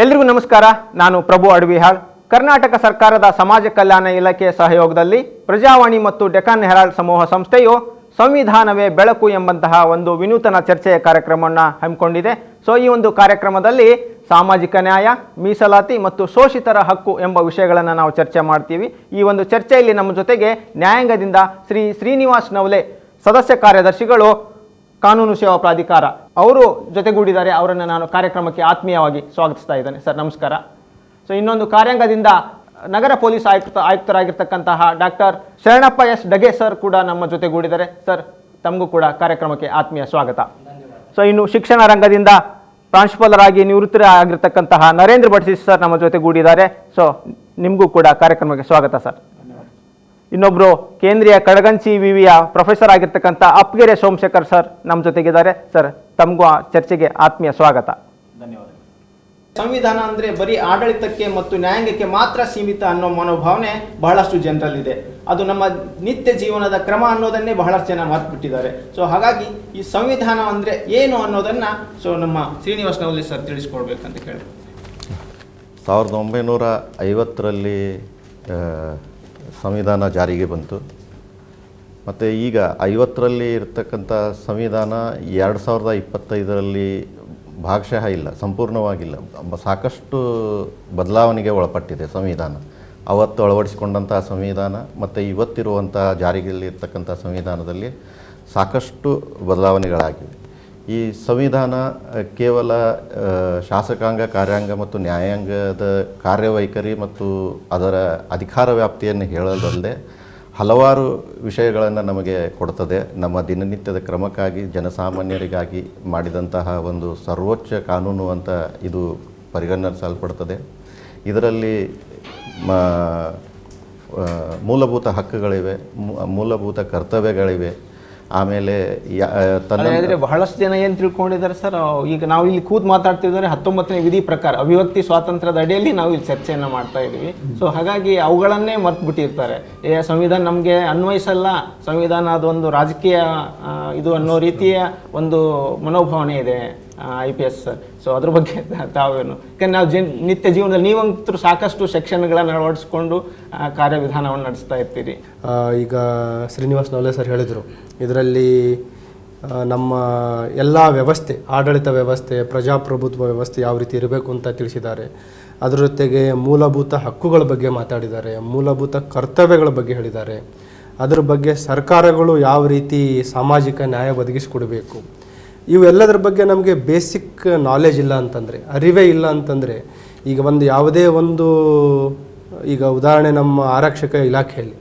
ಎಲ್ರಿಗೂ ನಮಸ್ಕಾರ. ನಾನು ಪ್ರಭು ಅಡವಿಹಾಳ್. ಕರ್ನಾಟಕ ಸರ್ಕಾರದ ಸಮಾಜ ಕಲ್ಯಾಣ ಇಲಾಖೆ ಸಹಯೋಗದಲ್ಲಿ ಪ್ರಜಾವಾಣಿ ಮತ್ತು ಡೆಕ್ಕನ್ ಹೆರಾಲ್ಡ್ ಸಮೂಹ ಸಂಸ್ಥೆಯು ಸಂವಿಧಾನವೇ ಬೆಳಕು ಎಂಬಂತಹ ಒಂದು ವಿನೂತನ ಚರ್ಚೆಯ ಕಾರ್ಯಕ್ರಮವನ್ನು ಹಮ್ಮಿಕೊಂಡಿದೆ. ಈ ಒಂದು ಕಾರ್ಯಕ್ರಮದಲ್ಲಿ ಸಾಮಾಜಿಕ ನ್ಯಾಯ, ಮೀಸಲಾತಿ ಮತ್ತು ಶೋಷಿತರ ಹಕ್ಕು ಎಂಬ ವಿಷಯಗಳನ್ನು ನಾವು ಚರ್ಚೆ ಮಾಡ್ತೀವಿ. ಈ ಒಂದು ಚರ್ಚೆಯಲ್ಲಿ ನಮ್ಮ ಜೊತೆಗೆ ನ್ಯಾಯಾಂಗದಿಂದ ಶ್ರೀ ಶ್ರೀನಿವಾಸ್ ನವಲೆ, ಸದಸ್ಯ ಕಾರ್ಯದರ್ಶಿಗಳು, ಕಾನೂನು ಸೇವಾ ಪ್ರಾಧಿಕಾರ ಅವರು ಜೊತೆಗೂಡಿದ್ದಾರೆ. ಅವರನ್ನು ನಾನು ಕಾರ್ಯಕ್ರಮಕ್ಕೆ ಆತ್ಮೀಯವಾಗಿ ಸ್ವಾಗತಿಸ್ತಾ ಇದ್ದೇನೆ. ಸರ್ ನಮಸ್ಕಾರ. ಇನ್ನೊಂದು ಕಾರ್ಯಾಂಗದಿಂದ ನಗರ ಪೊಲೀಸ್ ಆಯುಕ್ತರಾಗಿರ್ತಕ್ಕಂತಹ doctor Sharanappa S Dage sir ಕೂಡ ನಮ್ಮ ಜೊತೆಗೂಡಿದ್ದಾರೆ. ಸರ್ ತಮಗೂ ಕೂಡ ಕಾರ್ಯಕ್ರಮಕ್ಕೆ ಆತ್ಮೀಯ ಸ್ವಾಗತ. ಇನ್ನು ಶಿಕ್ಷಣ ರಂಗದಿಂದ ಪ್ರಾಂಶುಪಾಲರಾಗಿ ನಿವೃತ್ತರಾಗಿರ್ತಕ್ಕಂತಹ ನರೇಂದ್ರ ಭಟ್ಸಿ ಸರ್ ನಮ್ಮ ಜೊತೆಗೂಡಿದ್ದಾರೆ. ನಿಮಗೂ ಕೂಡ ಕಾರ್ಯಕ್ರಮಕ್ಕೆ ಸ್ವಾಗತ ಸರ್. ಇನ್ನೊಬ್ರು ಕೇಂದ್ರೀಯ ಕಡಗಂಚಿ ವಿವಿಯ ಪ್ರೊಫೆಸರ್ ಆಗಿರ್ತಕ್ಕಂಥ ಅಪ್ಗೆರೆ ಸೋಮಶೇಖರ್ ಸರ್ ನಮ್ಮ ಜೊತೆಗಿದ್ದಾರೆ. ಸರ್ ತಮಗೂ ಚರ್ಚೆಗೆ ಆತ್ಮೀಯ ಸ್ವಾಗತ. ಧನ್ಯವಾದ. ಸಂವಿಧಾನ ಅಂದರೆ ಬರೀ ಆಡಳಿತಕ್ಕೆ ಮತ್ತು ನ್ಯಾಯಾಂಗಕ್ಕೆ ಮಾತ್ರ ಸೀಮಿತ ಅನ್ನೋ ಮನೋಭಾವನೆ ಬಹಳಷ್ಟು ಜನರಲ್ಲಿದೆ. ಅದು ನಮ್ಮ ನಿತ್ಯ ಜೀವನದ ಕ್ರಮ ಅನ್ನೋದನ್ನೇ ಬಹಳಷ್ಟು ಜನ ಮರೆತುಬಿಟ್ಟಿದ್ದಾರೆ. ಹಾಗಾಗಿ ಈ ಸಂವಿಧಾನ ಅಂದರೆ ಏನು ಅನ್ನೋದನ್ನು ನಮ್ಮ ಶ್ರೀನಿವಾಸ್ ನವಲೆ ಸರ್ ತಿಳಿಸ್ಕೊಡ್ಬೇಕಂತ ಕೇಳಿ. 1950ರಲ್ಲಿ ಸಂವಿಧಾನ ಜಾರಿಗೆ ಬಂತು. ಮತ್ತು ಈಗ 50ರಲ್ಲಿ ಇರತಕ್ಕಂಥ ಸಂವಿಧಾನ 2025ರಲ್ಲಿ ಭಾಗಶಃ ಇಲ್ಲ, ಸಂಪೂರ್ಣವಾಗಿಲ್ಲ, ಸಾಕಷ್ಟು ಬದಲಾವಣೆಗೆ ಒಳಪಟ್ಟಿದೆ ಸಂವಿಧಾನ. ಅವತ್ತು ಅಳವಡಿಸಿಕೊಂಡಂಥ ಸಂವಿಧಾನ ಮತ್ತು ಇವತ್ತಿರುವಂಥ ಜಾರಿಯಲ್ಲಿರ್ತಕ್ಕಂಥ ಸಂವಿಧಾನದಲ್ಲಿ ಸಾಕಷ್ಟು ಬದಲಾವಣೆಗಳಾಗಿವೆ. ಈ ಸಂವಿಧಾನ ಕೇವಲ ಶಾಸಕಾಂಗ, ಕಾರ್ಯಾಂಗ ಮತ್ತು ನ್ಯಾಯಾಂಗದ ಕಾರ್ಯವೈಖರಿ ಮತ್ತು ಅದರ ಅಧಿಕಾರ ವ್ಯಾಪ್ತಿಯನ್ನು ಹೇಳೋದಲ್ಲದೆ ಹಲವಾರು ವಿಷಯಗಳನ್ನು ನಮಗೆ ಕೊಡ್ತದೆ. ನಮ್ಮ ದಿನನಿತ್ಯದ ಕ್ರಮಕ್ಕಾಗಿ, ಜನಸಾಮಾನ್ಯರಿಗಾಗಿ ಮಾಡಿದಂತಹ ಒಂದು ಸರ್ವೋಚ್ಚ ಕಾನೂನು ಅಂತ ಇದು ಪರಿಗಣಿಸಲ್ಪಡ್ತದೆ. ಇದರಲ್ಲಿ ಮೂಲಭೂತ ಹಕ್ಕುಗಳಿವೆ, ಮೂಲಭೂತ ಕರ್ತವ್ಯಗಳಿವೆ. ಆಮೇಲೆ ಬಹಳಷ್ಟು ಜನ ಏನು ತಿಳ್ಕೊಂಡಿದ್ದಾರೆ ಸರ್, ಈಗ ನಾವು ಇಲ್ಲಿ ಕೂತ್ ಮಾತಾಡ್ತಿದ್ದಾರೆ 19ನೇ ವಿಧಿ ಪ್ರಕಾರ ಅಭಿವ್ಯಕ್ತಿ ಸ್ವಾತಂತ್ರ್ಯದ ಅಡಿಯಲ್ಲಿ ನಾವು ಇಲ್ಲಿ ಚರ್ಚೆಯನ್ನು ಮಾಡ್ತಾ ಇದ್ದೀವಿ. ಹಾಗಾಗಿ ಅವುಗಳನ್ನೇ ಮರ್ತು ಬಿಟ್ಟಿರ್ತಾರೆ. ಸಂವಿಧಾನ ನಮಗೆ ಅನ್ವಯಿಸಲ್ಲ, ಸಂವಿಧಾನ ಅದೊಂದು ರಾಜಕೀಯ ಇದು ಅನ್ನೋ ರೀತಿಯ ಒಂದು ಮನೋಭಾವನೆ ಇದೆ IPS. ಅದ್ರ ಬಗ್ಗೆ ತಾವೇನು, ಯಾಕಂದ್ರೆ ನಾವು ನಿತ್ಯ ಜೀವನದಲ್ಲಿ ನೀವಂತೂ ಸಾಕಷ್ಟು ಸೆಕ್ಷನ್ಗಳನ್ನು ಅಳವಡಿಸ್ಕೊಂಡು ಕಾರ್ಯವಿಧಾನವನ್ನು ನಡೆಸ್ತಾ ಇರ್ತೀರಿ. ಈಗ ಶ್ರೀನಿವಾಸ್ ನವಲೆ ಸರ್ ಹೇಳಿದರು, ಇದರಲ್ಲಿ ನಮ್ಮ ಎಲ್ಲ ವ್ಯವಸ್ಥೆ, ಆಡಳಿತ ವ್ಯವಸ್ಥೆ, ಪ್ರಜಾಪ್ರಭುತ್ವ ವ್ಯವಸ್ಥೆ ಯಾವ ರೀತಿ ಇರಬೇಕು ಅಂತ ತಿಳಿಸಿದ್ದಾರೆ. ಅದರ ಜೊತೆಗೆ ಮೂಲಭೂತ ಹಕ್ಕುಗಳ ಬಗ್ಗೆ ಮಾತಾಡಿದ್ದಾರೆ, ಮೂಲಭೂತ ಕರ್ತವ್ಯಗಳ ಬಗ್ಗೆ ಹೇಳಿದ್ದಾರೆ. ಅದರ ಬಗ್ಗೆ ಸರ್ಕಾರಗಳು ಯಾವ ರೀತಿ ಸಾಮಾಜಿಕ ನ್ಯಾಯ ಒದಗಿಸಿಕೊಡಬೇಕು, ಇವೆಲ್ಲದರ ಬಗ್ಗೆ ನಮಗೆ ಬೇಸಿಕ್ ನಾಲೆಜ್ ಇಲ್ಲ ಅಂತಂದರೆ, ಅರಿವೇ ಇಲ್ಲ ಅಂತಂದರೆ, ಈಗ ಯಾವುದೇ ಒಂದು ಈಗ ಉದಾಹರಣೆ ನಮ್ಮ ಆರಕ್ಷಕ ಇಲಾಖೆಯಲ್ಲಿ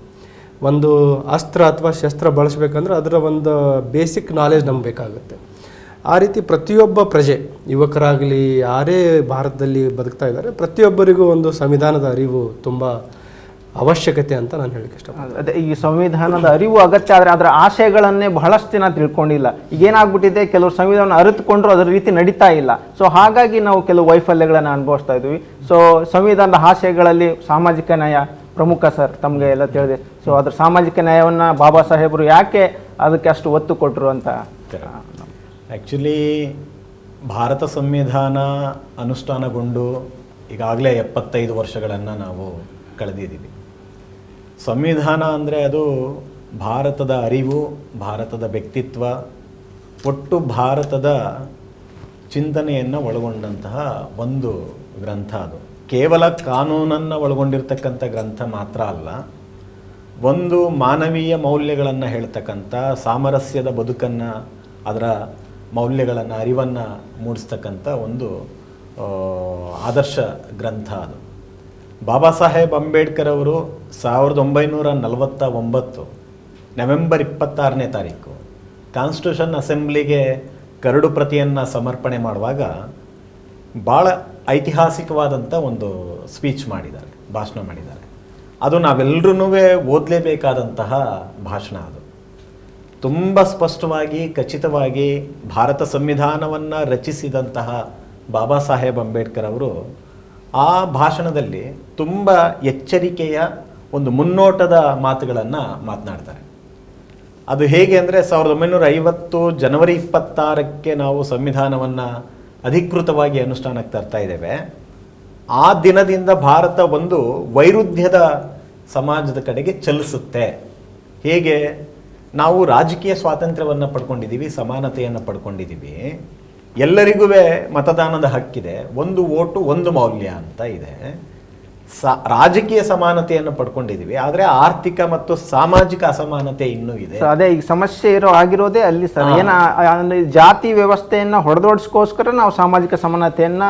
ಒಂದು ಅಸ್ತ್ರ ಅಥವಾ ಶಸ್ತ್ರ ಬಳಸಬೇಕಂದ್ರೆ ಅದರ ಒಂದು ಬೇಸಿಕ್ ನಾಲೆಜ್ ನಮ್ಗೆ ಬೇಕಾಗುತ್ತೆ. ಆ ರೀತಿ ಪ್ರತಿಯೊಬ್ಬ ಪ್ರಜೆ, ಯುವಕರಾಗಲಿ ಯಾರೇ ಭಾರತದಲ್ಲಿ ಬದುಕ್ತಾ ಇದ್ದಾರೆ, ಪ್ರತಿಯೊಬ್ಬರಿಗೂ ಒಂದು ಸಂವಿಧಾನದ ಅರಿವು ತುಂಬ ಅವಶ್ಯಕತೆ ಅಂತ ನಾನು ಹೇಳಕ್ಕೆ ಇಷ್ಟಪಡ್ತೀನಿ. ಅದೇ ಈ ಸಂವಿಧಾನದ ಅರಿವು ಅಗತ್ಯ, ಆದರೆ ಅದರ ಆಶಯಗಳನ್ನೇ ಬಹಳಷ್ಟು ಜನ ತಿಳ್ಕೊಂಡಿಲ್ಲ. ಈಗೇನಾಗ್ಬಿಟ್ಟಿದೆ, ಕೆಲವರು ಸಂವಿಧಾನ ಅರಿತುಕೊಂಡ್ರು ಅದರ ರೀತಿ ನಡೀತಾ ಇಲ್ಲ. ಹಾಗಾಗಿ ನಾವು ಕೆಲವು ವೈಫಲ್ಯಗಳನ್ನು ಅನುಭವಿಸ್ತಾ ಇದ್ವಿ. ಸಂವಿಧಾನದ ಆಶಯಗಳಲ್ಲಿ ಸಾಮಾಜಿಕ ನ್ಯಾಯ ಪ್ರಮುಖ ಸರ್, ತಮಗೆ ಎಲ್ಲ ತಿಳಿದೆ. ಅದ್ರ ಸಾಮಾಜಿಕ ನ್ಯಾಯವನ್ನು ಬಾಬಾ ಸಾಹೇಬರು ಯಾಕೆ ಅದಕ್ಕೆ ಅಷ್ಟು ಒತ್ತು ಕೊಟ್ಟರು ಅಂತ. ಆ್ಯಕ್ಚುಲಿ ಭಾರತ ಸಂವಿಧಾನ ಅನುಷ್ಠಾನಗೊಂಡು ಈಗಾಗಲೇ 75 ವರ್ಷಗಳನ್ನು ನಾವು ಕಳೆದಿದ್ದೀವಿ. ಸಂವಿಧಾನ ಅಂದರೆ ಅದು ಭಾರತದ ಅರಿವು, ಭಾರತದ ವ್ಯಕ್ತಿತ್ವ, ಒಟ್ಟು ಭಾರತದ ಚಿಂತನೆಯನ್ನು ಒಳಗೊಂಡಂತಹ ಒಂದು ಗ್ರಂಥ. ಅದು ಕೇವಲ ಕಾನೂನನ್ನು ಒಳಗೊಂಡಿರ್ತಕ್ಕಂಥ ಗ್ರಂಥ ಮಾತ್ರ ಅಲ್ಲ, ಒಂದು ಮಾನವೀಯ ಮೌಲ್ಯಗಳನ್ನು ಹೇಳ್ತಕ್ಕಂಥ, ಸಾಮರಸ್ಯದ ಬದುಕನ್ನು, ಅದರ ಮೌಲ್ಯಗಳನ್ನು, ಅರಿವನ್ನು ಮೂಡಿಸ್ತಕ್ಕಂಥ ಒಂದು ಆದರ್ಶ ಗ್ರಂಥ ಅದು. ಬಾಬಾ ಸಾಹೇಬ್ ಅಂಬೇಡ್ಕರ್ ಅವರು 1949 ನವೆಂಬರ್ 26ನೇ ತಾರೀಕು ಕಾನ್ಸ್ಟಿಟ್ಯೂಷನ್ ಅಸೆಂಬ್ಲಿಗೆ ಕರಡು ಪ್ರತಿಯನ್ನು ಸಮರ್ಪಣೆ ಮಾಡುವಾಗ ಭಾಳ ಐತಿಹಾಸಿಕವಾದಂಥ ಒಂದು ಸ್ಪೀಚ್ ಮಾಡಿದ್ದಾರೆ, ಭಾಷಣ ಮಾಡಿದ್ದಾರೆ. ಅದು ನಾವೆಲ್ಲರೂ ಓದಲೇಬೇಕಾದಂತಹ ಭಾಷಣ. ಅದು ತುಂಬ ಸ್ಪಷ್ಟವಾಗಿ, ಖಚಿತವಾಗಿ ಭಾರತ ಸಂವಿಧಾನವನ್ನು ರಚಿಸಿದಂತಹ ಬಾಬಾ ಸಾಹೇಬ್ ಅಂಬೇಡ್ಕರ್ ಅವರು ಆ ಭಾಷಣದಲ್ಲಿ ತುಂಬ ಎಚ್ಚರಿಕೆಯ ಒಂದು ಮುನ್ನೋಟದ ಮಾತುಗಳನ್ನು ಮಾತನಾಡ್ತಾರೆ. ಅದು ಹೇಗೆ ಅಂದರೆ 1950 ಜನವರಿ 26ಕ್ಕೆ ನಾವು ಸಂವಿಧಾನವನ್ನು ಅಧಿಕೃತವಾಗಿ ಅನುಷ್ಠಾನಕ್ಕೆ ತರ್ತಾ ಇದ್ದೇವೆ. ಆ ದಿನದಿಂದ ಭಾರತ ಒಂದು ವೈರುಧ್ಯದ ಸಮಾಜದ ಕಡೆಗೆ ಚಲಿಸುತ್ತೆ. ಹೇಗೆ ನಾವು ರಾಜಕೀಯ ಸ್ವಾತಂತ್ರ್ಯವನ್ನು ಪಡ್ಕೊಂಡಿದ್ದೀವಿ, ಸಮಾನತೆಯನ್ನು ಪಡ್ಕೊಂಡಿದ್ದೀವಿ, ಎಲ್ಲರಿಗೂ ಮತದಾನದ ಹಕ್ಕಿದೆ, ಒಂದು ವೋಟು ಒಂದು ಮೌಲ್ಯ ಅಂತ ಇದೆ, ರಾಜಕೀಯ ಸಮಾನತೆಯನ್ನು ಪಡ್ಕೊಂಡಿದ್ದೀವಿ, ಆದರೆ ಆರ್ಥಿಕ ಮತ್ತು ಸಾಮಾಜಿಕ ಅಸಮಾನತೆ ಇನ್ನೂ ಇದೆ. ಅದೇ ಈಗ ಸಮಸ್ಯೆ ಆಗಿರೋದೇ ಅಲ್ಲಿ ಸರ್. ಅಂದ್ರೆ ಜಾತಿ ವ್ಯವಸ್ಥೆಯನ್ನ ಹೊಡೆದೋಡಿಸ್ಕೋಸ್ಕರ ನಾವು ಸಾಮಾಜಿಕ ಸಮಾನತೆಯನ್ನ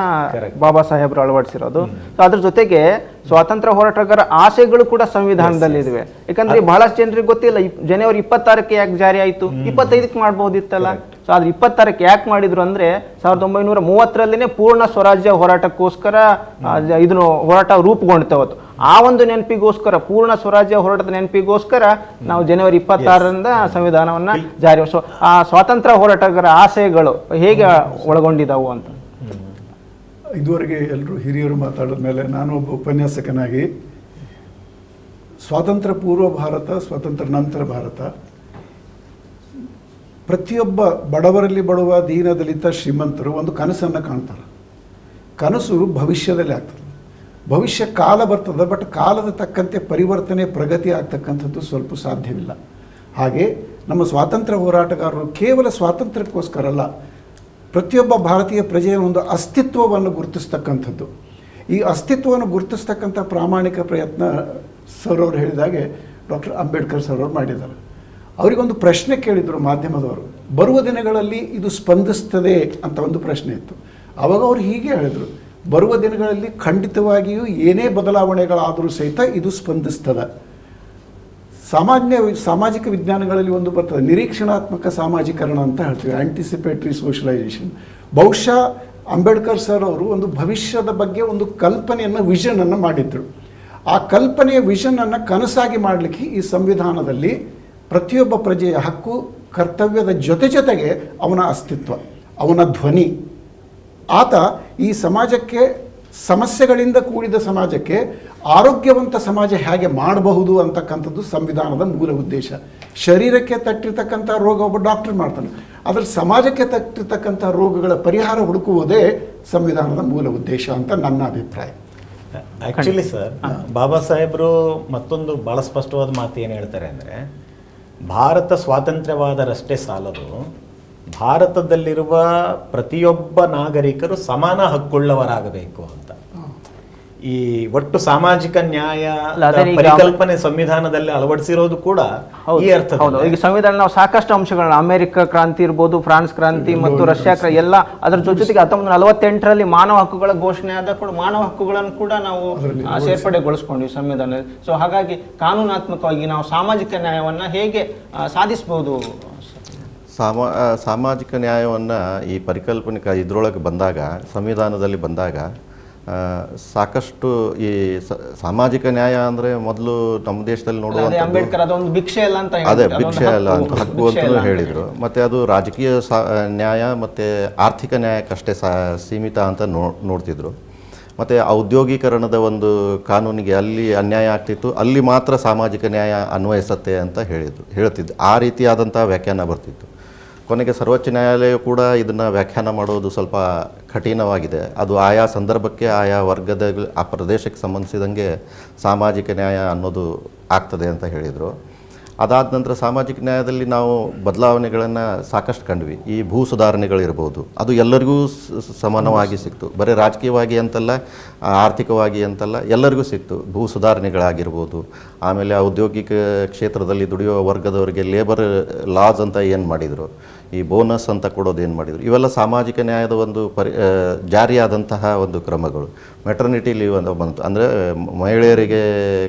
ಬಾಬಾ ಸಾಹೇಬರು ಅಳವಡಿಸಿರೋದು. ಅದ್ರ ಜೊತೆಗೆ ಸ್ವಾತಂತ್ರ್ಯ ಹೋರಾಟಗಾರ ಆಸೆಗಳು ಕೂಡ ಸಂವಿಧಾನದಲ್ಲಿ ಇವೆ. ಯಾಕಂದ್ರೆ ಬಹಳಷ್ಟು ಜನರಿಗೆ ಗೊತ್ತಿಲ್ಲ ಜನವರಿ 26ಕ್ಕೆ ಯಾಕೆ ಜಾರಿ ಆಯ್ತು, 25ಕ್ಕೆ ಮಾಡ್ಬೋದಿತ್ತಲ್ಲ. ಸೊ ಆದ್ರೆ 26ಕ್ಕೆ ಯಾಕೆ ಮಾಡಿದ್ರು ಅಂದ್ರೆ 1930ರಲ್ಲಿನೇ ಪೂರ್ಣ ಸ್ವರಾಜ್ಯ ಹೋರಾಟಕ್ಕೋಸ್ಕರ ಇದನ್ನು ಹೋರಾಟ ರೂಪುಗೊಂಡಿತ್ತು ಅವತ್ತು. ಆ ಒಂದು ನೆನಪಿಗೋಸ್ಕರ, ಪೂರ್ಣ ಸ್ವರಾಜ್ಯ ಹೋರಾಟದ ನೆನಪಿಗೋಸ್ಕರ ನಾವು ಜನವರಿ 26ರಿಂದ ಸಂವಿಧಾನವನ್ನ ಜಾರಿ. ಸೊ ಆ ಸ್ವಾತಂತ್ರ್ಯ ಹೋರಾಟಗಾರ ಆಸೆಗಳು ಹೇಗೆ ಒಳಗೊಂಡಿದ್ದಾವು ಅಂತ. ಇದುವರೆಗೆ ಎಲ್ಲರೂ ಹಿರಿಯರು ಮಾತಾಡಿದ ಮೇಲೆ ನಾನು ಒಬ್ಬ ಉಪನ್ಯಾಸಕನಾಗಿ ಸ್ವಾತಂತ್ರ್ಯ ಪೂರ್ವ ಭಾರತ, ಸ್ವಾತಂತ್ರ್ಯ ನಂತರ ಭಾರತ, ಪ್ರತಿಯೊಬ್ಬ ಬಡವರಲ್ಲಿ ಬಡವ, ದೀನ ದಲಿತ, ಶ್ರೀಮಂತರು ಒಂದು ಕನಸನ್ನು ಕಾಣ್ತಾರೆ. ಕನಸು ಭವಿಷ್ಯದಲ್ಲಿ ಆಗ್ತದೆ, ಭವಿಷ್ಯ ಕಾಲ ಬರ್ತದೆ, ಬಟ್ ಕಾಲದ ತಕ್ಕಂತೆ ಪರಿವರ್ತನೆ ಪ್ರಗತಿ ಆಗ್ತಕ್ಕಂಥದ್ದು ಸ್ವಲ್ಪ ಸಾಧ್ಯವಿಲ್ಲ. ಹಾಗೆ ನಮ್ಮ ಸ್ವಾತಂತ್ರ್ಯ ಹೋರಾಟಗಾರರು ಕೇವಲ ಸ್ವಾತಂತ್ರ್ಯಕ್ಕೋಸ್ಕರ ಅಲ್ಲ, ಪ್ರತಿಯೊಬ್ಬ ಭಾರತೀಯ ಪ್ರಜೆಯ ಒಂದು ಅಸ್ತಿತ್ವವನ್ನು ಗುರುತಿಸ್ತಕ್ಕಂಥದ್ದು. ಈ ಅಸ್ತಿತ್ವವನ್ನು ಗುರುತಿಸ್ತಕ್ಕಂಥ ಪ್ರಾಮಾಣಿಕ ಪ್ರಯತ್ನ ಸರ್ ಅವರು ಹೇಳಿದಾಗೆ ಡಾಕ್ಟರ್ ಅಂಬೇಡ್ಕರ್ ಸರ್ ಅವರು ಮಾಡಿದ್ದಾರೆ. ಅವರಿಗೊಂದು ಪ್ರಶ್ನೆ ಕೇಳಿದರು ಮಾಧ್ಯಮದವರು, ಬರುವ ದಿನಗಳಲ್ಲಿ ಇದು ಸ್ಪಂದಿಸ್ತದೆ ಅಂತ ಒಂದು ಪ್ರಶ್ನೆ ಇತ್ತು. ಆವಾಗ ಅವರು ಹೀಗೆ ಹೇಳಿದರು, ಬರುವ ದಿನಗಳಲ್ಲಿ ಖಂಡಿತವಾಗಿಯೂ ಏನೇ ಬದಲಾವಣೆಗಳಾದರೂ ಸಹಿತ ಇದು ಸ್ಪಂದಿಸ್ತದೆ. ಸಾಮಾಜಿಕ ವಿಜ್ಞಾನಗಳಲ್ಲಿ ಒಂದು ಬರ್ತದೆ, ನಿರೀಕ್ಷಣಾತ್ಮಕ ಸಾಮಾಜೀಕರಣ ಅಂತ ಹೇಳ್ತೀವಿ, ಆಂಟಿಸಿಪೇಟರಿ ಸೋಷಲೈಸೇಷನ್. ಬಹುಶಃ ಅಂಬೇಡ್ಕರ್ ಸರ್ ಅವರು ಒಂದು ಭವಿಷ್ಯದ ಬಗ್ಗೆ ಒಂದು ಕಲ್ಪನೆಯನ್ನು, ವಿಷನನ್ನು ಮಾಡಿದ್ರು. ಆ ಕಲ್ಪನೆಯ ವಿಷನನ್ನು ಕನಸಾಗಿ ಮಾಡಲಿಕ್ಕೆ ಈ ಸಂವಿಧಾನದಲ್ಲಿ ಪ್ರತಿಯೊಬ್ಬ ಪ್ರಜೆಯ ಹಕ್ಕು, ಕರ್ತವ್ಯದ ಜೊತೆಗೆ ಅವನ ಅಸ್ತಿತ್ವ, ಅವನ ಧ್ವನಿ. ಆತ ಈ ಸಮಾಜಕ್ಕೆ, ಸಮಸ್ಯೆಗಳಿಂದ ಕೂಡಿದ ಸಮಾಜಕ್ಕೆ ಆರೋಗ್ಯವಂತ ಸಮಾಜ ಹೇಗೆ ಮಾಡಬಹುದು ಅಂತಕ್ಕಂಥದ್ದು ಸಂವಿಧಾನದ ಮೂಲ ಉದ್ದೇಶ. ಶರೀರಕ್ಕೆ ತಟ್ಟಿರ್ತಕ್ಕಂಥ ರೋಗ ಒಬ್ಬ ಡಾಕ್ಟರ್ ಮಾಡ್ತಾನೆ, ಆದರೆ ಸಮಾಜಕ್ಕೆ ತಟ್ಟಿರ್ತಕ್ಕಂಥ ರೋಗಗಳ ಪರಿಹಾರ ಹುಡುಕುವುದೇ ಸಂವಿಧಾನದ ಮೂಲ ಉದ್ದೇಶ ಅಂತ ನನ್ನ ಅಭಿಪ್ರಾಯ. ಆ್ಯಕ್ಚುಲಿ ಸರ್, ಬಾಬಾ ಸಾಹೇಬರು ಮತ್ತೊಂದು ಭಾಳ ಸ್ಪಷ್ಟವಾದ ಮಾತು ಏನು ಹೇಳ್ತಾರೆ ಅಂದರೆ, ಭಾರತ ಸ್ವಾತಂತ್ರ್ಯವಾದರಷ್ಟೇ ಸಾಲದು, ಭಾರತದಲ್ಲಿರುವ ಪ್ರತಿಯೊಬ್ಬ ನಾಗರಿಕರು ಸಮಾನ ಹಕ್ಕುಳ್ಳವರಾಗಬೇಕು ಅಂತ. ಈ ಒಟ್ಟು ಸಾಮಾಜಿಕ ನ್ಯಾಯ ಪರಿಕಲ್ಪನೆ ಸಂವಿಧಾನದಲ್ಲಿ ಅಳವಡಿಸಿರೋದು ಕೂಡ ಈ ಅರ್ಥ. ಈಗ ಸಂವಿಧಾನ ನಾವು ಸಾಕಷ್ಟು ಅಂಶಗಳನ್ನ, ಅಮೆರಿಕ ಕ್ರಾಂತಿ ಇರ್ಬೋದು, ಫ್ರಾನ್ಸ್ ಕ್ರಾಂತಿ ಮತ್ತು ರಷ್ಯಾ ಎಲ್ಲ, ಅದರ ಜೊತೆಗೆ 1948ರಲ್ಲಿ ಮಾನವ ಹಕ್ಕುಗಳ ಘೋಷಣೆ ಆದ ಕೂಡ ಮಾನವ ಹಕ್ಕುಗಳನ್ನು ಕೂಡ ನಾವು ಸೇರ್ಪಡೆಗೊಳಿಸ್ಕೊಂಡ್ವಿ ಸಂವಿಧಾನದಲ್ಲಿ. ಸೊ ಹಾಗಾಗಿ ಕಾನೂನಾತ್ಮಕವಾಗಿ ನಾವು ಸಾಮಾಜಿಕ ನ್ಯಾಯವನ್ನ ಹೇಗೆ ಸಾಧಿಸಬಹುದು? ಸಾಮಾಜಿಕ ನ್ಯಾಯವನ್ನು ಈ ಪರಿಕಲ್ಪನೆ ಇದರೊಳಗೆ ಬಂದಾಗ, ಸಂವಿಧಾನದಲ್ಲಿ ಬಂದಾಗ ಸಾಕಷ್ಟು ಈ ಸಾಮಾಜಿಕ ನ್ಯಾಯ ಅಂದರೆ ಮೊದಲು ನಮ್ಮ ದೇಶದಲ್ಲಿ ನೋಡುವಂಥ ಭಿಕ್ಷೆ ಅಲ್ಲ ಅಂತ, ಅದೇ ಭಿಕ್ಷೆ ಅಲ್ಲ ಅಂತ, ಹಕ್ಕು ಅಂತಲೂ ಹೇಳಿದರು. ಮತ್ತು ಅದು ರಾಜಕೀಯ ನ್ಯಾಯ ಮತ್ತು ಆರ್ಥಿಕ ನ್ಯಾಯಕ್ಕಷ್ಟೇ ಸೀಮಿತ ಅಂತ ನೋಡ್ತಿದ್ರು. ಮತ್ತು ಔದ್ಯೋಗೀಕರಣದ ಒಂದು ಕಾನೂನಿಗೆ ಅಲ್ಲಿ ಅನ್ಯಾಯ ಆಗ್ತಿತ್ತು, ಅಲ್ಲಿ ಮಾತ್ರ ಸಾಮಾಜಿಕ ನ್ಯಾಯ ಅನ್ವಯಿಸುತ್ತೆ ಅಂತ ಹೇಳ್ತಿದ್ದು. ಆ ರೀತಿಯಾದಂಥ ವ್ಯಾಖ್ಯಾನ ಬರ್ತಿತ್ತು. ಕೊನೆಗೆ ಸರ್ವೋಚ್ಚ ನ್ಯಾಯಾಲಯ ಕೂಡ ಇದನ್ನು ವ್ಯಾಖ್ಯಾನ ಮಾಡೋದು ಸ್ವಲ್ಪ ಕಠಿಣವಾಗಿದೆ. ಅದು ಆಯಾ ಸಂದರ್ಭಕ್ಕೆ, ಆಯಾ ವರ್ಗದ, ಆ ಪ್ರದೇಶಕ್ಕೆ ಸಂಬಂಧಿಸಿದಂಗೆ ಸಾಮಾಜಿಕ ನ್ಯಾಯ ಅನ್ನೋದು ಆಗ್ತದೆ ಅಂತ ಹೇಳಿದರು. ಅದಾದ ನಂತರ ಸಾಮಾಜಿಕ ನ್ಯಾಯದಲ್ಲಿ ನಾವು ಬದಲಾವಣೆಗಳನ್ನು ಸಾಕಷ್ಟು ಕಂಡ್ವಿ. ಈ ಭೂ ಸುಧಾರಣೆಗಳಿರ್ಬೋದು, ಅದು ಎಲ್ಲರಿಗೂ ಸಮಾನವಾಗಿ ಸಿಕ್ತು. ಬರೀ ರಾಜಕೀಯವಾಗಿ ಅಂತಲ್ಲ, ಆರ್ಥಿಕವಾಗಿ ಅಂತಲ್ಲ, ಎಲ್ಲರಿಗೂ ಸಿಕ್ತು. ಭೂ ಸುಧಾರಣೆಗಳಾಗಿರ್ಬೋದು, ಆಮೇಲೆ ಔದ್ಯೋಗಿಕ ಕ್ಷೇತ್ರದಲ್ಲಿ ದುಡಿಯುವ ವರ್ಗದವರಿಗೆ ಲೇಬರ್ ಲಾಸ್ ಅಂತ ಏನು ಮಾಡಿದರು, ಈ ಬೋನಸ್ ಅಂತ ಕೊಡೋದು ಏನು ಮಾಡಿದರು, ಇವೆಲ್ಲ ಸಾಮಾಜಿಕ ನ್ಯಾಯದ ಒಂದು ಜಾರಿಯಾದಂತಹ ಒಂದು ಕ್ರಮಗಳು. ಮೆಟರ್ನಿಟಿ ಲೀವ್ ಅಂತ ಬಂತು, ಅಂದರೆ ಮಹಿಳೆಯರಿಗೆ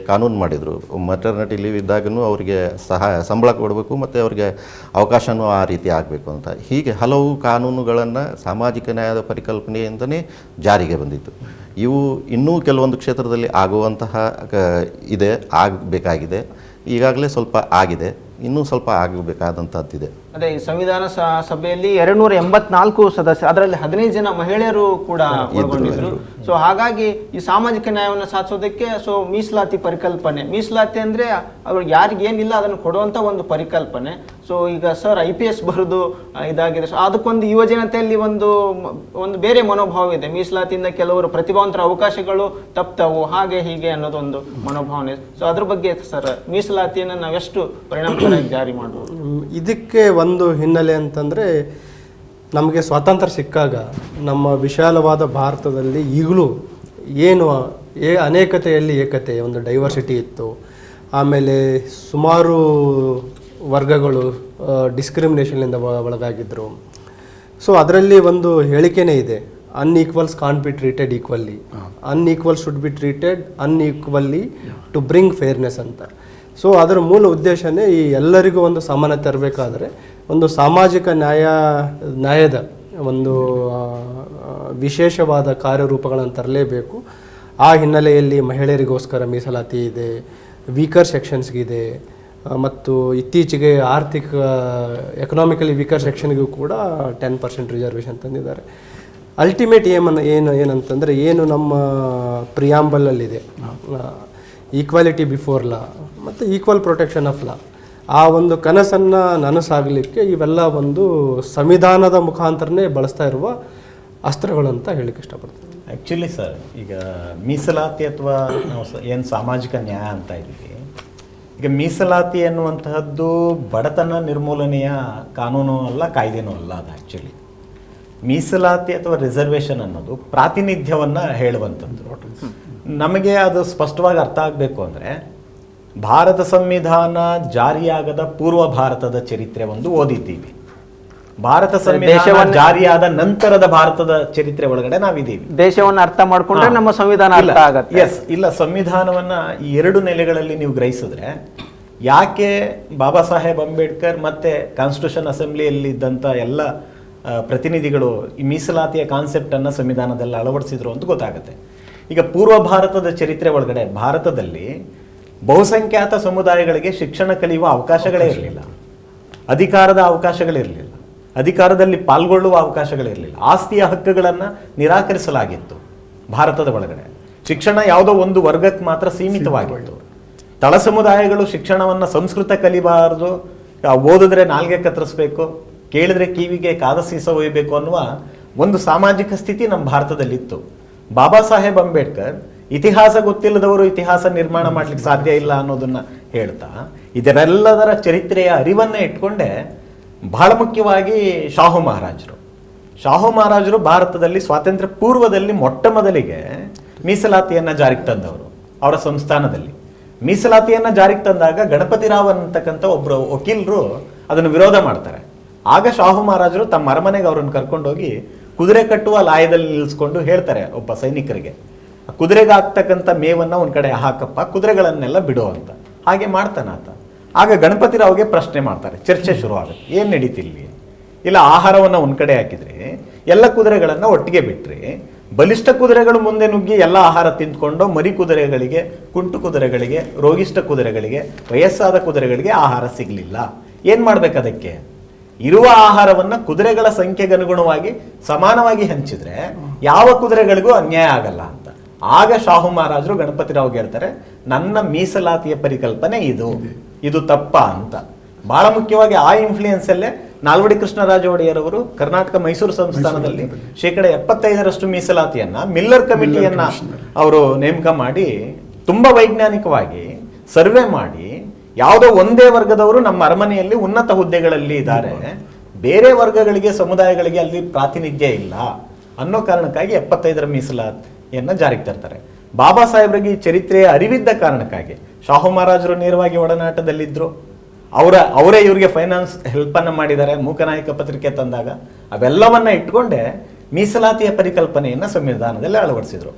ಕಾನೂನು ಮಾಡಿದರು. ಮೆಟರ್ನಿಟಿ ಲೀವ್ ಇದ್ದಾಗೂ ಅವರಿಗೆ ಸಂಬಳ ಕೊಡಬೇಕು ಮತ್ತು ಅವರಿಗೆ ಅವಕಾಶವೂ ಆ ರೀತಿ ಆಗಬೇಕು ಅಂತ. ಹೀಗೆ ಹಲವು ಕಾನೂನುಗಳನ್ನು ಸಾಮಾಜಿಕ ನ್ಯಾಯದ ಪರಿಕಲ್ಪನೆಯಿಂದನೇ ಜಾರಿಗೆ ಬಂದಿತ್ತು. ಇವು ಇನ್ನೂ ಕೆಲವೊಂದು ಕ್ಷೇತ್ರದಲ್ಲಿ ಆಗುವಂತಹ ಆಗಬೇಕಾಗಿದೆ. ಈಗಾಗಲೇ ಸ್ವಲ್ಪ ಆಗಿದೆ, ಇನ್ನೂ ಸ್ವಲ್ಪ ಆಗಬೇಕಾದಂಥದ್ದಿದೆ. ಅದೇ ಈ ಸಂವಿಧಾನ ಸಭೆಯಲ್ಲಿ 284 ಸದಸ್ಯ, ಅದರಲ್ಲಿ 15 ಜನ ಮಹಿಳೆಯರು ಕೂಡ ಒಳಗೊಂಡಿದ್ರು. ಸೊ ಹಾಗಾಗಿ ಈ ಸಾಮಾಜಿಕ ನ್ಯಾಯವನ್ನು ಸಾಧಿಸೋದಕ್ಕೆ ಮೀಸಲಾತಿ ಪರಿಕಲ್ಪನೆ, ಮೀಸಲಾತಿ ಅಂದ್ರೆ ಅವ್ರಿಗೆ ಯಾರಿಗೆ ಏನಿಲ್ಲ ಅದನ್ನು ಕೊಡುವಂತ ಒಂದು ಪರಿಕಲ್ಪನೆ. ಸೊ ಈಗ ಸರ್ IPS ಬರೋದು ಇದಾಗಿದೆ. ಸೊ ಅದಕ್ಕೊಂದು ಯುವಜನತೆಯಲ್ಲಿ ಒಂದು ಬೇರೆ ಮನೋಭಾವ ಇದೆ. ಮೀಸಲಾತಿಯಿಂದ ಕೆಲವರು ಪ್ರತಿಭಾವಂತರ ಅವಕಾಶಗಳು ತಪ್ತವು, ಹಾಗೆ ಹೀಗೆ ಅನ್ನೋದೊಂದು ಮನೋಭಾವನೆ. ಸೊ ಅದ್ರ ಬಗ್ಗೆ ಸರ್, ಮೀಸಲಾತಿಯನ್ನು ನಾವೆಷ್ಟು ಪರಿಣಾಮಕಾರಿಯಾಗಿ ಜಾರಿ ಮಾಡ್ಬೋದು? ಇದಕ್ಕೆ ಒಂದು ಹಿನ್ನೆಲೆ ಅಂತಂದರೆ, ನಮಗೆ ಸ್ವಾತಂತ್ರ್ಯ ಸಿಕ್ಕಾಗ ನಮ್ಮ ವಿಶಾಲವಾದ ಭಾರತದಲ್ಲಿ ಈಗಲೂ ಏನು ಅನೇಕತೆಯಲ್ಲಿ ಏಕತೆ, ಒಂದು ಡೈವರ್ಸಿಟಿ ಇತ್ತು. ಆಮೇಲೆ ಸುಮಾರು ವರ್ಗಗಳು ಡಿಸ್ಕ್ರಿಮಿನೇಷನ್ನಿಂದ ಒಳಗಾಗಿದ್ದರು. ಸೊ ಅದರಲ್ಲಿ ಒಂದು ಹೇಳಿಕೆನೇ ಇದೆ, unequals can't be treated equally, unequal should be treated unequally to bring fairness ಅಂತ. ಸೊ ಅದರ ಮೂಲ ಉದ್ದೇಶನೇ ಈ ಎಲ್ಲರಿಗೂ ಒಂದು ಸಮಾನತೆ ತರಬೇಕಾದ್ರೆ ಒಂದು ಸಾಮಾಜಿಕ ನ್ಯಾಯದ ಒಂದು ವಿಶೇಷವಾದ ಕಾರ್ಯರೂಪಗಳನ್ನು ತರಲೇಬೇಕು. ಆ ಹಿನ್ನೆಲೆಯಲ್ಲಿ ಮಹಿಳೆಯರಿಗೋಸ್ಕರ ಮೀಸಲಾತಿ ಇದೆ, ವೀಕರ್ ಸೆಕ್ಷನ್ಸ್ಗಿದೆ, ಮತ್ತು ಇತ್ತೀಚೆಗೆ ಎಕನಾಮಿಕಲಿ ವೀಕರ್ ಸೆಕ್ಷನ್ಗೂ ಕೂಡ 10% ರಿಸರ್ವೇಷನ್ ತಂದಿದ್ದಾರೆ. ಅಲ್ಟಿಮೇಟ್ ಏನಂತಂದರೆ, ಏನು ನಮ್ಮ ಪ್ರಿಯಾಂಬಲಲ್ಲಿದೆ, ಈಕ್ವಾಲಿಟಿ ಬಿಫೋರ್ ಲಾ ಮತ್ತು ಈಕ್ವಲ್ ಪ್ರೊಟೆಕ್ಷನ್ ಆಫ್ ಲಾ, ಆ ಒಂದು ಕನಸನ್ನು ನನಸಾಗಲಿಕ್ಕೆ ಇವೆಲ್ಲ ಒಂದು ಸಂವಿಧಾನದ ಮುಖಾಂತರನೇ ಬಳಸ್ತಾ ಇರುವ ಅಸ್ತ್ರಗಳು ಅಂತ ಹೇಳಲಿಕ್ಕೆ ಇಷ್ಟಪಡ್ತೀನಿ. ಆ್ಯಕ್ಚುಲಿ ಸರ್, ಈಗ ಮೀಸಲಾತಿ ಅಥವಾ ನಾವು ಏನು ಸಾಮಾಜಿಕ ನ್ಯಾಯ ಅಂತ ಇದ್ದೀವಿ, ಈಗ ಮೀಸಲಾತಿ ಅನ್ನುವಂತಹದ್ದು ಬಡತನ ನಿರ್ಮೂಲನೆಯ ಕಾನೂನು ಅಲ್ಲ, ಕಾಯ್ದೆನೂ ಅಲ್ಲ. ಅದು ಆ್ಯಕ್ಚುಲಿ ಮೀಸಲಾತಿ ಅಥವಾ ರಿಸರ್ವೇಷನ್ ಅನ್ನೋದು ಪ್ರಾತಿನಿಧ್ಯವನ್ನು ಹೇಳುವಂಥದ್ದು. ನಮಗೆ ಅದು ಸ್ಪಷ್ಟವಾಗಿ ಅರ್ಥ ಆಗಬೇಕು ಅಂದರೆ, ಭಾರತ ಸಂವಿಧಾನ ಜಾರಿಯಾಗದ ಪೂರ್ವ ಭಾರತದ ಚರಿತ್ರೆ ಒಂದು ಓದಿದ್ದೀವಿ, ಭಾರತ ಸಂವಿಧಾನ ಜಾರಿಯಾದ ನಂತರದ ಭಾರತದ ಚರಿತ್ರೆ ಒಳಗಡೆ ನಾವಿದ್ದೀವಿ. ದೇಶವನ್ನು ಅರ್ಥ ಮಾಡ್ಕೊಂಡ್ರೆ ನಮ್ಮ ಸಂವಿಧಾನ ಅರ್ಥ ಆಗತ್ತೆ. ಎಸ್, ಇಲ್ಲ, ಸಂವಿಧಾನವನ್ನ ಈ 2 ನೆಲೆಗಳಲ್ಲಿ ನೀವು ಗ್ರಹಿಸಿದ್ರೆ, ಯಾಕೆ ಬಾಬಾ ಸಾಹೇಬ್ ಅಂಬೇಡ್ಕರ್ ಮತ್ತೆ ಕಾನ್ಸ್ಟಿಟ್ಯೂಷನ್ ಅಸೆಂಬ್ಲಿಯಲ್ಲಿ ಇದ್ದಂಥ ಎಲ್ಲ ಪ್ರತಿನಿಧಿಗಳು ಈ ಮೀಸಲಾತಿಯ ಕಾನ್ಸೆಪ್ಟನ್ನು ಸಂವಿಧಾನದಲ್ಲಿ ಅಳವಡಿಸಿದ್ರು ಅಂತ ಗೊತ್ತಾಗುತ್ತೆ. ಈಗ ಪೂರ್ವ ಭಾರತದ ಚರಿತ್ರೆ ಒಳಗಡೆ ಭಾರತದಲ್ಲಿ ಬಹುಸಂಖ್ಯಾತ ಸಮುದಾಯಗಳಿಗೆ ಶಿಕ್ಷಣ ಕಲಿಯುವ ಅವಕಾಶಗಳೇ ಇರಲಿಲ್ಲ, ಅಧಿಕಾರದ ಅವಕಾಶಗಳಿರಲಿಲ್ಲ, ಅಧಿಕಾರದಲ್ಲಿ ಪಾಲ್ಗೊಳ್ಳುವ ಅವಕಾಶಗಳಿರಲಿಲ್ಲ, ಆಸ್ತಿಯ ಹಕ್ಕುಗಳನ್ನು ನಿರಾಕರಿಸಲಾಗಿತ್ತು. ಭಾರತದ ಒಳಗಡೆ ಶಿಕ್ಷಣ ಯಾವುದೋ ಒಂದು ವರ್ಗಕ್ಕೆ ಮಾತ್ರ ಸೀಮಿತವಾಗಿತ್ತು. ತಳ ಸಮುದಾಯಗಳು ಶಿಕ್ಷಣವನ್ನು ಸಂಸ್ಕೃತ ಕಲಿಬಾರದು, ಓದಿದ್ರೆ ನಾಲ್ಗೆ ಕತ್ತರಿಸ್ಬೇಕು, ಕೇಳಿದ್ರೆ ಕಿವಿಗೆ ಕಾದ ಸೀಸ ಒಯ್ಯಬೇಕು ಅನ್ನುವ ಒಂದು ಸಾಮಾಜಿಕ ಸ್ಥಿತಿ ನಮ್ಮ ಭಾರತದಲ್ಲಿತ್ತು. ಬಾಬಾ ಸಾಹೇಬ್ ಅಂಬೇಡ್ಕರ್ ಇತಿಹಾಸ ಗೊತ್ತಿಲ್ಲದವರು ಇತಿಹಾಸ ನಿರ್ಮಾಣ ಮಾಡ್ಲಿಕ್ಕೆ ಸಾಧ್ಯ ಇಲ್ಲ ಅನ್ನೋದನ್ನ ಹೇಳ್ತಾ, ಇದರೆಲ್ಲದರ ಚರಿತ್ರೆಯ ಅರಿವನ್ನ ಇಟ್ಕೊಂಡೆ ಬಹಳ ಮುಖ್ಯವಾಗಿ ಶಾಹು ಮಹಾರಾಜರು ಭಾರತದಲ್ಲಿ ಸ್ವಾತಂತ್ರ್ಯ ಪೂರ್ವದಲ್ಲಿ ಮೊಟ್ಟ ಮೊದಲಿಗೆ ಮೀಸಲಾತಿಯನ್ನ ಜಾರಿಗೆ ತಂದವರು. ಅವರ ಸಂಸ್ಥಾನದಲ್ಲಿ ಮೀಸಲಾತಿಯನ್ನ ಜಾರಿಗೆ ತಂದಾಗ ಗಣಪತಿ ರಾವ್ ಅಂತಕ್ಕಂಥ ಒಬ್ರು ವಕೀಲರು ಅದನ್ನು ವಿರೋಧ ಮಾಡ್ತಾರೆ. ಆಗ ಶಾಹು ಮಹಾರಾಜರು ತಮ್ಮ ಅರಮನೆಗೆ ಅವರನ್ನು ಕರ್ಕೊಂಡೋಗಿ ಕುದುರೆ ಕಟ್ಟುವ ಲಾಯದಲ್ಲಿ ನಿಲ್ಲಿಸ್ಕೊಂಡು ಹೇಳ್ತಾರೆ ಒಬ್ಬ ಸೈನಿಕರಿಗೆ, ಕುದುರೆಗೆ ಆಗ್ತಕ್ಕಂಥ ಮೇವನ್ನ ಒಂದ್ ಕಡೆ ಹಾಕಪ್ಪ, ಕುದುರೆಗಳನ್ನೆಲ್ಲ ಬಿಡು ಅಂತ. ಹಾಗೆ ಮಾಡ್ತಾನ ಆತ. ಆಗ ಗಣಪತಿ ರಾವ್ಗೆ ಪ್ರಶ್ನೆ ಮಾಡ್ತಾರೆ, ಚರ್ಚೆ ಶುರು ಆಗುತ್ತೆ, ಏನ್ ನಡೀತಿಲ್ಲಿ? ಇಲ್ಲ, ಆಹಾರವನ್ನ ಒಂದ್ ಕಡೆ ಹಾಕಿದ್ರೆ ಎಲ್ಲ ಕುದುರೆಗಳನ್ನ ಒಟ್ಟಿಗೆ ಬಿಟ್ರಿ, ಬಲಿಷ್ಠ ಕುದುರೆಗಳು ಮುಂದೆ ನುಗ್ಗಿ ಎಲ್ಲ ಆಹಾರ ತಿಂದ್ಕೊಂಡು ಮರಿ ಕುದುರೆಗಳಿಗೆ, ಕುಂಟು ಕುದುರೆಗಳಿಗೆ, ರೋಗಿಷ್ಠ ಕುದುರೆಗಳಿಗೆ, ವಯಸ್ಸಾದ ಕುದುರೆಗಳಿಗೆ ಆಹಾರ ಸಿಗ್ಲಿಲ್ಲ. ಏನ್ ಮಾಡ್ಬೇಕು? ಅದಕ್ಕೆ ಇರುವ ಆಹಾರವನ್ನ ಕುದುರೆಗಳ ಸಂಖ್ಯೆಗೆ ಅನುಗುಣವಾಗಿ ಸಮಾನವಾಗಿ ಹಂಚಿದ್ರೆ ಯಾವ ಕುದುರೆಗಳಿಗೂ ಅನ್ಯಾಯ ಆಗಲ್ಲ ಅಂತ. ಆಗ ಶಾಹು ಮಹಾರಾಜರು ಗಣಪತಿ ರಾವ್ಗೆ ಹೇಳ್ತಾರೆ, ನನ್ನ ಮೀಸಲಾತಿಯ ಪರಿಕಲ್ಪನೆ ಇದು ತಪ್ಪ ಅಂತ. ಬಹಳ ಮುಖ್ಯವಾಗಿ ಆ ಇನ್ಫ್ಲೂಯೆನ್ಸ್ ಅಲ್ಲೇ ನಾಲ್ವಡಿ ಕೃಷ್ಣರಾಜ ಒಡೆಯರ್ ಅವರು ಕರ್ನಾಟಕ ಮೈಸೂರು ಸಂಸ್ಥಾನದಲ್ಲಿ 75% ಮೀಸಲಾತಿಯನ್ನ ಮಿಲ್ಲರ್ ಕಮಿಟಿಯನ್ನ ಅವರು ನೇಮಕ ಮಾಡಿ ತುಂಬಾ ವೈಜ್ಞಾನಿಕವಾಗಿ ಸರ್ವೆ ಮಾಡಿ, ಯಾವುದೋ ಒಂದೇ ವರ್ಗದವರು ನಮ್ಮ ಅರಮನೆಯಲ್ಲಿ ಉನ್ನತ ಹುದ್ದೆಗಳಲ್ಲಿ ಇದ್ದಾರೆ, ಬೇರೆ ವರ್ಗಗಳಿಗೆ, ಸಮುದಾಯಗಳಿಗೆ ಅಲ್ಲಿ ಪ್ರಾತಿನಿಧ್ಯ ಇಲ್ಲ ಅನ್ನೋ ಕಾರಣಕ್ಕಾಗಿ 75 ಮೀಸಲಾತಿಯನ್ನ ಜಾರಿಗೆ ತರ್ತಾರೆ. ಬಾಬಾ ಸಾಹೇಬ್ರಿಗೆ ಈ ಚರಿತ್ರೆಯ ಅರಿವಿದ್ದ ಕಾರಣಕ್ಕಾಗಿ ಶಾಹು ಮಹಾರಾಜರು ನೇರವಾಗಿ ಒಡನಾಟದಲ್ಲಿದ್ರು. ಅವರೇ ಇವರಿಗೆ ಫೈನಾನ್ಸ್ ಹೆಲ್ಪ್ ಅನ್ನ ಮಾಡಿದ್ದಾರೆ. ಮೂಕನಾಯಕ ಪತ್ರಿಕೆ ತಂದಾಗ ಅವೆಲ್ಲವನ್ನ ಇಟ್ಕೊಂಡೆ ಮೀಸಲಾತಿಯ ಪರಿಕಲ್ಪನೆಯನ್ನ ಸಂವಿಧಾನದಲ್ಲಿ ಅಳವಡಿಸಿದ್ರು.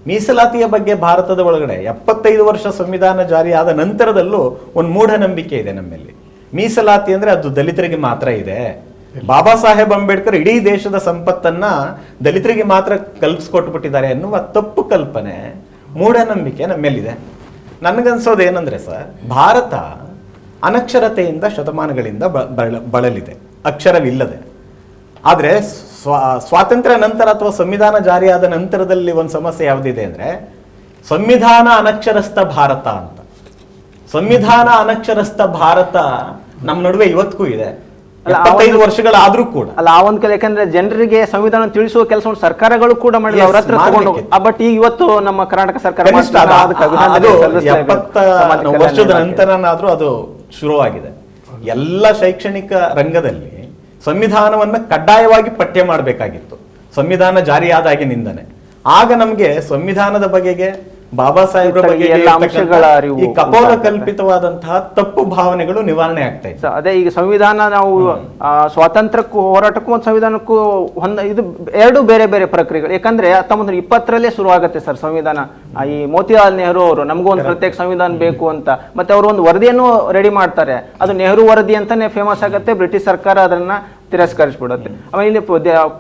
ಮೀಸಲಾತಿಯ ಬಗ್ಗೆ ಭಾರತದ ಒಳಗಡೆ 75 ವರ್ಷ ಸಂವಿಧಾನ ಜಾರಿ ಆದ ನಂತರದಲ್ಲೂ ಒಂದು ಮೂಢನಂಬಿಕೆ ಇದೆ ನಮ್ಮಲ್ಲಿ. ಮೀಸಲಾತಿ ಅಂದ್ರೆ ಅದು ದಲಿತರಿಗೆ ಮಾತ್ರ ಇದೆ. ಬಾಬಾ ಸಾಹೇಬ್ ಅಂಬೇಡ್ಕರ್ ಇಡೀ ದೇಶದ ಸಂಪತ್ತನ್ನ ದಲಿತರಿಗೆ ಮಾತ್ರ ಕಲ್ಪಿಸ್ಕೊಟ್ಬಿಟ್ಟಿದ್ದಾರೆ ಎನ್ನುವ ತಪ್ಪು ಕಲ್ಪನೆ, ಮೂಢನಂಬಿಕೆ ನಮ್ಮೆಲ್ಲಿದೆ. ನನಗನ್ಸೋದು ಏನಂದ್ರೆ ಸರ್, ಭಾರತ ಅನಕ್ಷರತೆಯಿಂದ ಶತಮಾನಗಳಿಂದ ಬಳಲಿದೆ. ಅಕ್ಷರವಿಲ್ಲದೆ. ಆದರೆ ಸ್ವಾತಂತ್ರ್ಯ ನಂತರ ಅಥವಾ ಸಂವಿಧಾನ ಜಾರಿಯಾದ ನಂತರದಲ್ಲಿ ಒಂದು ಸಮಸ್ಯೆ ಯಾವುದಿದೆ ಅಂದ್ರೆ ಸಂವಿಧಾನ ಅನಕ್ಷರಸ್ಥ ಭಾರತ ಅಂತ. ಸಂವಿಧಾನ ಅನಕ್ಷರಸ್ಥ ಭಾರತ ನಮ್ಮ ನಡುವೆ ಇವತ್ತಿಗೂ ಇದೆ, 75 ವರ್ಷಗಳಾದ್ರೂ ಕೂಡ. ಅಲ್ಲ, ಆ ಒಂದ್ ಕಡೆ ಯಾಕಂದ್ರೆ ಜನರಿಗೆ ಸಂವಿಧಾನ ತಿಳಿಸುವ ಕೆಲಸವನ್ನು ಸರ್ಕಾರಗಳು ಕೂಡ ಮಾಡಿಲ್ಲ, ಅವ್ರ ಹತ್ರ ತಗೊಂಡು. ಬಟ್ ಈಗ ಇವತ್ತು ನಮ್ಮ ಕರ್ನಾಟಕ ಸರ್ಕಾರ ಕನಿಷ್ಠ ಅದು 70 ವರ್ಷದ ನಂತರನಾದ್ರೂ ಅದು ಶುರುವಾಗಿದೆ. ಎಲ್ಲ ಶೈಕ್ಷಣಿಕ ರಂಗದಲ್ಲಿ ಸಂವಿಧಾನವನ್ನ ಕಡ್ಡಾಯವಾಗಿ ಪಠ್ಯ ಮಾಡಬೇಕಾಗಿತ್ತು ಸಂವಿಧಾನ ಜಾರಿಯಾದಾಗಿನಿಂದನೇ. ಆಗ ನಮ್ಗೆ ಸಂವಿಧಾನದ ಬಗೆಗೆ, ಬಾಬಾ ಸಾಹೇಬ್ರ ಬಗ್ಗೆ ಎಲ್ಲ ಅಂಶಗಳ ಅರಿವು, ಈ ಕಪೋಲ ಕಲ್ಪಿತವಾದಂತಹ ತಪ್ಪು ಭಾವನೆಗಳು ನಿವಾರಣೆ ಆಗ್ತಾ ಇದೆ. ಅದೇ ಈಗ ಸಂವಿಧಾನ ನಾವು ಸ್ವಾತಂತ್ರ್ಯಕ್ಕೂ ಹೋರಾಟಕ್ಕೂ ಒಂದು ಸಂವಿಧಾನಕ್ಕೂ ಇದು ಎರಡು ಬೇರೆ ಬೇರೆ ಪ್ರಕ್ರಿಯೆಗಳು. ಯಾಕಂದ್ರೆ 1920ರಲ್ಲೇ ಶುರು ಆಗುತ್ತೆ ಸರ್ ಸಂವಿಧಾನ. ಈ ಮೋತಿಲಾಲ್ ನೆಹರು ಅವರು ನಮಗೂ ಒಂದು ಪ್ರತ್ಯೇಕ ಸಂವಿಧಾನ ಬೇಕು ಅಂತ, ಮತ್ತೆ ಅವರು ಒಂದು ವರದಿಯನ್ನು ರೆಡಿ ಮಾಡ್ತಾರೆ. ಅದು ನೆಹರು ವರದಿ ಅಂತಾನೆ ಫೇಮಸ್ ಆಗುತ್ತೆ. ಬ್ರಿಟಿಷ್ ಸರ್ಕಾರ ಅದನ್ನ ತಿರಸ್ಕರಿಸ್ಬಿಡುತ್ತೆ. ಆಮೇಲೆ ಇಲ್ಲಿ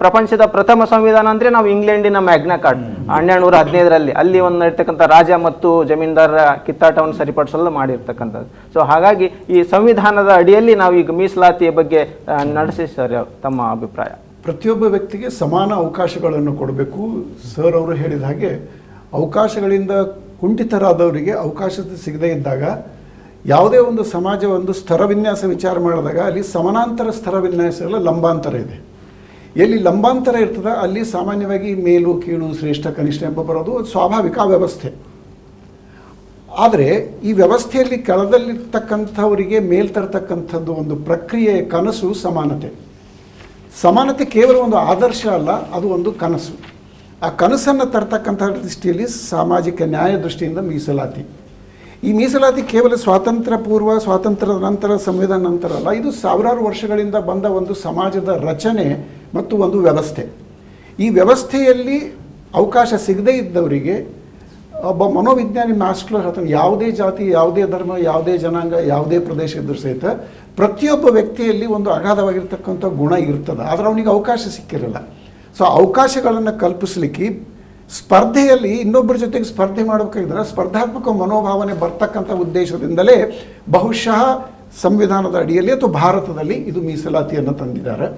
ಪ್ರಪಂಚದ ಪ್ರಥಮ ಸಂವಿಧಾನ ಅಂದ್ರೆ ನಾವು ಇಂಗ್ಲೆಂಡಿನ ಮ್ಯಾಗ್ನಾ ಕಾರ್ಟ್ 1215ರಲ್ಲಿ ಅಲ್ಲಿ ಒಂದು ನಡೀತಕ್ಕಂಥ ರಾಜ ಮತ್ತು ಜಮೀನ್ದಾರರ ಕಿತ್ತಾಟವನ್ನು ಸರಿಪಡಿಸಲು ಮಾಡಿರ್ತಕ್ಕಂಥದ್ದು. ಸೊ ಹಾಗಾಗಿ ಈ ಸಂವಿಧಾನದ ಅಡಿಯಲ್ಲಿ ನಾವು ಈಗ ಮೀಸಲಾತಿಯ ಬಗ್ಗೆ ನಡೆಸಿ ಸರ್, ತಮ್ಮ ಅಭಿಪ್ರಾಯ? ಪ್ರತಿಯೊಬ್ಬ ವ್ಯಕ್ತಿಗೆ ಸಮಾನ ಅವಕಾಶಗಳನ್ನು ಕೊಡಬೇಕು. ಸರ್ ಅವರು ಹೇಳಿದ ಹಾಗೆ ಅವಕಾಶಗಳಿಂದ ಕುಂಠಿತರಾದವರಿಗೆ ಅವಕಾಶ ಸಿಗದೇ ಇದ್ದಾಗ ಯಾವುದೇ ಒಂದು ಸಮಾಜ ಒಂದು ಸ್ತರ ವಿನ್ಯಾಸ ವಿಚಾರ ಮಾಡಿದಾಗ ಅಲ್ಲಿ ಸಮಾನಾಂತರ ಸ್ತರ ವಿನ್ಯಾಸಗಳ ಲಂಬಾಂತರ ಇದೆ. ಎಲ್ಲಿ ಲಂಬಾಂತರ ಇರ್ತದೆ ಅಲ್ಲಿ ಸಾಮಾನ್ಯವಾಗಿ ಮೇಲು ಕೀಳು ಶ್ರೇಷ್ಠ ಕನಿಷ್ಠ ಎಂಬ ಬರೋದು ಸ್ವಾಭಾವಿಕ ವ್ಯವಸ್ಥೆ. ಆದರೆ ಈ ವ್ಯವಸ್ಥೆಯಲ್ಲಿ ಕೆಳದಲ್ಲಿರ್ತಕ್ಕಂಥವರಿಗೆ ಮೇಲ್ ತರ್ತಕ್ಕಂಥದ್ದು ಒಂದು ಪ್ರಕ್ರಿಯೆಯ ಕನಸು ಸಮಾನತೆ. ಸಮಾನತೆ ಕೇವಲ ಒಂದು ಆದರ್ಶ ಅಲ್ಲ, ಅದು ಒಂದು ಕನಸು. ಆ ಕನಸನ್ನು ತರ್ತಕ್ಕಂಥ ದೃಷ್ಟಿಯಲ್ಲಿ ಸಾಮಾಜಿಕ ನ್ಯಾಯ ದೃಷ್ಟಿಯಿಂದ ಮೀಸಲಾತಿ. ಈ ಮೀಸಲಾತಿ ಕೇವಲ ಸ್ವಾತಂತ್ರ್ಯ ಪೂರ್ವ, ಸ್ವಾತಂತ್ರ್ಯದ ನಂತರ, ಸಂವಿಧಾನ ನಂತರ ಅಲ್ಲ, ಇದು ಸಾವಿರಾರು ವರ್ಷಗಳಿಂದ ಬಂದ ಒಂದು ಸಮಾಜದ ರಚನೆ ಮತ್ತು ಒಂದು ವ್ಯವಸ್ಥೆ. ಈ ವ್ಯವಸ್ಥೆಯಲ್ಲಿ ಅವಕಾಶ ಸಿಗದೇ ಇದ್ದವರಿಗೆ ಒಬ್ಬ ಮನೋವಿಜ್ಞಾನಿ ಮಾಸ್ಟರ್ ಹೇಳ್ತಾನೆ, ಯಾವುದೇ ಜಾತಿ, ಯಾವುದೇ ಧರ್ಮ, ಯಾವುದೇ ಜನಾಂಗ, ಯಾವುದೇ ಪ್ರದೇಶ ಇದ್ದರೂ ಸಹಿತ ಪ್ರತಿಯೊಬ್ಬ ವ್ಯಕ್ತಿಯಲ್ಲಿ ಒಂದು ಅಗಾಧವಾಗಿರ್ತಕ್ಕಂಥ ಗುಣ ಇರ್ತದೆ, ಆದರೆ ಅವನಿಗೆ ಅವಕಾಶ ಸಿಕ್ಕಿರಲ್ಲ. ಸೊ ಅವಕಾಶಗಳನ್ನು ಕಲ್ಪಿಸಲಿಕ್ಕೆ ಸ್ಪರ್ಧೆಯಲ್ಲಿ ಇನ್ನೊಬ್ಬರ ಜೊತೆಗೆ ಸ್ಪರ್ಧೆ ಮಾಡಬೇಕಾಗಿದ್ರೆ ಸ್ಪರ್ಧಾತ್ಮಕ ಮನೋಭಾವನೆ ಬರ್ತಕ್ಕಂಥ ಉದ್ದೇಶದಿಂದಲೇ ಬಹುಶಃ ಸಂವಿಧಾನದ ಅಡಿಯಲ್ಲಿ ಅಥವಾ ಭಾರತದಲ್ಲಿ ಇದು ಮೀಸಲಾತಿಯನ್ನು ತಂದಿದ್ದಾರೆ.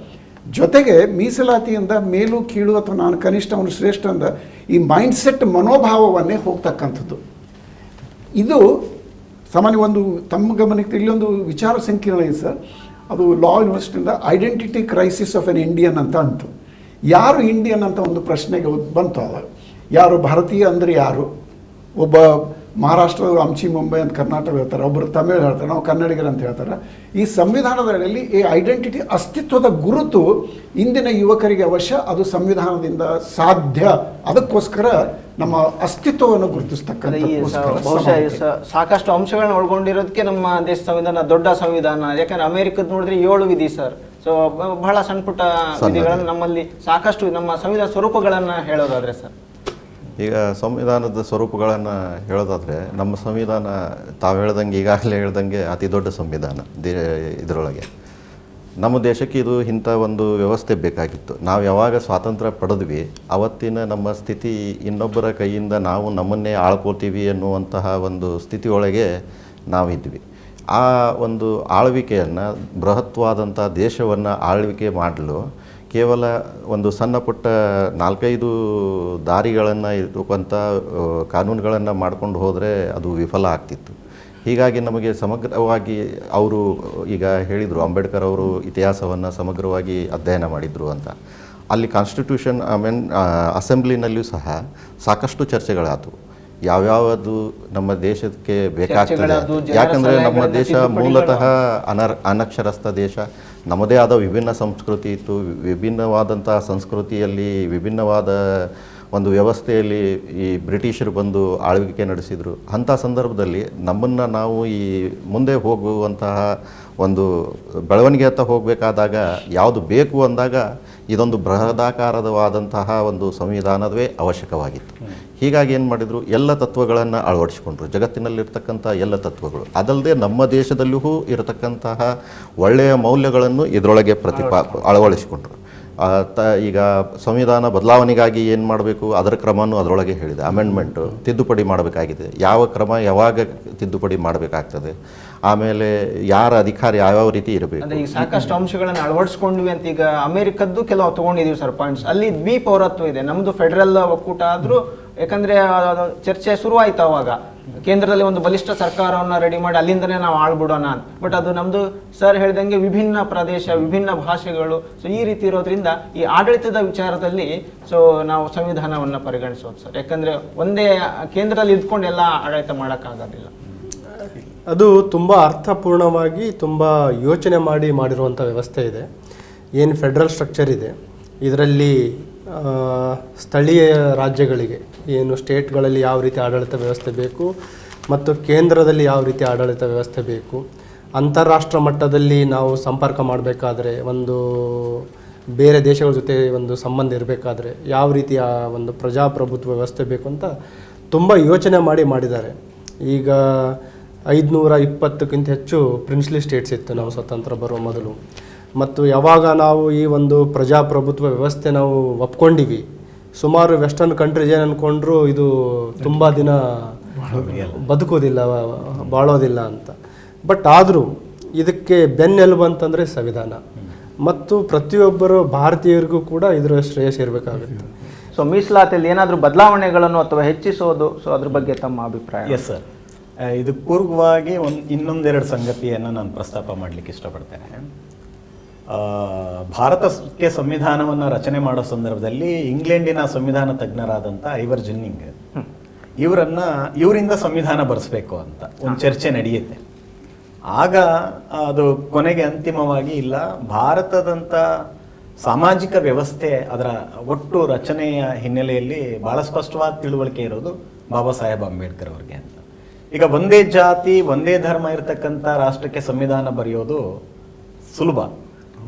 ಜೊತೆಗೆ ಮೀಸಲಾತಿಯಿಂದ ಮೇಲು ಕೀಳು ಅಥವಾ ನಾನು ಕನಿಷ್ಠ ಅವನು ಶ್ರೇಷ್ಠ ಅಂದ ಈ ಮೈಂಡ್ಸೆಟ್ ಮನೋಭಾವವನ್ನೇ ಹೋಗ್ತಕ್ಕಂಥದ್ದು. ಇದು ಸಾಮಾನ್ಯ ಒಂದು ತಮ್ಮ ಗಮನಕ್ಕೆ ಇಲ್ಲೊಂದು ವಿಚಾರ ಸಂಕಿರಣ ಇದೆ ಸರ್. ಅದು ಲಾ ಯೂನಿವರ್ಸಿಟಿಯಿಂದ identity crisis of an Indian ಅಂತ ಅಂತು. ಯಾರು ಇಂಡಿಯನ್ ಅಂತ ಒಂದು ಪ್ರಶ್ನೆಗೆ ಬಂತು. ಅವಾಗ ಯಾರು ಭಾರತೀಯ ಅಂದರೆ ಯಾರು? ಒಬ್ಬ ಮಹಾರಾಷ್ಟ್ರದ ಹಂಚಿ ಮುಂಬೈ ಅಂತ ಕರ್ನಾಟಕ ಹೇಳ್ತಾರೆ, ಒಬ್ಬರು ತಮಿಳು ಹೇಳ್ತಾರೆ, ನಾವು ಕನ್ನಡಿಗರು ಅಂತ ಹೇಳ್ತಾರೆ. ಈ ಸಂವಿಧಾನದಲ್ಲಿ ಈ ಐಡೆಂಟಿಟಿ ಅಸ್ತಿತ್ವದ ಗುರುತು ಇಂದಿನ ಯುವಕರಿಗೆ ಅವಶ್ಯ, ಅದು ಸಂವಿಧಾನದಿಂದ ಸಾಧ್ಯ. ಅದಕ್ಕೋಸ್ಕರ ನಮ್ಮ ಅಸ್ತಿತ್ವವನ್ನು ಗುರುತಿಸ್ತಕ್ಕಂಥ ಸಾಕಷ್ಟು ಅಂಶಗಳನ್ನ ಒಳಗೊಂಡಿರೋದಕ್ಕೆ ನಮ್ಮ ದೇಶ ಸಂವಿಧಾನ ದೊಡ್ಡ ಸಂವಿಧಾನ. ಯಾಕಂದ್ರೆ ಅಮೆರಿಕದ ನೋಡಿದ್ರೆ 7 ವಿಧಿ ಸರ್. ಸೊ ಬಹಳ ಸಣ್ಣ ಪುಟ್ಟ ವಿಧಿಗಳನ್ನು ನಮ್ಮಲ್ಲಿ ಸಾಕಷ್ಟು ನಮ್ಮ ಸಂವಿಧಾನ ಸ್ವರೂಪಗಳನ್ನು ಹೇಳೋದಾದ್ರೆ ಸರ್, ಈಗ ಸಂವಿಧಾನದ ಸ್ವರೂಪಗಳನ್ನು ಹೇಳೋದಾದರೆ ನಮ್ಮ ಸಂವಿಧಾನ ತಾವು ಹೇಳ್ದಂಗೆ ಈಗಾಗಲೇ ಹೇಳ್ದಂಗೆ ಅತಿ ದೊಡ್ಡ ಸಂವಿಧಾನ ಇದರೊಳಗೆ. ನಮ್ಮ ದೇಶಕ್ಕೆ ಇದು ಇಂಥ ಒಂದು ವ್ಯವಸ್ಥೆ ಬೇಕಾಗಿತ್ತು. ನಾವು ಯಾವಾಗ ಸ್ವಾತಂತ್ರ್ಯ ಪಡೆದ್ವಿ ಅವತ್ತಿನ ನಮ್ಮ ಸ್ಥಿತಿ ಇನ್ನೊಬ್ಬರ ಕೈಯಿಂದ ನಾವು ನಮ್ಮನ್ನೇ ಆಳ್ಕೋತೀವಿ ಅನ್ನುವಂತಹ ಒಂದು ಸ್ಥಿತಿಯೊಳಗೆ ನಾವಿದ್ವಿ. ಆ ಒಂದು ಆಳ್ವಿಕೆಯನ್ನು, ಬೃಹತ್ವಾದಂಥ ದೇಶವನ್ನು ಆಳ್ವಿಕೆ ಮಾಡಲು ಕೇವಲ ಒಂದು ಸಣ್ಣ ಪುಟ್ಟ 4-5 ದಾರಿಗಳನ್ನು ಇರುವಂಥ ಕಾನೂನುಗಳನ್ನು ಮಾಡ್ಕೊಂಡು ಹೋದರೆ ಅದು ವಿಫಲ ಆಗ್ತಿತ್ತು. ಹೀಗಾಗಿ ನಮಗೆ ಸಮಗ್ರವಾಗಿ ಅವರು ಈಗ ಹೇಳಿದರು, ಅಂಬೇಡ್ಕರ್ ಅವರು ಇತಿಹಾಸವನ್ನು ಸಮಗ್ರವಾಗಿ ಅಧ್ಯಯನ ಮಾಡಿದರು ಅಂತ. ಅಲ್ಲಿ ಕಾನ್ಸ್ಟಿಟ್ಯೂಷನ್ ಅಸೆಂಬ್ಲಿನಲ್ಲಿಯೂ ಸಹ ಸಾಕಷ್ಟು ಚರ್ಚೆಗಳಾದವು. ಯಾವ್ಯಾವುದು ನಮ್ಮ ದೇಶಕ್ಕೆ ಬೇಕಾಗ್ತದೆ. ಯಾಕಂದರೆ ನಮ್ಮ ದೇಶ ಮೂಲತಃ ಅನಕ್ಷರಸ್ಥ ದೇಶ. ನಮ್ಮದೇ ಆದ ವಿಭಿನ್ನ ಸಂಸ್ಕೃತಿ ಇತ್ತು. ವಿಭಿನ್ನವಾದಂಥ ಸಂಸ್ಕೃತಿಯಲ್ಲಿ ವಿಭಿನ್ನವಾದ ಒಂದು ವ್ಯವಸ್ಥೆಯಲ್ಲಿ ಈ ಬ್ರಿಟಿಷರು ಬಂದು ಆಳ್ವಿಕೆ ನಡೆಸಿದರು. ಅಂಥ ಸಂದರ್ಭದಲ್ಲಿ ನಮ್ಮನ್ನು ನಾವು ಈ ಮುಂದೆ ಹೋಗುವಂತಹ ಒಂದು ಬೆಳವಣಿಗೆಯತ್ತ ಹೋಗಬೇಕಾದಾಗ ಯಾವುದು ಬೇಕು ಅಂದಾಗ ಇದೊಂದು ಬೃಹದಾಕಾರವಾದಂತಹ ಒಂದು ಸಂವಿಧಾನವೇ ಅವಶ್ಯಕವಾಗಿತ್ತು. ಹೀಗಾಗಿ ಏನು ಮಾಡಿದರು, ಎಲ್ಲ ತತ್ವಗಳನ್ನು ಅಳವಡಿಸಿಕೊಂಡ್ರು, ಜಗತ್ತಿನಲ್ಲಿರ್ತಕ್ಕಂಥ ಎಲ್ಲ ತತ್ವಗಳು. ಅದಲ್ಲದೆ ನಮ್ಮ ದೇಶದಲ್ಲಿಯೂ ಇರತಕ್ಕಂತಹ ಒಳ್ಳೆಯ ಮೌಲ್ಯಗಳನ್ನು ಇದರೊಳಗೆ ಅಳವಡಿಸಿಕೊಂಡ್ರು. ಈಗ ಸಂವಿಧಾನ ಬದಲಾವಣೆಗಾಗಿ ಏನು ಮಾಡಬೇಕು ಅದರ ಕ್ರಮನೂ ಅದರೊಳಗೆ ಹೇಳಿದೆ. ಅಮೆಂಡ್ಮೆಂಟು, ತಿದ್ದುಪಡಿ ಮಾಡಬೇಕಾಗಿದೆ. ಯಾವ ಕ್ರಮ ಯಾವಾಗ ತಿದ್ದುಪಡಿ ಮಾಡಬೇಕಾಗ್ತದೆ, ಆಮೇಲೆ ಯಾರ ಅಧಿಕಾರ ಯಾವ್ಯಾವ ರೀತಿ ಇರಬೇಕು. ಅಂದ್ರೆ ಈಗ ಸಾಕಷ್ಟು ಅಂಶಗಳನ್ನು ಅಳವಡಿಸ್ಕೊಂಡ್ವಿ ಅಂತ ಈಗ ಅಮೆರಿಕದ್ದು ಕೆಲವು ತಗೊಂಡಿದೀವಿ ಸರ್ ಪಾಯಿಂಟ್ಸ್. ಅಲ್ಲಿ ದ್ವಿಪೌರತ್ವ ಇದೆ, ನಮ್ದು ಫೆಡರಲ್ ಒಕ್ಕೂಟ ಆದ್ರೂ ಯಾಕಂದ್ರೆ ಚರ್ಚೆ ಶುರುವಾಯ್ತು ಅವಾಗ ಕೇಂದ್ರದಲ್ಲಿ ಒಂದು ಬಲಿಷ್ಠ ಸರ್ಕಾರವನ್ನ ರೆಡಿ ಮಾಡಿ ಅಲ್ಲಿಂದನೇ ನಾವು ಆಳ್ಬಿಡೋಣ ಅಂತ. ಬಟ್ ಅದು ನಮ್ದು ಸರ್ ಹೇಳಿದಂಗೆ ವಿಭಿನ್ನ ಪ್ರದೇಶ, ವಿಭಿನ್ನ ಭಾಷೆಗಳು, ಸೊ ಈ ರೀತಿ ಇರೋದ್ರಿಂದ ಈ ಆಡಳಿತದ ವಿಚಾರದಲ್ಲಿ ಸೊ ನಾವು ಸಂವಿಧಾನವನ್ನ ಪರಿಗಣಿಸೋದು ಸರ್. ಯಾಕಂದ್ರೆ ಒಂದೇ ಕೇಂದ್ರದಲ್ಲಿ ಇದ್ಕೊಂಡು ಎಲ್ಲ ಆಡಳಿತ ಮಾಡೋಕ್ಕಾಗೋದಿಲ್ಲ. ಅದು ತುಂಬ ಅರ್ಥಪೂರ್ಣವಾಗಿ ತುಂಬ ಯೋಚನೆ ಮಾಡಿರುವಂಥ ವ್ಯವಸ್ಥೆ ಇದೆ. ಏನು ಫೆಡ್ರಲ್ ಸ್ಟ್ರಕ್ಚರ್ ಇದೆ ಇದರಲ್ಲಿ ಸ್ಥಳೀಯ ರಾಜ್ಯಗಳಿಗೆ ಏನು ಸ್ಟೇಟ್ಗಳಲ್ಲಿ ಯಾವ ರೀತಿ ಆಡಳಿತ ವ್ಯವಸ್ಥೆ ಬೇಕು ಮತ್ತು ಕೇಂದ್ರದಲ್ಲಿ ಯಾವ ರೀತಿ ಆಡಳಿತ ವ್ಯವಸ್ಥೆ ಬೇಕು, ಅಂತಾರಾಷ್ಟ್ರ ಮಟ್ಟದಲ್ಲಿ ನಾವು ಸಂಪರ್ಕ ಮಾಡಬೇಕಾದ್ರೆ, ಒಂದು ಬೇರೆ ದೇಶಗಳ ಜೊತೆ ಒಂದು ಸಂಬಂಧ ಇರಬೇಕಾದ್ರೆ ಯಾವ ರೀತಿಯ ಒಂದು ಪ್ರಜಾಪ್ರಭುತ್ವ ವ್ಯವಸ್ಥೆ ಬೇಕು ಅಂತ ತುಂಬ ಯೋಚನೆ ಮಾಡಿದ್ದಾರೆ. ಈಗ 520ಕ್ಕಿಂತ ಹೆಚ್ಚು ಪ್ರಿನ್ಸ್ಲಿ ಸ್ಟೇಟ್ಸ್ ಇತ್ತು ನಾವು ಸ್ವತಂತ್ರ ಬರುವ ಮೊದಲು. ಮತ್ತು ಯಾವಾಗ ನಾವು ಈ ಒಂದು ಪ್ರಜಾಪ್ರಭುತ್ವ ವ್ಯವಸ್ಥೆ ನಾವು ಒಪ್ಕೊಂಡಿವಿ, ಸುಮಾರು ವೆಸ್ಟರ್ನ್ ಕಂಟ್ರೀಸ್ ಏನು ಅಂದ್ಕೊಂಡ್ರು ಇದು ತುಂಬ ದಿನ ಬದುಕೋದಿಲ್ಲ, ಬಾಳೋದಿಲ್ಲ ಅಂತ. ಬಟ್ ಆದರೂ ಇದಕ್ಕೆ ಬೆನ್ನೆಲುಬು ಅಂತಂದರೆ ಸಂವಿಧಾನ, ಮತ್ತು ಪ್ರತಿಯೊಬ್ಬರು ಭಾರತೀಯರಿಗೂ ಕೂಡ ಇದರ ಶ್ರೇಯಸ್ ಇರಬೇಕಾಗುತ್ತೆ. ಸೊ ಮೀಸಲಾತಿಯಲ್ಲಿ ಏನಾದರೂ ಬದಲಾವಣೆಗಳನ್ನು ಅಥವಾ ಹೆಚ್ಚಿಸೋದು, ಸೊ ಅದ್ರ ಬಗ್ಗೆ ತಮ್ಮ ಅಭಿಪ್ರಾಯ? ಎಸ್ ಸರ್, ಇದು ಪೂರ್ವವಾಗಿ ಇನ್ನೊಂದೆರಡು ಸಂಗತಿಯನ್ನು ನಾನು ಪ್ರಸ್ತಾಪ ಮಾಡಲಿಕ್ಕೆ ಇಷ್ಟಪಡ್ತೇನೆ. ಭಾರತಕ್ಕೆ ಸಂವಿಧಾನವನ್ನು ರಚನೆ ಮಾಡೋ ಸಂದರ್ಭದಲ್ಲಿ ಇಂಗ್ಲೆಂಡಿನ ಸಂವಿಧಾನ ತಜ್ಞರಾದಂಥ ಐವರ್ ಜೆನ್ನಿಂಗ್ ಇವರಿಂದ ಸಂವಿಧಾನ ಬರೆಸ್ಬೇಕು ಅಂತ ಒಂದು ಚರ್ಚೆ ನಡೆಯುತ್ತೆ. ಆಗ ಅದು ಕೊನೆಗೆ ಅಂತಿಮವಾಗಿ ಇಲ್ಲ, ಭಾರತದಂಥ ಸಾಮಾಜಿಕ ವ್ಯವಸ್ಥೆ ಅದರ ಒಟ್ಟು ರಚನೆಯ ಹಿನ್ನೆಲೆಯಲ್ಲಿ ಬಹಳ ಸ್ಪಷ್ಟವಾದ ತಿಳುವಳಿಕೆ ಇರೋದು ಬಾಬಾ ಸಾಹೇಬ್ ಅಂಬೇಡ್ಕರ್ ಅವ್ರಿಗೆ ಅಂತ. ಈಗ ಒಂದೇ ಜಾತಿ ಒಂದೇ ಧರ್ಮ ಇರತಕ್ಕಂಥ ರಾಷ್ಟ್ರಕ್ಕೆ ಸಂವಿಧಾನ ಬರೆಯೋದು ಸುಲಭ,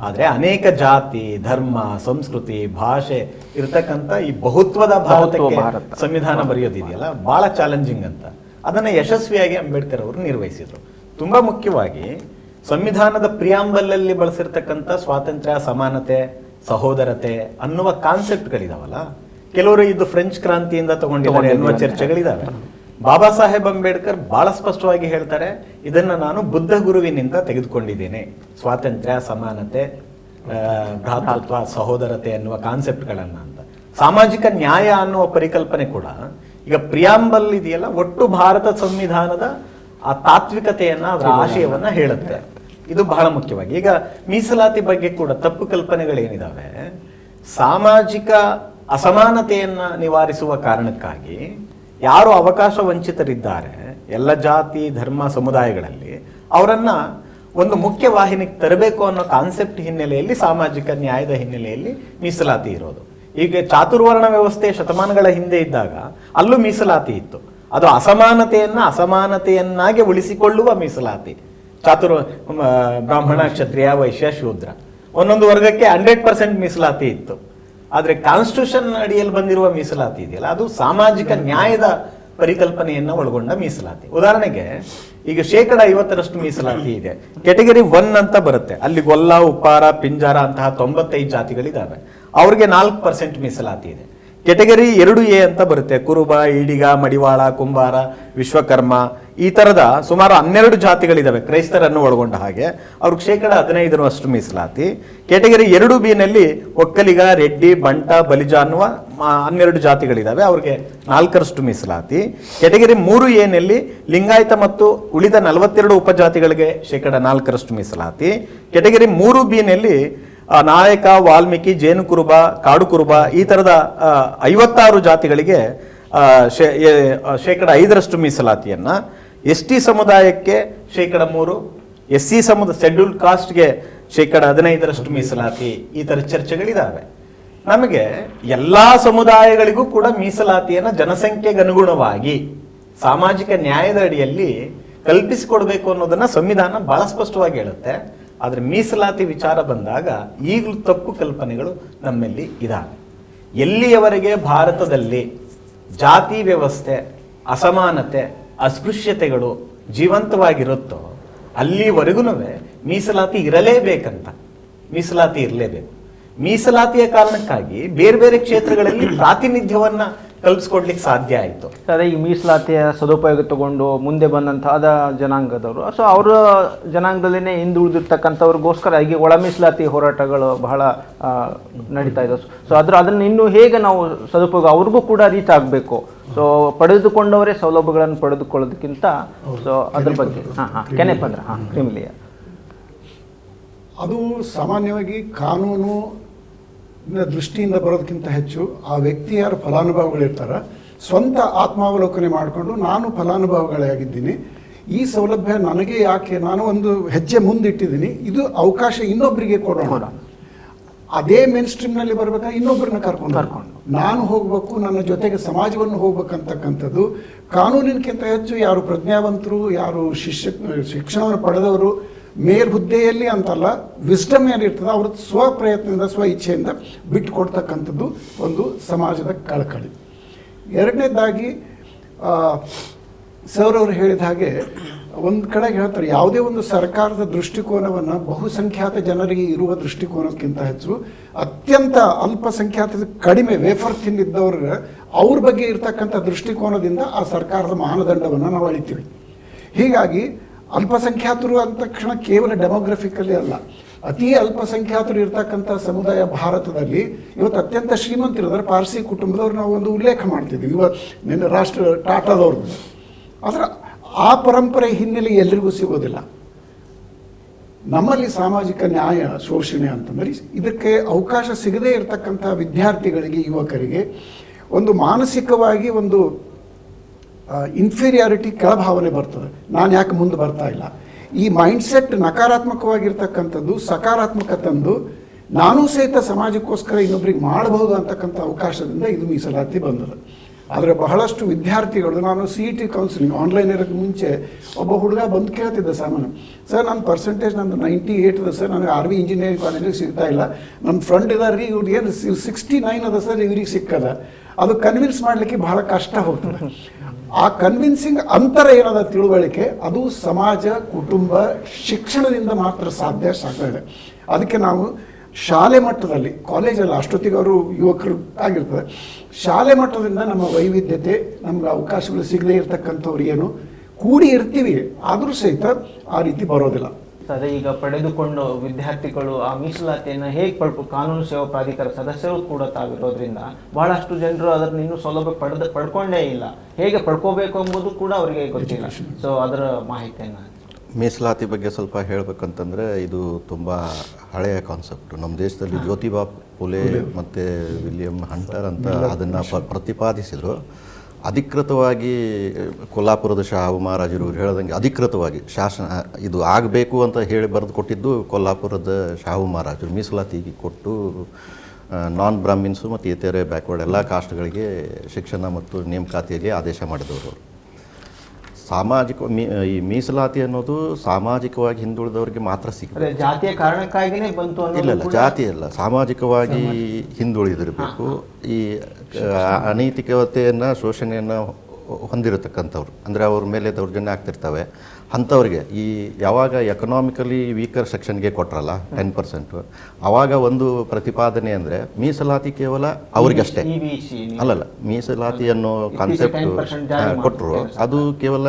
ಆದರೆ ಅನೇಕ ಜಾತಿ, ಧರ್ಮ, ಸಂಸ್ಕೃತಿ, ಭಾಷೆ ಇರತಕ್ಕಂಥ ಈ ಬಹುತ್ವದ ಭಾರತಕ್ಕೆ ಸಂವಿಧಾನ ಬರೆಯೋದಿದೆಯಲ್ಲ ಬಹಳ ಚಾಲೆಂಜಿಂಗ್ ಅಂತ. ಅದನ್ನ ಯಶಸ್ವಿಯಾಗಿ ಅಂಬೇಡ್ಕರ್ ಅವರು ನಿರ್ವಹಿಸಿದ್ರು. ತುಂಬಾ ಮುಖ್ಯವಾಗಿ ಸಂವಿಧಾನದ ಪ್ರಿಯಾಂಬಲಲ್ಲಿ ಬಳಸಿರ್ತಕ್ಕಂಥ ಸ್ವಾತಂತ್ರ್ಯ, ಸಮಾನತೆ, ಸಹೋದರತೆ ಅನ್ನುವ ಕಾನ್ಸೆಪ್ಟ್ಗಳಿದಾವಲ್ಲ, ಕೆಲವರು ಇದು ಫ್ರೆಂಚ್ ಕ್ರಾಂತಿಯಿಂದ ತಗೊಂಡಿದ್ದಾರೆ ಎನ್ನುವ ಚರ್ಚೆಗಳಿದಾವೆ. ಬಾಬಾ ಸಾಹೇಬ್ ಅಂಬೇಡ್ಕರ್ ಬಹಳ ಸ್ಪಷ್ಟವಾಗಿ ಹೇಳ್ತಾರೆ, ಇದನ್ನ ನಾನು ಬುದ್ಧ ಗುರುವಿನಿಂದ ತೆಗೆದುಕೊಂಡಿದ್ದೇನೆ. ಸ್ವಾತಂತ್ರ್ಯ, ಸಮಾನತೆ, ಭ್ರಾತೃತ್ವ, ಸಹೋದರತೆ ಅನ್ನುವ ಕಾನ್ಸೆಪ್ಟ್ಗಳನ್ನ ಅಂತ. ಸಾಮಾಜಿಕ ನ್ಯಾಯ ಅನ್ನುವ ಪರಿಕಲ್ಪನೆ ಕೂಡ ಈಗ ಪ್ರಿಯಾಂಬಲ್ ಇದೆಯಲ್ಲ, ಒಟ್ಟು ಭಾರತ ಸಂವಿಧಾನದ ಆ ತಾತ್ವಿಕತೆಯನ್ನ, ಅದರ ಆಶಯವನ್ನ ಹೇಳುತ್ತೆ. ಇದು ಬಹಳ ಮುಖ್ಯವಾಗಿ. ಈಗ ಮೀಸಲಾತಿ ಬಗ್ಗೆ ಕೂಡ ತಪ್ಪು ಕಲ್ಪನೆಗಳೇನಿದಾವೆ, ಸಾಮಾಜಿಕ ಅಸಮಾನತೆಯನ್ನ ನಿವಾರಿಸುವ ಕಾರಣಕ್ಕಾಗಿ ಯಾರು ಅವಕಾಶ ವಂಚಿತರಿದ್ದಾರೆ ಎಲ್ಲ ಜಾತಿ, ಧರ್ಮ, ಸಮುದಾಯಗಳಲ್ಲಿ ಅವರನ್ನ ಒಂದು ಮುಖ್ಯ ವಾಹಿನಿಗೆ ತರಬೇಕು ಅನ್ನೋ ಕಾನ್ಸೆಪ್ಟ್ ಹಿನ್ನೆಲೆಯಲ್ಲಿ, ಸಾಮಾಜಿಕ ನ್ಯಾಯದ ಹಿನ್ನೆಲೆಯಲ್ಲಿ ಮೀಸಲಾತಿ ಇರೋದು. ಈಗ ಚಾತುರ್ವರ್ಣ ವ್ಯವಸ್ಥೆ ಶತಮಾನಗಳ ಹಿಂದೆ ಇದ್ದಾಗ ಅಲ್ಲೂ ಮೀಸಲಾತಿ ಇತ್ತು. ಅದು ಅಸಮಾನತೆಯನ್ನಾಗಿ ಉಳಿಸಿಕೊಳ್ಳುವ ಮೀಸಲಾತಿ. ಬ್ರಾಹ್ಮಣ, ಕ್ಷತ್ರಿಯ, ವೈಶ್ಯ, ಶೂದ್ರ ಒಂದೊಂದು ವರ್ಗಕ್ಕೆ 100% ಮೀಸಲಾತಿ ಇತ್ತು. ಆದರೆ ಕಾನ್ಸ್ಟಿಟ್ಯೂಷನ್ ಅಡಿಯಲ್ಲಿ ಬಂದಿರುವ ಮೀಸಲಾತಿ ಇದೆಯಲ್ಲ, ಅದು ಸಾಮಾಜಿಕ ನ್ಯಾಯದ ಪರಿಕಲ್ಪನೆಯನ್ನ ಒಳಗೊಂಡ ಮೀಸಲಾತಿ. ಉದಾಹರಣೆಗೆ ಈಗ 50% ಮೀಸಲಾತಿ ಇದೆ. ಕೆಟಗರಿ 1 ಅಂತ ಬರುತ್ತೆ, ಅಲ್ಲಿ ಗೊಲ್ಲ, ಉಪ್ಪಾರ, ಪಿಂಜಾರ ಅಂತಹ 95 ಜಾತಿಗಳಿದಾವೆ, ಅವ್ರಿಗೆ 4% ಮೀಸಲಾತಿ ಇದೆ. ಕೆಟಗರಿ 2A ಅಂತ ಬರುತ್ತೆ, ಕುರುಬ, ಈಡಿಗ, ಮಡಿವಾಳ, ಕುಂಬಾರ, ವಿಶ್ವಕರ್ಮ, ಈ ತರದ ಸುಮಾರು 12 ಜಾತಿಗಳಿದಾವೆ ಕ್ರೈಸ್ತರನ್ನು ಒಳಗೊಂಡ ಹಾಗೆ, ಅವ್ರಿಗೆ 15% ಮೀಸಲಾತಿ. ಕೆಟಗರಿ 2B ನಲ್ಲಿ ಒಕ್ಕಲಿಗ, ರೆಡ್ಡಿ, ಬಂಟ, ಬಲಿಜ ಅನ್ನುವ 12 ಜಾತಿಗಳಿದಾವೆ, ಅವ್ರಿಗೆ 4% ಮೀಸಲಾತಿ. ಕೆಟಗರಿ 3A ನಲ್ಲಿ ಲಿಂಗಾಯತ ಮತ್ತು ಉಳಿದ 42 ಉಪಜಾತಿಗಳಿಗೆ 4% ಮೀಸಲಾತಿ. ಕೆಟಗರಿ 3B ನಲ್ಲಿ ನಾಯಕ, ವಾಲ್ಮೀಕಿ, ಜೇನು ಕುರುಬ, ಕಾಡು ಕುರುಬ, ಈ ತರದ 56 ಜಾತಿಗಳಿಗೆ 5% ಮೀಸಲಾತಿಯನ್ನ. ST ಸಮುದಾಯಕ್ಕೆ 3%, SC ಶೆಡ್ಯೂಲ್ಡ್ ಕಾಸ್ಟ್ಗೆ 15% ಮೀಸಲಾತಿ. ಈ ತರ ಚರ್ಚೆಗಳಿದಾವೆ. ನಮಗೆ ಎಲ್ಲಾ ಸಮುದಾಯಗಳಿಗೂ ಕೂಡ ಮೀಸಲಾತಿಯನ್ನ ಜನಸಂಖ್ಯೆಗೆ ಅನುಗುಣವಾಗಿ ಸಾಮಾಜಿಕ ನ್ಯಾಯದ ಅಡಿಯಲ್ಲಿ ಕಲ್ಪಿಸಿಕೊಡ್ಬೇಕು ಅನ್ನೋದನ್ನ ಸಂವಿಧಾನ ಬಹಳ ಸ್ಪಷ್ಟವಾಗಿ ಹೇಳುತ್ತೆ. ಆದರೆ ಮೀಸಲಾತಿ ವಿಚಾರ ಬಂದಾಗ ಈಗಲೂ ತಪ್ಪು ಕಲ್ಪನೆಗಳು ನಮ್ಮಲ್ಲಿ ಇದಾವೆ. ಎಲ್ಲಿಯವರೆಗೆ ಭಾರತದಲ್ಲಿ ಜಾತಿ ವ್ಯವಸ್ಥೆ, ಅಸಮಾನತೆ, ಅಸ್ಪೃಶ್ಯತೆಗಳು ಜೀವಂತವಾಗಿರುತ್ತೋ ಅಲ್ಲಿವರೆಗೂ ಮೀಸಲಾತಿ ಇರಲೇಬೇಕಂತ. ಮೀಸಲಾತಿ ಇರಲೇಬೇಕು. ಮೀಸಲಾತಿಯ ಕಾರಣಕ್ಕಾಗಿ ಬೇರೆ ಬೇರೆ ಕ್ಷೇತ್ರಗಳಲ್ಲಿ ಪ್ರಾತಿನಿಧ್ಯವನ್ನ ಕಲ್ಪಿಸ್ಕೊಡ್ಲಿಕ್ಕೆ ಸಾಧ್ಯ ಆಯಿತು. ಅದೇ ಈ ಮೀಸಲಾತಿಯ ಸದುಪಯೋಗ ತಗೊಂಡು ಮುಂದೆ ಬಂದಂತಹ ಜನಾಂಗದವರು, ಸೊ ಅವರ ಜನಾಂಗದಲ್ಲೇ ಹಿಂದುಳಿದಿರ್ತಕ್ಕಂಥವ್ರಿಗೋಸ್ಕರ ಈಗ ಒಳ ಮೀಸಲಾತಿ ಹೋರಾಟಗಳು ಬಹಳ ನಡೀತಾ ಇದೆ. ಸೊ ಅದನ್ನು ಇನ್ನೂ ಹೇಗೆ ನಾವು ಸದುಪಯೋಗ ಅವ್ರಿಗೂ ಕೂಡ ರೀಚ್ ಆಗಬೇಕು. ಸೊ ಪಡೆದುಕೊಂಡವರೇ ಸೌಲಭ್ಯಗಳನ್ನು ಪಡೆದುಕೊಳ್ಳೋದಕ್ಕಿಂತ ಸೊ ಅದ್ರ ಬಗ್ಗೆ ಕೆನೆಪಂದ್ರ ಕ್ರಿಮಿಲಿಯ ಅದು ಸಾಮಾನ್ಯವಾಗಿ ಕಾನೂನು ದೃಷ್ಟಿಯಿಂದ ಬರೋದಕ್ಕಿಂತ ಹೆಚ್ಚು ಆ ವ್ಯಕ್ತಿ ಯಾರು ಫಲಾನುಭವಿಗಳಿರ್ತಾರ ಸ್ವಂತ ಆತ್ಮಾವಲೋಕನೆ ಮಾಡಿಕೊಂಡು ನಾನು ಫಲಾನುಭವಿಗಳಾಗಿದ್ದೀನಿ, ಈ ಸೌಲಭ್ಯ ನನಗೆ ಯಾಕೆ, ನಾನು ಒಂದು ಹೆಜ್ಜೆ ಮುಂದಿಟ್ಟಿದ್ದೀನಿ, ಇದು ಅವಕಾಶ ಇನ್ನೊಬ್ಬರಿಗೆ ಕೊಡೋಣ. ಅದೇ ಮೇನ್ ಸ್ಟ್ರೀಮ್ನಲ್ಲಿ ಬರ್ಬೇಕಾದ್ರೆ ಇನ್ನೊಬ್ಬರನ್ನ ಕರ್ಕೊಂಡು ನಾನು ಹೋಗ್ಬೇಕು, ನನ್ನ ಜೊತೆಗೆ ಸಮಾಜವನ್ನು ಹೋಗ್ಬೇಕಂತಕ್ಕಂಥದ್ದು ಕಾನೂನಿನಕ್ಕಿಂತ ಹೆಚ್ಚು ಯಾರು ಪ್ರಜ್ಞಾವಂತರು, ಯಾರು ಶಿಕ್ಷಣವನ್ನು ಪಡೆದವರು ಮೇಲ್ ಹುದ್ದೆಯಲ್ಲಿ ಅಂತಲ್ಲ, ವಿಸ್ಡಮ್ ಏನಿರ್ತದೆ ಅವ್ರ ಸ್ವಪ್ರಯತ್ನದಿಂದ ಸ್ವ ಇಚ್ಛೆಯಿಂದ ಬಿಟ್ಟು ಕೊಡ್ತಕ್ಕಂಥದ್ದು ಒಂದು ಸಮಾಜದ ಕಳಕಳಿ. ಎರಡನೇದಾಗಿ ಸರ್ ಅವರು ಹೇಳಿದ ಹಾಗೆ ಒಂದು ಕಡೆ ಹೇಳ್ತಾರೆ, ಯಾವುದೇ ಒಂದು ಸರ್ಕಾರದ ದೃಷ್ಟಿಕೋನವನ್ನು ಬಹುಸಂಖ್ಯಾತ ಜನರಿಗೆ ಇರುವ ದೃಷ್ಟಿಕೋನಕ್ಕಿಂತ ಹೆಚ್ಚು ಅತ್ಯಂತ ಅಲ್ಪಸಂಖ್ಯಾತ ಕಡಿಮೆ ವೇಫರ್ ತಿಂದಿದ್ದವ್ರ ಅವ್ರ ಬಗ್ಗೆ ಇರ್ತಕ್ಕಂಥ ದೃಷ್ಟಿಕೋನದಿಂದ ಆ ಸರ್ಕಾರದ ಮಾನದಂಡವನ್ನು ನಾವು ಅಳಿತೀವಿ. ಹೀಗಾಗಿ ಅಲ್ಪಸಂಖ್ಯಾತರು ಅಂದ ತಕ್ಷಣ ಕೇವಲ ಡೆಮೋಗ್ರಫಿಕಲ್ಲಿ ಅಲ್ಲ, ಅತಿ ಅಲ್ಪಸಂಖ್ಯಾತರು ಇರ್ತಕ್ಕಂಥ ಸಮುದಾಯ ಭಾರತದಲ್ಲಿ ಇವತ್ತು ಅತ್ಯಂತ ಶ್ರೀಮಂತರಿದ್ದಾರೆ. ಪಾರ್ಸಿ ಕುಟುಂಬದವ್ರು ನಾವು ಒಂದು ಉಲ್ಲೇಖ ಮಾಡ್ತಿದ್ದೀವಿ ಇವತ್ತು ನಿನ್ನೆ ರಾಷ್ಟ್ರ ಟಾಟಾದವ್ರದ್ದು. ಆದರೆ ಆ ಪರಂಪರೆ ಹಿನ್ನೆಲೆ ಎಲ್ರಿಗೂ ಸಿಗೋದಿಲ್ಲ. ನಮ್ಮಲ್ಲಿ ಸಾಮಾಜಿಕ ನ್ಯಾಯ ಶೋಷಣೆ ಅಂತಂದರೆ ಇದಕ್ಕೆ ಅವಕಾಶ ಸಿಗದೇ ಇರತಕ್ಕಂಥ ವಿದ್ಯಾರ್ಥಿಗಳಿಗೆ, ಯುವಕರಿಗೆ ಒಂದು ಮಾನಸಿಕವಾಗಿ ಒಂದು ಇನ್ಫೀರಿಯಾರಿಟಿ ಕೆಳಭಾವನೆ ಬರ್ತದೆ. ನಾನು ಯಾಕೆ ಮುಂದೆ ಬರ್ತಾ ಇಲ್ಲ, ಈ ಮೈಂಡ್ಸೆಟ್ ನಕಾರಾತ್ಮಕವಾಗಿರ್ತಕ್ಕಂಥದ್ದು ಸಕಾರಾತ್ಮಕ ತಂದು ನಾನೂ ಸಹಿತ ಸಮಾಜಕ್ಕೋಸ್ಕರ ಇನ್ನೊಬ್ರಿಗೆ ಮಾಡಬಹುದು ಅಂತಕ್ಕಂಥ ಅವಕಾಶದಿಂದ ಇದು ಮೀಸಲಾತಿ ಬಂದದ. ಆದರೆ ಬಹಳಷ್ಟು ವಿದ್ಯಾರ್ಥಿಗಳು, ನಾನು CET ಕೌನ್ಸಿಲಿಂಗ್ ಆನ್ಲೈನ್ ಇರೋಕ್ಕೆ ಮುಂಚೆ ಒಬ್ಬ ಹುಡುಗ ಬಂದು ಕೇಳ್ತಿದ್ದೆ ಸಾಮಾನ್ಯ, ಸರ್ ನನ್ನ ಪರ್ಸೆಂಟೇಜ್ ನಂದು 98 ಅದ ಸರ್, ನನಗೆ RV ಇಂಜಿನಿಯರಿಂಗ್ ಕಾಲೇಜಿಗೆ ಸಿಗ್ತಾ ಇಲ್ಲ, ನನ್ನ ಫ್ರೆಂಡ್ ಇದಾರೆ ರೀ ಇವ್ರು ಏನು 69 ಅದ ಸರ್, ಇವ್ರಿಗೆ ಸಿಕ್ಕದ. ಅದು ಕನ್ವಿನ್ಸ್ ಮಾಡಲಿಕ್ಕೆ ಬಹಳ ಕಷ್ಟ ಹೋಗ್ತದೆ. ಆ ಕನ್ವಿನ್ಸಿಂಗ್ ಅಂತರ ಏನದ ತಿಳುವಳಿಕೆ ಅದು ಸಮಾಜ, ಕುಟುಂಬ, ಶಿಕ್ಷಣದಿಂದ ಮಾತ್ರ ಸಾಧ್ಯ. ಅದಕ್ಕೆ ನಾವು ಶಾಲೆ ಮಟ್ಟದಲ್ಲಿ, ಕಾಲೇಜಲ್ಲಿ ಅಷ್ಟೊತ್ತಿಗೆ ಅವರು ಯುವಕರು ಆಗಿರ್ತದೆ, ಶಾಲೆ ಮಟ್ಟದಿಂದ ನಮ್ಮ ವೈವಿಧ್ಯತೆ, ನಮ್ಗೆ ಅವಕಾಶಗಳು ಸಿಗದೇ ಇರತಕ್ಕಂಥವ್ರು ಏನು ಕೂಡಿ ಇರ್ತೀವಿ, ಆದರೂ ಸಹಿತ ಆ ರೀತಿ ಬರೋದಿಲ್ಲ. ಅದೇ ಈಗ ಪಡೆದುಕೊಂಡು ವಿದ್ಯಾರ್ಥಿಗಳು ಆ ಮೀಸಲಾತಿಯನ್ನು ಹೇಗೆ ಕಾನೂನು ಸೇವಾ ಪ್ರಾಧಿಕಾರ ಸದಸ್ಯರು ಕೂಡ ತಾವಿರೋದ್ರಿಂದ ಬಹಳಷ್ಟು ಜನರು ಅದನ್ನು ಇನ್ನೂ ಸೌಲಭ್ಯ ಪಡ್ಕೊಂಡೇ ಇಲ್ಲ. ಹೇಗೆ ಪಡ್ಕೋಬೇಕು ಎಂಬುದು ಕೂಡ ಅವರಿಗೆ ಗೊತ್ತಿಲ್ಲ. ಸೊ ಅದರ ಮಾಹಿತಿಯನ್ನು ಮೀಸಲಾತಿ ಬಗ್ಗೆ ಸ್ವಲ್ಪ ಹೇಳಬೇಕಂತಂದರೆ ಇದು ತುಂಬ ಹಳೆಯ ಕಾನ್ಸೆಪ್ಟು. ನಮ್ಮ ದೇಶದಲ್ಲಿ ಜ್ಯೋತಿಬಾ ಫುಲೆ ಮತ್ತು ವಿಲಿಯಂ ಹಂಟರ್ ಅಂತ ಅದನ್ನು ಪ್ರತಿಪಾದಿಸಿದರು. ಅಧಿಕೃತವಾಗಿ ಕೊಲ್ಲಾಪುರದ ಶಾಹು ಮಹಾರಾಜರು ಹೇಳ್ದಂಗೆ ಅಧಿಕೃತವಾಗಿ ಶಾಸನ ಇದು ಆಗಬೇಕು ಅಂತ ಹೇಳಿ ಬರೆದು ಕೊಟ್ಟಿದ್ದು ಕೊಲ್ಲಾಪುರದ ಶಾಹು ಮಹಾರಾಜರು. ಮೀಸಲಾತಿಗೆ ಕೊಟ್ಟು ನಾನ್ ಬ್ರಾಹ್ಮಿನ್ಸು ಮತ್ತು ಇತರೆ ಬ್ಯಾಕ್ವರ್ಡ್ ಎಲ್ಲ ಕಾಸ್ಟ್ಗಳಿಗೆ ಶಿಕ್ಷಣ ಮತ್ತು ನೇಮಕಾತಿಯಲ್ಲಿ ಆದೇಶ ಮಾಡಿದವರು. ಈ ಮೀಸಲಾತಿ ಅನ್ನೋದು ಸಾಮಾಜಿಕವಾಗಿ ಹಿಂದುಳಿದವರಿಗೆ ಮಾತ್ರ ಸಿಗ್ತದೆ. ಜಾತಿಯ ಕಾರಣಕ್ಕಾಗಿಯೇ ಬಂತು? ಇಲ್ಲ, ಜಾತಿ ಅಲ್ಲ, ಸಾಮಾಜಿಕವಾಗಿ ಹಿಂದುಳಿದಿರಬೇಕು. ಈ ಅನೈತಿಕತೆಯನ್ನು, ಶೋಷಣೆಯನ್ನು ಹೊಂದಿರತಕ್ಕಂಥವ್ರು, ಅಂದರೆ ಅವ್ರ ಮೇಲೆ ದೌರ್ಜನ್ಯ ಆಗ್ತಿರ್ತವೆ ಅಂಥವ್ರಿಗೆ ಈ ಯಾವಾಗ ಎಕನಾಮಿಕಲಿ ವೀಕರ್ ಸೆಕ್ಷನ್ಗೆ ಕೊಟ್ರಲ್ಲ 10%, ಆವಾಗ ಒಂದು ಪ್ರತಿಪಾದನೆ ಅಂದರೆ ಮೀಸಲಾತಿ ಕೇವಲ ಅವ್ರಿಗಷ್ಟೇ ಅಲ್ಲಲ್ಲ, ಮೀಸಲಾತಿ ಅನ್ನೋ ಕಾನ್ಸೆಪ್ಟ್ ಕೊಟ್ಟರು ಅದು ಕೇವಲ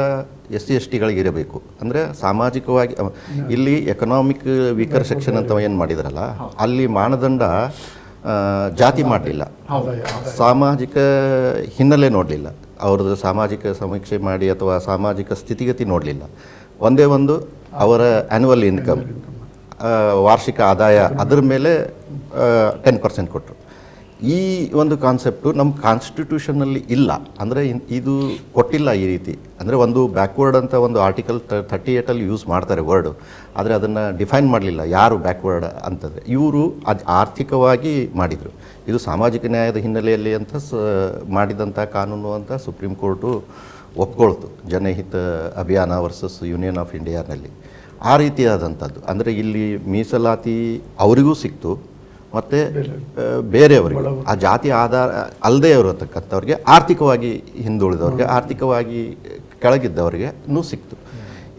SC/ST ಗಳಿಗಿರಬೇಕು. ಅಂದರೆ ಸಾಮಾಜಿಕವಾಗಿ ಇಲ್ಲಿ ಎಕನಾಮಿಕ್ ವೀಕರ್ ಸೆಕ್ಷನ್ ಅಂತ ಏನು ಮಾಡಿದಾರಲ್ಲ, ಅಲ್ಲಿ ಮಾನದಂಡ ಜಾತಿ ಮಾಡಲಿಲ್ಲ, ಸಾಮಾಜಿಕ ಹಿನ್ನೆಲೆ ನೋಡಲಿಲ್ಲ, ಅವ್ರದ್ದು ಸಾಮಾಜಿಕ ಸಮೀಕ್ಷೆ ಮಾಡಿ ಅಥವಾ ಸಾಮಾಜಿಕ ಸ್ಥಿತಿಗತಿ ನೋಡಲಿಲ್ಲ. ಒಂದೇ ಒಂದು ಅವರ ಆ್ಯನ್ಯುವಲ್ ಇನ್ಕಮ್, ವಾರ್ಷಿಕ ಆದಾಯ, ಅದರ ಮೇಲೆ 10% ಕೊಟ್ಟರು. ಈ ಒಂದು ಕಾನ್ಸೆಪ್ಟು ನಮ್ಮ ಕಾನ್ಸ್ಟಿಟ್ಯೂಷನ್ನಲ್ಲಿ ಇಲ್ಲ, ಅಂದರೆ ಇದು ಕೊಟ್ಟಿಲ್ಲ ಈ ರೀತಿ. ಅಂದರೆ ಒಂದು ಬ್ಯಾಕ್ವರ್ಡ್ ಅಂತ ಒಂದು ಆರ್ಟಿಕಲ್ 38 ಯೂಸ್ ಮಾಡ್ತಾರೆ ವರ್ಡು, ಆದರೆ ಅದನ್ನು ಡಿಫೈನ್ ಮಾಡಲಿಲ್ಲ ಯಾರು ಬ್ಯಾಕ್ವರ್ಡ್ ಅಂತಂದರೆ. ಇವರು ಅದು ಆರ್ಥಿಕವಾಗಿ ಮಾಡಿದರು. ಇದು ಸಾಮಾಜಿಕ ನ್ಯಾಯದ ಹಿನ್ನೆಲೆಯಲ್ಲಿ ಅಂತ ಮಾಡಿದಂಥ ಕಾನೂನು ಅಂತ ಸುಪ್ರೀಂ ಕೋರ್ಟು ಒಪ್ಕೊಳ್ತು ಜನಹಿತ ಅಭಿಯಾನ ವರ್ಸಸ್ ಯೂನಿಯನ್ ಆಫ್ ಇಂಡಿಯಾನಲ್ಲಿ. ಆ ರೀತಿಯಾದಂಥದ್ದು ಅಂದರೆ ಇಲ್ಲಿ ಮೀಸಲಾತಿ ಅವರಿಗೂ ಸಿಕ್ತು ಮತ್ತು ಬೇರೆಯವರಿಗೆ, ಆ ಜಾತಿ ಆಧಾರ ಅಲ್ಲದೆ ಇರತಕ್ಕಂಥವ್ರಿಗೆ, ಆರ್ಥಿಕವಾಗಿ ಹಿಂದುಳಿದವ್ರಿಗೆ, ಆರ್ಥಿಕವಾಗಿ ಕೆಳಗಿದ್ದವ್ರಿಗೂ ಸಿಕ್ತು.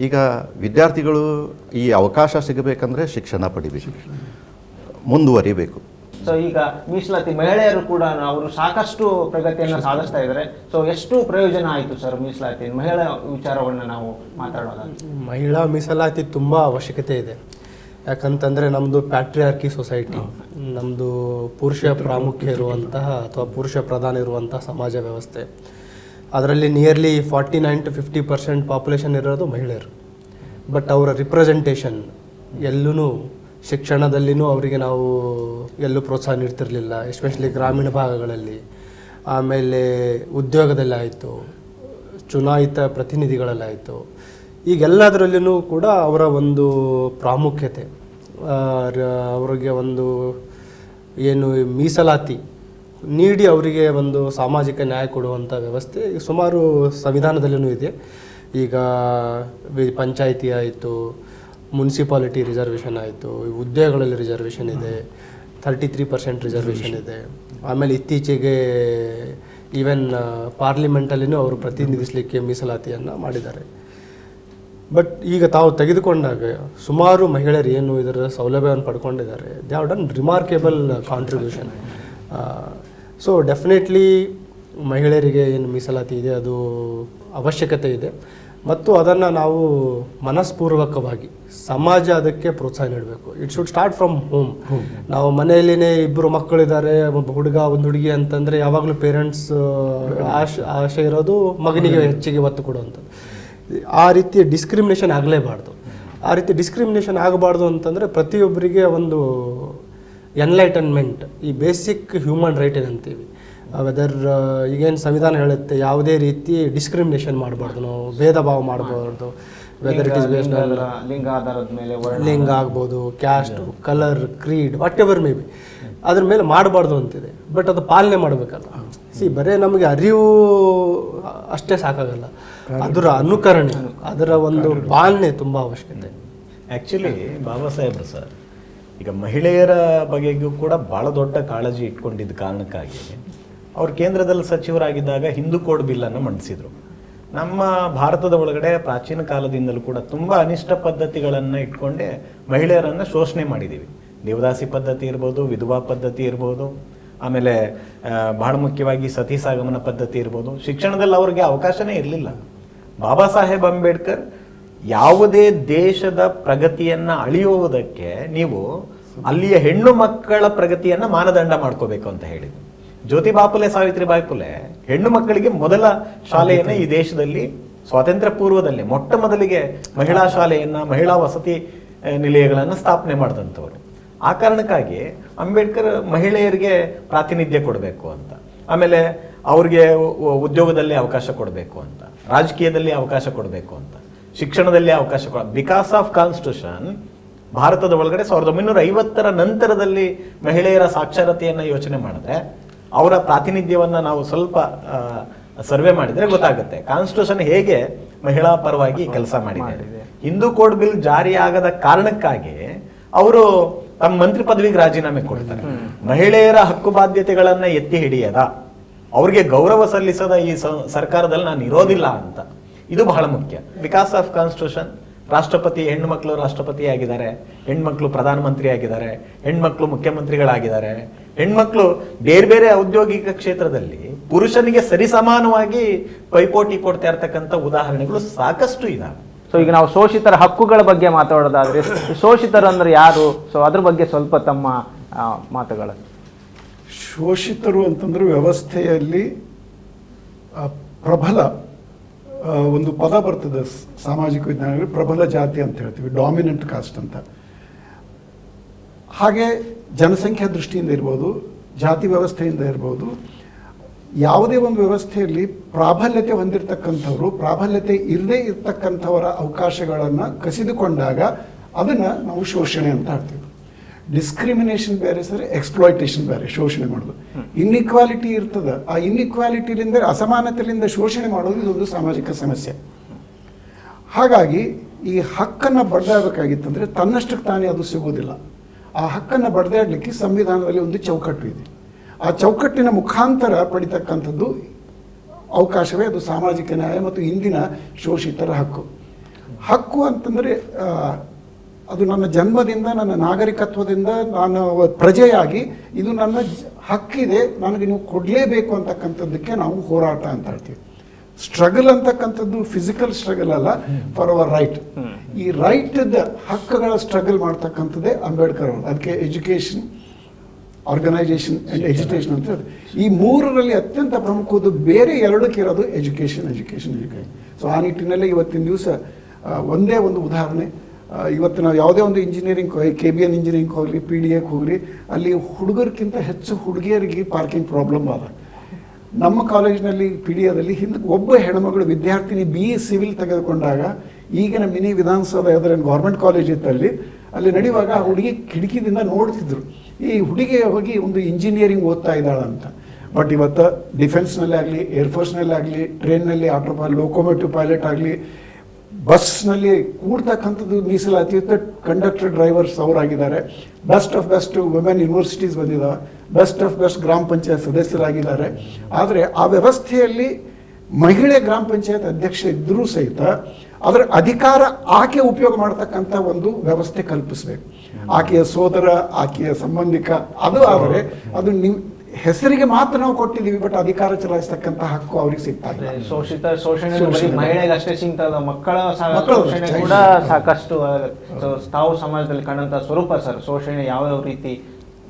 ಈಗ ವಿದ್ಯಾರ್ಥಿಗಳು ಈ ಅವಕಾಶ ಸಿಗಬೇಕಂದ್ರೆ ಶಿಕ್ಷಣ ಪಡಿಬೇಕು, ಮುಂದುವರಿಬೇಕು. ಸೊ ಈಗ ಮೀಸಲಾತಿ ಮಹಿಳೆಯರು ಕೂಡ ಅವರು ಸಾಕಷ್ಟು ಪ್ರಗತಿಯನ್ನು ಸಾಧಿಸ್ತಾ ಇದ್ದಾರೆ. ಸೊ ಎಷ್ಟು ಪ್ರಯೋಜನ ಆಯಿತು ಸರ್ ಮೀಸಲಾತಿ ಮಹಿಳಾ ವಿಚಾರವನ್ನು ನಾವು ಮಾತಾಡೋದಾದ್ರೆ? ಮಹಿಳಾ ಮೀಸಲಾತಿ ತುಂಬ ಅವಶ್ಯಕತೆ ಇದೆ. ಯಾಕಂತಂದರೆ ನಮ್ಮದು ಪ್ಯಾಟ್ರಿಯಾರ್ಕಿ ಸೊಸೈಟಿ, ನಮ್ಮದು ಪುರುಷ ಪ್ರಾಮುಖ್ಯ ಇರುವಂತಹ ಅಥವಾ ಪುರುಷ ಪ್ರಧಾನ ಇರುವಂತಹ ಸಮಾಜ ವ್ಯವಸ್ಥೆ. ಅದರಲ್ಲಿ ನಿಯರ್ಲಿ 49 to 50% ಪಾಪ್ಯುಲೇಷನ್ ಇರೋದು ಮಹಿಳೆಯರು. ಬಟ್ ಅವರ ರಿಪ್ರೆಸೆಂಟೇಷನ್ ಎಲ್ಲೂ ಶಿಕ್ಷಣದಲ್ಲಿನೂ ಅವರಿಗೆ ನಾವು ಎಲ್ಲೂ ಪ್ರೋತ್ಸಾಹ ನೀಡ್ತಿರಲಿಲ್ಲ, ಎಸ್ಪೆಷಲಿ ಗ್ರಾಮೀಣ ಭಾಗಗಳಲ್ಲಿ. ಆಮೇಲೆ ಉದ್ಯೋಗದಲ್ಲಿ ಆಯಿತು, ಚುನಾಯಿತ ಪ್ರತಿನಿಧಿಗಳಲ್ಲಾಯಿತು, ಈಗೆಲ್ಲದರಲ್ಲೂ ಕೂಡ ಅವರ ಒಂದು ಪ್ರಾಮುಖ್ಯತೆ, ಅವರಿಗೆ ಒಂದು ಏನು ಮೀಸಲಾತಿ ನೀಡಿ ಅವರಿಗೆ ಒಂದು ಸಾಮಾಜಿಕ ನ್ಯಾಯ ಕೊಡುವಂಥ ವ್ಯವಸ್ಥೆ ಸುಮಾರು ಸಂವಿಧಾನದಲ್ಲೂ ಇದೆ. ಈಗ ಪಂಚಾಯಿತಿ ಆಯಿತು, ಮುನ್ಸಿಪಾಲಿಟಿ ರಿಸರ್ವೇಷನ್ ಆಯಿತು, ಉದ್ಯೋಗಗಳಲ್ಲಿ ರಿಸರ್ವೇಷನ್ ಇದೆ, 33% ರಿಸರ್ವೇಷನ್ ಇದೆ. ಆಮೇಲೆ ಇತ್ತೀಚೆಗೆ ಈವನ್ ಪಾರ್ಲಿಮೆಂಟಲ್ಲಿನೂ ಅವರು ಪ್ರತಿನಿಧಿಸಲಿಕ್ಕೆ ಮೀಸಲಾತಿಯನ್ನು ಮಾಡಿದ್ದಾರೆ. ಬಟ್ ಈಗ ತಾವು ತೆಗೆದುಕೊಂಡಾಗ ಸುಮಾರು ಮಹಿಳೆಯರು ಏನು ಇದರ ಸೌಲಭ್ಯವನ್ನು ಪಡ್ಕೊಂಡಿದ್ದಾರೆ, they have done remarkable contribution. So definitely ಮಹಿಳೆಯರಿಗೆ ಏನು ಮೀಸಲಾತಿ ಇದೆ ಅದು ಅವಶ್ಯಕತೆ ಇದೆ, ಮತ್ತು ಅದನ್ನು ನಾವು ಮನಸ್ಪೂರ್ವಕವಾಗಿ ಸಮಾಜ ಅದಕ್ಕೆ ಪ್ರೋತ್ಸಾಹ ನೀಡಬೇಕು. It should start from home. ನಾವು ಮನೆಯಲ್ಲಿನೇ ಇಬ್ಬರು ಮಕ್ಕಳಿದ್ದಾರೆ, ಒಬ್ಬ ಹುಡುಗ ಒಂದು ಹುಡುಗಿ ಅಂತಂದರೆ ಯಾವಾಗಲೂ ಪೇರೆಂಟ್ಸ್ ಆಶೆ ಇರೋದು ಮಗನಿಗೆ ಹೆಚ್ಚಿಗೆ ಒತ್ತು ಕೊಡುವಂಥದ್ದು. ಆ ರೀತಿ ಡಿಸ್ಕ್ರಿಮಿನೇಷನ್ ಆಗಲೇಬಾರ್ದು. ಆ ರೀತಿ ಡಿಸ್ಕ್ರಿಮಿನೇಷನ್ ಆಗಬಾರ್ದು ಅಂತಂದರೆ ಪ್ರತಿಯೊಬ್ಬರಿಗೆ ಒಂದು ಎನ್ಲೈಟನ್ಮೆಂಟ್, ಈ ಬೇಸಿಕ್ ಹ್ಯೂಮನ್ ರೈಟ್ ಏನಂತೀವಿ, ವೆದರ್ ಈಗೇನು ಸಂವಿಧಾನ ಹೇಳುತ್ತೆ ಯಾವುದೇ ರೀತಿ ಡಿಸ್ಕ್ರಿಮಿನೇಷನ್ ಮಾಡಬಾರ್ದು, ನಾವು ಭೇದ ಭಾವ ಮಾಡಬಾರ್ದು. Whether it is based on ಲಿಂಗ ಆಧಾರದ ಮೇಲೆ, ಲಿಂಗ ಆಗ್ಬೋದು, caste, colour, Creed, what ever may be, ಅದ್ರ ಮೇಲೆ ಮಾಡಬಾರ್ದು ಅಂತಿದೆ. ಬಟ್ ಅದು ಪಾಲನೆ ಮಾಡಬೇಕಲ್ಲ. ಬರೇ ನಮಗೆ ಅರಿವು ಅಷ್ಟೇ ಸಾಕಾಗಲ್ಲ, ಅದರ ಅನುಕರಣೆ, ಅದರ ಒಂದು ಪಾಲನೆ ತುಂಬ ಅವಶ್ಯಕತೆ. ಆ್ಯಕ್ಚುಲಿ ಬಾಬಾ ಸಾಹೇಬ್ರು ಸರ್ ಈಗ ಮಹಿಳೆಯರ ಬಗೆಗೂ ಕೂಡ ಭಾಳ ದೊಡ್ಡ ಕಾಳಜಿ ಇಟ್ಕೊಂಡಿದ್ದ ಕಾರಣಕ್ಕಾಗಿ ಅವ್ರು ಕೇಂದ್ರದಲ್ಲಿ ಸಚಿವರಾಗಿದ್ದಾಗ ಹಿಂದೂ ಕೋಡ್ ಬಿಲ್ಲನ್ನು ಮಂಡಿಸಿದರು. ನಮ್ಮ ಭಾರತದ ಒಳಗಡೆ ಪ್ರಾಚೀನ ಕಾಲದಿಂದಲೂ ಕೂಡ ತುಂಬ ಅನಿಷ್ಟ ಪದ್ಧತಿಗಳನ್ನು ಇಟ್ಕೊಂಡೇ ಮಹಿಳೆಯರನ್ನು ಶೋಷಣೆ ಮಾಡಿದ್ದೀವಿ. ದೇವದಾಸಿ ಪದ್ಧತಿ ಇರ್ಬೋದು, ವಿಧವಾ ಪದ್ಧತಿ ಇರ್ಬೋದು, ಆಮೇಲೆ ಬಹಳ ಮುಖ್ಯವಾಗಿ ಸತಿ ಸಾಗಮನ ಪದ್ಧತಿ ಇರ್ಬೋದು. ಶಿಕ್ಷಣದಲ್ಲಿ ಅವ್ರಿಗೆ ಅವಕಾಶನೇ ಇರಲಿಲ್ಲ. ಬಾಬಾ ಸಾಹೇಬ್ ಅಂಬೇಡ್ಕರ್ ಯಾವುದೇ ದೇಶದ ಪ್ರಗತಿಯನ್ನು ಅಳಿಯುವುದಕ್ಕೆ ನೀವು ಅಲ್ಲಿಯ ಹೆಣ್ಣು ಮಕ್ಕಳ ಪ್ರಗತಿಯನ್ನು ಮಾನದಂಡ ಮಾಡ್ಕೋಬೇಕು ಅಂತ ಹೇಳಿದ್ರು. ಜ್ಯೋತಿಬಾ ಫುಲೆ, ಸಾವಿತ್ರಿಬಾಯಿ ಫುಲೆ ಹೆಣ್ಣು ಮಕ್ಕಳಿಗೆ ಮೊದಲ ಶಾಲೆಯನ್ನು ಈ ದೇಶದಲ್ಲಿ ಸ್ವಾತಂತ್ರ್ಯ ಪೂರ್ವದಲ್ಲಿ ಮೊಟ್ಟ ಮೊದಲಿಗೆ ಮಹಿಳಾ ಶಾಲೆಯನ್ನು, ಮಹಿಳಾ ವಸತಿ ನಿಲಯಗಳನ್ನು ಸ್ಥಾಪನೆ ಮಾಡಿದಂಥವ್ರು. ಆ ಕಾರಣಕ್ಕಾಗಿ ಅಂಬೇಡ್ಕರ್ ಮಹಿಳೆಯರಿಗೆ ಪ್ರಾತಿನಿಧ್ಯ ಕೊಡಬೇಕು ಅಂತ, ಆಮೇಲೆ ಅವ್ರಿಗೆ ಉದ್ಯೋಗದಲ್ಲಿ ಅವಕಾಶ ಕೊಡಬೇಕು ಅಂತ, ರಾಜಕೀಯದಲ್ಲಿ ಅವಕಾಶ ಕೊಡಬೇಕು ಅಂತ, ಶಿಕ್ಷಣದಲ್ಲಿ ಅವಕಾಶ ಬಿಕಾಸ್ ಆಫ್ ಕಾನ್ಸ್ಟಿಟ್ಯೂಷನ್ ಭಾರತದ ಒಳಗಡೆ 1950ರ ನಂತರದಲ್ಲಿ ಮಹಿಳೆಯರ ಸಾಕ್ಷರತೆಯನ್ನು ಯೋಚನೆ ಮಾಡಿದ್ರೆ, ಅವರ ಪ್ರಾತಿನಿಧ್ಯವನ್ನು ನಾವು ಸ್ವಲ್ಪ ಸರ್ವೆ ಮಾಡಿದರೆ ಗೊತ್ತಾಗುತ್ತೆ ಕಾನ್ಸ್ಟಿಟ್ಯೂಷನ್ ಹೇಗೆ ಮಹಿಳಾ ಪರವಾಗಿ ಕೆಲಸ ಮಾಡಿದೆ. ಹಿಂದೂ ಕೋಡ್ ಬಿಲ್ ಜಾರಿ ಆಗದ ಕಾರಣಕ್ಕಾಗಿ ಅವರು ತಮ್ಮ ಮಂತ್ರಿ ಪದವಿಗೆ ರಾಜೀನಾಮೆ ಕೊಡ್ತಾರೆ. ಮಹಿಳೆಯರ ಹಕ್ಕು ಬಾಧ್ಯತೆಗಳನ್ನ ಎತ್ತಿ ಹಿಡಿಯದ, ಅವ್ರಿಗೆ ಗೌರವ ಸಲ್ಲಿಸದ ಈ ಸರ್ಕಾರದಲ್ಲಿ ನಾನು ಇರೋದಿಲ್ಲ ಅಂತ. ಇದು ಬಹಳ ಮುಖ್ಯ. ಬಿಕಾಸ್ ಆಫ್ ಕಾನ್ಸ್ಟಿಟ್ಯೂಷನ್ ರಾಷ್ಟ್ರಪತಿ, ಹೆಣ್ಣು ಮಕ್ಕಳು ರಾಷ್ಟ್ರಪತಿ ಆಗಿದ್ದಾರೆ, ಹೆಣ್ಮಕ್ಳು ಪ್ರಧಾನಮಂತ್ರಿ ಆಗಿದ್ದಾರೆ, ಹೆಣ್ಮಕ್ಳು ಮುಖ್ಯಮಂತ್ರಿಗಳಾಗಿದ್ದಾರೆ, ಹೆಣ್ಮಕ್ಳು ಬೇರೆ ಬೇರೆ ಔದ್ಯೋಗಿಕ ಕ್ಷೇತ್ರದಲ್ಲಿ ಪುರುಷನಿಗೆ ಸರಿಸಮಾನವಾಗಿ ಪೈಪೋಟಿ ಕೊಡ್ತಾ ಇರ್ತಕ್ಕಂಥ ಉದಾಹರಣೆಗಳು ಸಾಕಷ್ಟು ಇದಾವೆ. ಸೊ ಈಗ ನಾವು ಶೋಷಿತರ ಹಕ್ಕುಗಳ ಬಗ್ಗೆ ಮಾತಾಡೋದಾದ್ರೆ, ಶೋಷಿತರು ಅಂದ್ರೆ ಯಾರು? ಸೊ ಅದ್ರ ಬಗ್ಗೆ ಸ್ವಲ್ಪ ತಮ್ಮ ಮಾತುಗಳು. ಶೋಷಿತರು ಅಂತಂದ್ರೆ ವ್ಯವಸ್ಥೆಯಲ್ಲಿ ಪ್ರಬಲ ಒಂದು ಪದ ಬರ್ತದೆ ಸಾಮಾಜಿಕ ವಿಜ್ಞಾನದಲ್ಲಿ, ಪ್ರಬಲ ಜಾತಿ ಅಂತ ಹೇಳ್ತೀವಿ, ಡಾಮಿನೆಂಟ್ ಕಾಸ್ಟ್ ಅಂತ. ಹಾಗೆ ಜನಸಂಖ್ಯಾ ದೃಷ್ಟಿಯಿಂದ ಇರ್ಬೋದು, ಜಾತಿ ವ್ಯವಸ್ಥೆಯಿಂದ ಇರ್ಬೋದು, ಯಾವುದೇ ಒಂದು ವ್ಯವಸ್ಥೆಯಲ್ಲಿ ಪ್ರಾಬಲ್ಯತೆ ಹೊಂದಿರತಕ್ಕಂಥವ್ರು ಪ್ರಾಬಲ್ಯತೆ ಇರದೇ ಇರ್ತಕ್ಕಂಥವರ ಅವಕಾಶಗಳನ್ನು ಕಸಿದುಕೊಂಡಾಗ ಅದನ್ನು ನಾವು ಶೋಷಣೆ ಅಂತ ಹೇಳ್ತೀವಿ. ಡಿಸ್ಕ್ರಿಮಿನೇಷನ್ ಬೇರೆ ಸರ್, ಎಕ್ಸ್ಪ್ಲಾಯ್ಟೇಷನ್ ಬೇರೆ. ಶೋಷಣೆ ಮಾಡೋದು ಇನ್ಇಕ್ವಾಲಿಟಿ ಇರ್ತದೆ, ಆ ಇನ್ಇಕ್ವಾಲಿಟಿಲಿಂದ, ಅಸಮಾನತೆಯಿಂದ ಶೋಷಣೆ ಮಾಡೋದು ಇದೊಂದು ಸಾಮಾಜಿಕ ಸಮಸ್ಯೆ. ಹಾಗಾಗಿ ಈ ಹಕ್ಕನ್ನು ಬಡ್ದಾಡಬೇಕಾಗಿತ್ತಂದರೆ ತನ್ನಷ್ಟಕ್ಕೆ ತಾನೇ ಅದು ಸಿಗೋದಿಲ್ಲ. ಆ ಹಕ್ಕನ್ನು ಬಡ್ದಾಡಲಿಕ್ಕೆ ಸಂವಿಧಾನದಲ್ಲಿ ಒಂದು ಚೌಕಟ್ಟು ಇದೆ. ಆ ಚೌಕಟ್ಟಿನ ಮುಖಾಂತರ ಪಡಿತಕ್ಕಂಥದ್ದು ಅವಕಾಶವೇ ಅದು ಸಾಮಾಜಿಕ ನ್ಯಾಯ ಮತ್ತು ಇಂದಿನ ಶೋಷಿತರ ಹಕ್ಕು. ಹಕ್ಕು ಅಂತಂದರೆ ಅದು ನನ್ನ ಜನ್ಮದಿಂದ, ನನ್ನ ನಾಗರಿಕತ್ವದಿಂದ ನಾನು ಪ್ರಜೆಯಾಗಿ ಇದು ನನ್ನ ಹಕ್ಕಿದೆ, ನನಗೆ ನೀವು ಕೊಡಲೇಬೇಕು ಅಂತಕ್ಕಂಥದ್ದಕ್ಕೆ ನಾವು ಹೋರಾಟ ಅಂತ ಹೇಳ್ತೀವಿ. ಸ್ಟ್ರಗಲ್ ಅಂತಕ್ಕಂಥದ್ದು ಫಿಸಿಕಲ್ ಸ್ಟ್ರಗಲ್ ಅಲ್ಲ, ಫಾರ್ ಅವರ್ ರೈಟ್. ಈ ರೈಟ್ದ ಹಕ್ಕುಗಳ ಸ್ಟ್ರಗಲ್ ಮಾಡ್ತಕ್ಕಂಥದ್ದೇ ಅಂಬೇಡ್ಕರ್ ಅವರು. ಅದಕ್ಕೆ ಎಜುಕೇಷನ್, ಆರ್ಗನೈಸೇಷನ್ ಆ್ಯಂಡ್ ಎಜುಕೇಷನ್ ಅಂತ ಹೇಳಿ ಈ ಮೂರರಲ್ಲಿ ಅತ್ಯಂತ ಪ್ರಮುಖವಾದ ಬೇರೆ ಎರಡಕ್ಕೆ ಇರೋದು ಎಜುಕೇಷನ್. ಸೊ ಆ ನಿಟ್ಟಿನಲ್ಲಿ ಇವತ್ತಿನ ದಿವಸ ಒಂದೇ ಒಂದು ಉದಾಹರಣೆ, ಇವತ್ತು ನಾವು ಯಾವುದೇ ಒಂದು ಇಂಜಿನಿಯರಿಂಗ್ KBN ಇಂಜಿನಿಯರಿಂಗ್ ಹೋಗಲಿ, PDAಗೆ ಹೋಗಲಿ, ಅಲ್ಲಿ ಹುಡುಗರಿಗಿಂತ ಹೆಚ್ಚು ಹುಡುಗಿಯರಿಗೆ ಪಾರ್ಕಿಂಗ್ ಪ್ರಾಬ್ಲಮ್ ಅದ. ನಮ್ಮ ಕಾಲೇಜಿನಲ್ಲಿ PDAದಲ್ಲಿ ಹಿಂದಕ್ಕೆ ಒಬ್ಬ ಹೆಣ್ಮಗಳು ವಿದ್ಯಾರ್ಥಿನಿ BE ಸಿವಿಲ್ ತೆಗೆದುಕೊಂಡಾಗ, ಈಗಿನ ಮಿನಿ ವಿಧಾನಸೌಧ ಯಾವ್ದಾರು ಗೌರ್ಮೆಂಟ್ ಕಾಲೇಜ್ ಇತ್ತು ಅಲ್ಲಿ ನಡೆಯುವಾಗ ಆ ಹುಡುಗಿ ಕಿಟಕಿದಿಂದ ನೋಡ್ತಿದ್ರು, ಈ ಹುಡುಗಿ ಹೋಗಿ ಒಂದು ಇಂಜಿನಿಯರಿಂಗ್ ಓದ್ತಾ ಇದ್ದಾಳಂತ. ಬಟ್ ಇವತ್ತು ಡಿಫೆನ್ಸ್ನಲ್ಲೇ ಆಗಲಿ, ಏರ್ಫೋರ್ಸ್ನಲ್ಲೇ ಆಗಲಿ, ಟ್ರೈನ್ನಲ್ಲಿ ಲೋಕೋಮೋಟಿವ್ ಪೈಲಟ್ ಆಗಲಿ, ಬಸ್ನಲ್ಲಿ ಕೂಡ್ತಕ್ಕಂಥದ್ದು ಮೀಸಲಾತಿ ಕಂಡಕ್ಟರ್ ಡ್ರೈವರ್ಸ್ ಅವರಾಗಿದ್ದಾರೆ. Best of best women universities ಬಂದಿದ್ದಾವೆ, ಬೆಸ್ಟ್ ಆಫ್ ಬೆಸ್ಟ್ ಗ್ರಾಮ ಪಂಚಾಯತ್ ಸದಸ್ಯರಾಗಿದ್ದಾರೆ. ಆದರೆ ಆ ವ್ಯವಸ್ಥೆಯಲ್ಲಿ ಮಹಿಳೆ ಗ್ರಾಮ ಪಂಚಾಯತ್ ಅಧ್ಯಕ್ಷ ಇದ್ದರೂ ಸಹಿತ ಅದರ ಅಧಿಕಾರ ಆಕೆ ಉಪಯೋಗ ಮಾಡ್ತಕ್ಕಂಥ ಒಂದು ವ್ಯವಸ್ಥೆ ಕಲ್ಪಿಸಬೇಕು. ಆಕೆಯ ಸೋದರ, ಆಕೆಯ ಸಂಬಂಧಿಕ ಅದು ಆದರೆ ಅದು ನೀವು ಹೆಸರಿಗೆ ಮಾತ್ರ ನಾವು ಕೊಟ್ಟಿದ್ದೀವಿ, ಬಟ್ ಅಧಿಕಾರ ಚಲಾಯಿಸ್ತಕ್ಕಂಥ ಹಕ್ಕು ಅವ್ರಿಗೆ ಸಿಗ್ತಾ ಇಲ್ಲ. ಶೋಷಣೆ ಮಹಿಳೆಗೆ ಅಷ್ಟೇ ಸಿಗ್ತದ, ಮಕ್ಕಳ ಶೋಷಣೆ ಕೂಡ ಸಾಕಷ್ಟು ತಾವು ಸಮಾಜದಲ್ಲಿ ಕಂಡಂತ ಸ್ವರೂಪ ಸರ್. ಶೋಷಣೆ ಯಾವ್ಯಾವ ರೀತಿ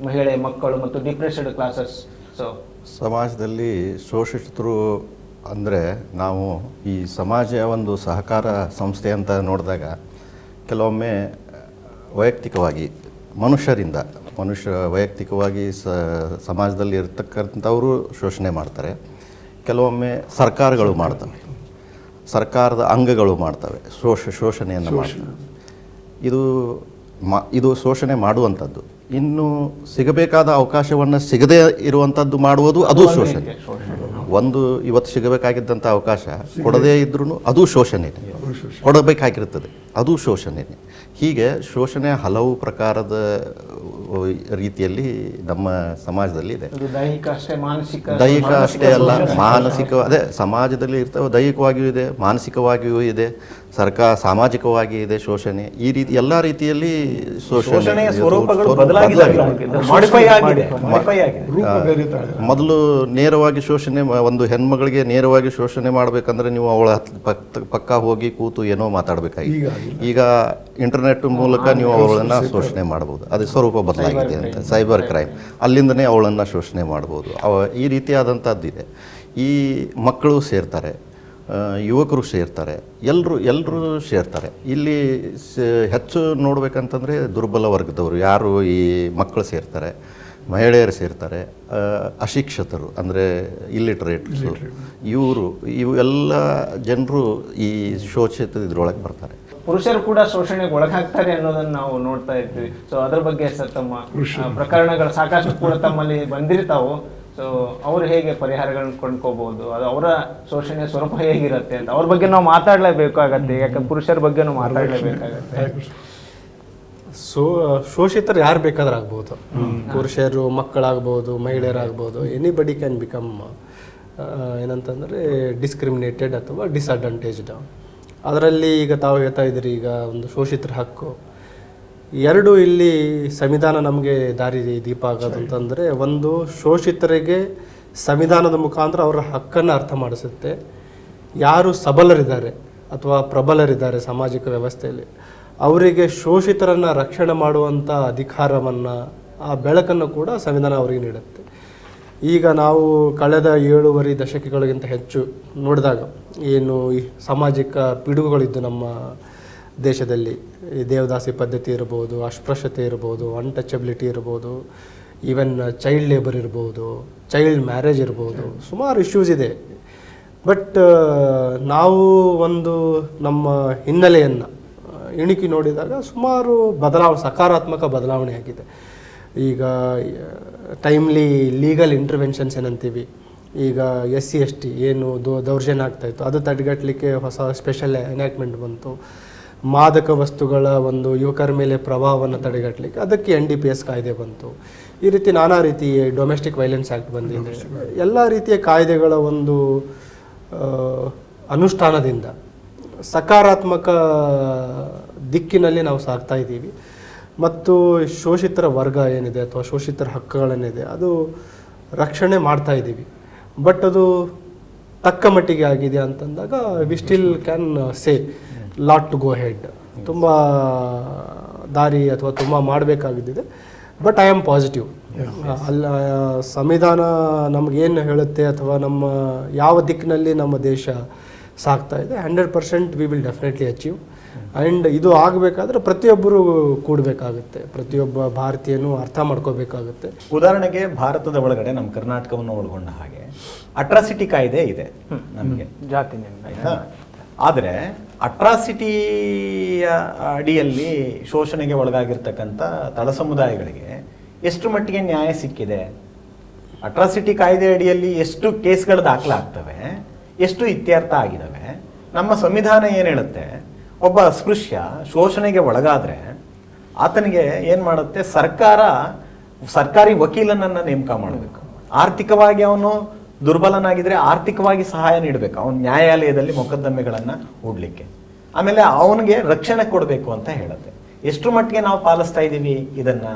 ಮಹಿಳೆ, ಮಕ್ಕಳು ಮತ್ತು ಡಿಪ್ರೆಸ್ಡ್ ಕ್ಲಾಸಸ್ ಸಮಾಜದಲ್ಲಿ ಶೋಷಿತರು ಅಂದರೆ ನಾವು ಈ ಸಮಾಜ ಒಂದು ಸಹಕಾರ ಸಂಸ್ಥೆ ಅಂತ ನೋಡಿದಾಗ ಕೆಲವೊಮ್ಮೆ ವೈಯಕ್ತಿಕವಾಗಿ ಮನುಷ್ಯ ವೈಯಕ್ತಿಕವಾಗಿ ಸಮಾಜದಲ್ಲಿ ಇರ್ತಕ್ಕಂಥವರು ಶೋಷಣೆ ಮಾಡ್ತಾರೆ. ಕೆಲವೊಮ್ಮೆ ಸರ್ಕಾರಗಳು ಮಾಡ್ತವೆ, ಸರ್ಕಾರದ ಅಂಗಗಳು ಮಾಡ್ತವೆ ಶೋಷಣೆಯನ್ನು ಮಾಡ್ತವೆ. ಇದು ಶೋಷಣೆ ಮಾಡುವಂಥದ್ದು. ಇನ್ನು ಸಿಗಬೇಕಾದ ಅವಕಾಶವನ್ನು ಸಿಗದೇ ಇರುವಂಥದ್ದು ಮಾಡುವುದು ಅದು ಶೋಷಣೆ. ಒಂದು ಇವತ್ತು ಸಿಗಬೇಕಾಗಿದ್ದಂಥ ಅವಕಾಶ ಕೊಡದೇ ಇದ್ರೂ ಅದು ಶೋಷಣೆ, ಕೊಡಬೇಕಾಗಿರ್ತದೆ ಅದು ಶೋಷಣೆ. ಹೀಗೆ ಶೋಷಣೆ ಹಲವು ಪ್ರಕಾರದ ರೀತಿಯಲ್ಲಿ ನಮ್ಮ ಸಮಾಜದಲ್ಲಿ ಇದೆ. ದೈಹಿಕ ಅಷ್ಟೇ ಅಲ್ಲ, ಮಾನಸಿಕ, ಅದೇ ಸಮಾಜದಲ್ಲಿ ಇರ್ತವೆ. ದೈಹಿಕವಾಗಿಯೂ ಇದೆ, ಮಾನಸಿಕವಾಗಿಯೂ ಇದೆ, ಸಾಮಾಜಿಕವಾಗಿ ಇದೆ ಶೋಷಣೆ. ಈ ರೀತಿ ಎಲ್ಲ ರೀತಿಯಲ್ಲಿ ಶೋಷಣೆಯ ಸ್ವರೂಪಗಳು ಮೊದಲು ನೇರವಾಗಿ ಶೋಷಣೆ, ಒಂದು ಹೆಣ್ಮಗಳಿಗೆ ನೇರವಾಗಿ ಶೋಷಣೆ ಮಾಡಬೇಕಂದ್ರೆ ನೀವು ಅವಳ ಪಕ್ಕ ಹೋಗಿ ಕೂತು ಏನೋ ಮಾತಾಡಬೇಕಾಗಿದೆ. ಈಗ ಇಂಟರ್ನೆಟ್ ಮೂಲಕ ನೀವು ಅವಳನ್ನು ಶೋಷಣೆ ಮಾಡ್ಬೋದು. ಅದು ಸ್ವರೂಪ ಬದಲಾಗಿದೆ ಅಂತ. ಸೈಬರ್ ಕ್ರೈಮ್, ಅಲ್ಲಿಂದನೇ ಅವಳನ್ನು ಶೋಷಣೆ ಮಾಡ್ಬೋದು. ಈ ರೀತಿಯಾದಂಥದ್ದಿದೆ. ಈ ಮಕ್ಕಳು ಸೇರ್ತಾರೆ, ಯುವಕರು ಸೇರ್ತಾರೆ, ಎಲ್ಲರೂ ಸೇರ್ತಾರೆ. ಇಲ್ಲಿ ಹೆಚ್ಚು ನೋಡ್ಬೇಕಂತಂದರೆ ದುರ್ಬಲ ವರ್ಗದವರು ಯಾರು, ಈ ಮಕ್ಕಳು ಸೇರ್ತಾರೆ, ಮಹಿಳೆಯರು ಸೇರ್ತಾರೆ, ಅಶಿಕ್ಷಿತರು ಅಂದರೆ ಇಲ್ಲಿಟ್ರೇಟ್ಸು, ಇವೆಲ್ಲ ಜನರು ಈ ಶೋಷಿತ ಇದ್ರೊಳಗೆ ಬರ್ತಾರೆ. ಪುರುಷರು ಕೂಡ ಶೋಷಣೆಗೆ ಒಳಗಾಗ್ತಾರೆ ಅನ್ನೋದನ್ನು ನಾವು ನೋಡ್ತಾ ಇದ್ವಿ. ಸೊ ಅದ್ರ ಬಗ್ಗೆ ಸರ್ ತಮ್ಮ ಪ್ರಕರಣಗಳು ಸಾಕಷ್ಟು ಕೂಡ ತಮ್ಮಲ್ಲಿ ಬಂದಿರ್ತಾವು. ಸೊ ಅವರು ಹೇಗೆ ಪರಿಹಾರಗಳನ್ನ ಕೊಂಡ್ಕೋಬಹುದು, ಅದು ಅವರ ಶೋಷಣೆಯ ಸ್ವರೂಪ ಹೇಗಿರುತ್ತೆ ಅಂತ ಅವ್ರ ಬಗ್ಗೆ ನಾವು ಮಾತಾಡಲೇಬೇಕಾಗತ್ತೆ. ಯಾಕಂದ್ರೆ ಪುರುಷರ ಬಗ್ಗೆನೂ ಮಾತಾಡಲೇಬೇಕಾಗತ್ತೆ. ಶೋಷಿತರು ಯಾರು ಬೇಕಾದ್ರೂ ಆಗ್ಬೋದು, ಪುರುಷರು, ಮಕ್ಕಳಾಗ್ಬೋದು, ಮಹಿಳೆಯರಾಗ್ಬೋದು. ಎನಿಬಡಿ ಕ್ಯಾನ್ ಬಿಕಮ್ ಏನಂತಂದರೆ ಡಿಸ್ಕ್ರಿಮಿನೇಟೆಡ್ ಅಥವಾ ಡಿಸ್ಅಡ್ವಾಂಟೇಜ್ಡ್. ಅದರಲ್ಲಿ ಈಗ ತಾವು ಹೇಳ್ತಾ ಇದ್ದೀರಿ, ಈಗ ಒಂದು ಶೋಷಿತರ ಹಕ್ಕು ಎರಡು, ಇಲ್ಲಿ ಸಂವಿಧಾನ ನಮಗೆ ದಾರಿ ದೀಪ ಆಗೋದು ಅಂತಂದರೆ, ಒಂದು ಶೋಷಿತರಿಗೆ ಸಂವಿಧಾನದ ಮುಖಾಂತರ ಅವರ ಹಕ್ಕನ್ನು ಅರ್ಥ ಮಾಡಿಸುತ್ತೆ. ಯಾರು ಸಬಲರಿದ್ದಾರೆ ಅಥವಾ ಪ್ರಬಲರಿದ್ದಾರೆ ಸಾಮಾಜಿಕ ವ್ಯವಸ್ಥೆಯಲ್ಲಿ, ಅವರಿಗೆ ಶೋಷಿತರನ್ನು ರಕ್ಷಣೆ ಮಾಡುವಂಥ ಅಧಿಕಾರವನ್ನು, ಆ ಬೆಳಕನ್ನು ಕೂಡ ಸಂವಿಧಾನ ಅವರಿಗೆ ನೀಡುತ್ತೆ. ಈಗ ನಾವು ಕಳೆದ 7 ದಶಕಗಳಿಗಿಂತ ಹೆಚ್ಚು ನೋಡಿದಾಗ ಏನು ಈ ಸಾಮಾಜಿಕ ಪಿಡುಗುಗಳಿದ್ದು ನಮ್ಮ ದೇಶದಲ್ಲಿ, ಈ ದೇವದಾಸಿ ಪದ್ಧತಿ ಇರ್ಬೋದು, ಅಸ್ಪೃಶ್ಯತೆ ಇರ್ಬೋದು, ಅನ್ಟಚಬಿಲಿಟಿ ಇರ್ಬೋದು, ಈವನ್ ಚೈಲ್ಡ್ ಲೇಬರ್ ಇರ್ಬೋದು, ಚೈಲ್ಡ್ ಮ್ಯಾರೇಜ್ ಇರ್ಬೋದು, ಸುಮಾರು ಇಶ್ಯೂಸ್ ಇದೆ. ಬಟ್ ನಾವು ಒಂದು ನಮ್ಮ ಹಿನ್ನೆಲೆಯನ್ನು ಇಣುಕಿ ನೋಡಿದಾಗ ಸುಮಾರು ಸಕಾರಾತ್ಮಕ ಬದಲಾವಣೆ ಆಗಿದೆ. ಈಗ ಟೈಮ್ಲಿ ಲೀಗಲ್ ಇಂಟರ್ವೆನ್ಷನ್ಸ್ ಏನಂತೀವಿ, ಈಗ SC ST ಏನು ದೌರ್ಜನ್ಯ ಆಗ್ತಾಯಿತ್ತು ಅದು ತಡೆಗಟ್ಟಲಿಕ್ಕೆ ಹೊಸ ಸ್ಪೆಷಲ್ ಎನಾಕ್ಟ್ಮೆಂಟ್ ಬಂತು. ಮಾದಕ ವಸ್ತುಗಳ ಒಂದು ಯುವಕರ ಮೇಲೆ ಪ್ರಭಾವವನ್ನು ತಡೆಗಟ್ಟಲಿಕ್ಕೆ ಅದಕ್ಕೆ NDPS ಕಾಯ್ದೆ ಬಂತು. ಈ ರೀತಿ ನಾನಾ ರೀತಿ ಡೊಮೆಸ್ಟಿಕ್ ವೈಲೆನ್ಸ್ ಆ್ಯಕ್ಟ್ ಬಂದಿದೆ. ಎಲ್ಲ ರೀತಿಯ ಕಾಯ್ದೆಗಳ ಒಂದು ಅನುಷ್ಠಾನದಿಂದ ಸಕಾರಾತ್ಮಕ ದಿಕ್ಕಿನಲ್ಲಿ ನಾವು ಸಾಗ್ತಾ ಇದ್ದೀವಿ. ಮತ್ತು ಶೋಷಿತರ ವರ್ಗ ಏನಿದೆ ಅಥವಾ ಶೋಷಿತರ ಹಕ್ಕುಗಳೇನಿದೆ ಅದು ರಕ್ಷಣೆ ಮಾಡ್ತಾ ಇದ್ದೀವಿ. ಬಟ್ ಅದು ತಕ್ಕ ಮಟ್ಟಿಗೆ ಆಗಿದೆ ಅಂತಂದಾಗ we still can say lot to go ahead. ತುಂಬ ದಾರಿ ಅಥವಾ ತುಂಬ ಮಾಡಬೇಕಾಗಿದ್ದಿದೆ. But I am positive. ಅಲ್ಲ, ಸಂವಿಧಾನ ನಮಗೇನು ಹೇಳುತ್ತೆ ಅಥವಾ ನಮ್ಮ ಯಾವ ದಿಕ್ಕಿನಲ್ಲಿ ನಮ್ಮ ದೇಶ ಸಾಗ್ತಾ ಇದೆ 100% we will definitely achieve. And ಇದು ಆಗಬೇಕಾದ್ರೆ ಪ್ರತಿಯೊಬ್ಬರು ಕೂಡಬೇಕಾಗುತ್ತೆ, ಪ್ರತಿಯೊಬ್ಬ ಭಾರತೀಯನೂ ಅರ್ಥ ಮಾಡ್ಕೋಬೇಕಾಗುತ್ತೆ. ಉದಾಹರಣೆಗೆ ಭಾರತದ ಒಳಗಡೆ ನಮ್ಮ ಕರ್ನಾಟಕವನ್ನು ಒಳಗೊಂಡ ಹಾಗೆ ಅಟ್ರಾಸಿಟಿ ಕಾಯ್ದೆ ಇದೆ ನಮಗೆ, ಜಾತಿ ನಿರ್ಣಯ. ಆದರೆ ಅಟ್ರಾಸಿಟಿಯ ಅಡಿಯಲ್ಲಿ ಶೋಷಣೆಗೆ ಒಳಗಾಗಿರ್ತಕ್ಕಂಥ ತಳ ಸಮುದಾಯಗಳಿಗೆ ಎಷ್ಟು ಮಟ್ಟಿಗೆ ನ್ಯಾಯ ಸಿಕ್ಕಿದೆ? ಅಟ್ರಾಸಿಟಿ ಕಾಯ್ದೆ ಅಡಿಯಲ್ಲಿ ಎಷ್ಟು ಕೇಸ್ಗಳು ದಾಖಲಾಗ್ತವೆ, ಎಷ್ಟು ಇತ್ಯರ್ಥ ಆಗಿದ್ದಾವೆ? ನಮ್ಮ ಸಂವಿಧಾನ ಏನು ಹೇಳುತ್ತೆ? ಒಬ್ಬ ಅಸ್ಪೃಶ್ಯ ಶೋಷಣೆಗೆ ಒಳಗಾದರೆ ಆತನಿಗೆ ಏನು ಮಾಡುತ್ತೆ? ಸರ್ಕಾರಿ ವಕೀಲನನ್ನು ನೇಮಕ ಮಾಡಬೇಕು. ಆರ್ಥಿಕವಾಗಿ ಅವನು ದುರ್ಬಲನಾಗಿದ್ರೆ ಆರ್ಥಿಕವಾಗಿ ಸಹಾಯ ನೀಡಬೇಕು, ಅವನ ನ್ಯಾಯಾಲಯದಲ್ಲಿ ಮೊಕದ್ದಮೆಗಳನ್ನು ಹೂಡಲಿಕ್ಕೆ. ಆಮೇಲೆ ಅವನಿಗೆ ರಕ್ಷಣೆ ಕೊಡಬೇಕು ಅಂತ ಹೇಳುತ್ತೆ. ಎಷ್ಟು ಮಟ್ಟಿಗೆ ನಾವು ಪಾಲಿಸ್ತಾ ಇದ್ದೀವಿ ಇದನ್ನು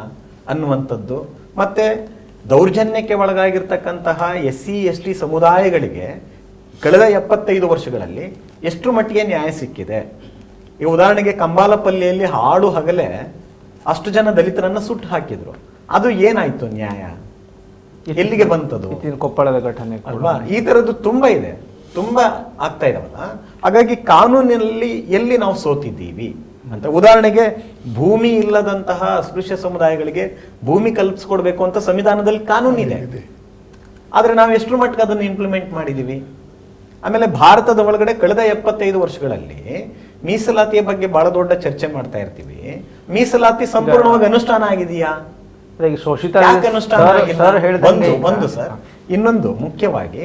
ಅನ್ನುವಂಥದ್ದು. ಮತ್ತು ದೌರ್ಜನ್ಯಕ್ಕೆ ಒಳಗಾಗಿರ್ತಕ್ಕಂತಹ SC ST ಸಮುದಾಯಗಳಿಗೆ ಕಳೆದ 75 ವರ್ಷಗಳಲ್ಲಿ ಎಷ್ಟು ಮಟ್ಟಿಗೆ ನ್ಯಾಯ ಸಿಕ್ಕಿದೆ? ಈ ಉದಾಹರಣೆಗೆ ಕಂಬಾಲಪಲ್ಲಿಯಲ್ಲಿ ಹಾಡು ಹಗಲೇ ಅಷ್ಟು ಜನ ದಲಿತರನ್ನ ಸುಟ್ಟು ಹಾಕಿದ್ರು. ಅದು ಏನಾಯ್ತು ನ್ಯಾಯ? ಎಲ್ಲಿಗೆ ಬಂತದು? ಕೊಪ್ಪಳದ ಘಟನೆ ಅಲ್ವಾ? ಈ ತರದ್ದು ತುಂಬಾ ಇದೆ, ತುಂಬಾ ಆಗ್ತಾ ಇದಾವಲ್ಲ. ಹಾಗಾಗಿ ಕಾನೂನಿನಲ್ಲಿ ಎಲ್ಲಿ ನಾವು ಸೋತಿದ್ದೀವಿ ಅಂತ. ಉದಾಹರಣೆಗೆ ಭೂಮಿ ಇಲ್ಲದಂತಹ ಅಸ್ಪೃಶ್ಯ ಸಮುದಾಯಗಳಿಗೆ ಭೂಮಿ ಕಲ್ಪಿಸ್ಕೊಡ್ಬೇಕು ಅಂತ ಸಂವಿಧಾನದಲ್ಲಿ ಕಾನೂನಿದೆ. ಆದ್ರೆ ನಾವು ಎಷ್ಟು ಮಟ್ಟಿಗೆ ಅದನ್ನು ಇಂಪ್ಲಿಮೆಂಟ್ ಮಾಡಿದೀವಿ? ಆಮೇಲೆ ಭಾರತದ ಒಳಗಡೆ ಕಳೆದ 75 ವರ್ಷಗಳಲ್ಲಿ ಮೀಸಲಾತಿಯ ಬಗ್ಗೆ ಬಹಳ ದೊಡ್ಡ ಚರ್ಚೆ ಮಾಡ್ತಾ ಇರ್ತೀವಿ. ಮೀಸಲಾತಿ ಸಂಪೂರ್ಣವಾಗಿ ಅನುಷ್ಠಾನ ಆಗಿದೆಯಾ? ಒಂದು ಸರ್, ಇನ್ನೊಂದು ಮುಖ್ಯವಾಗಿ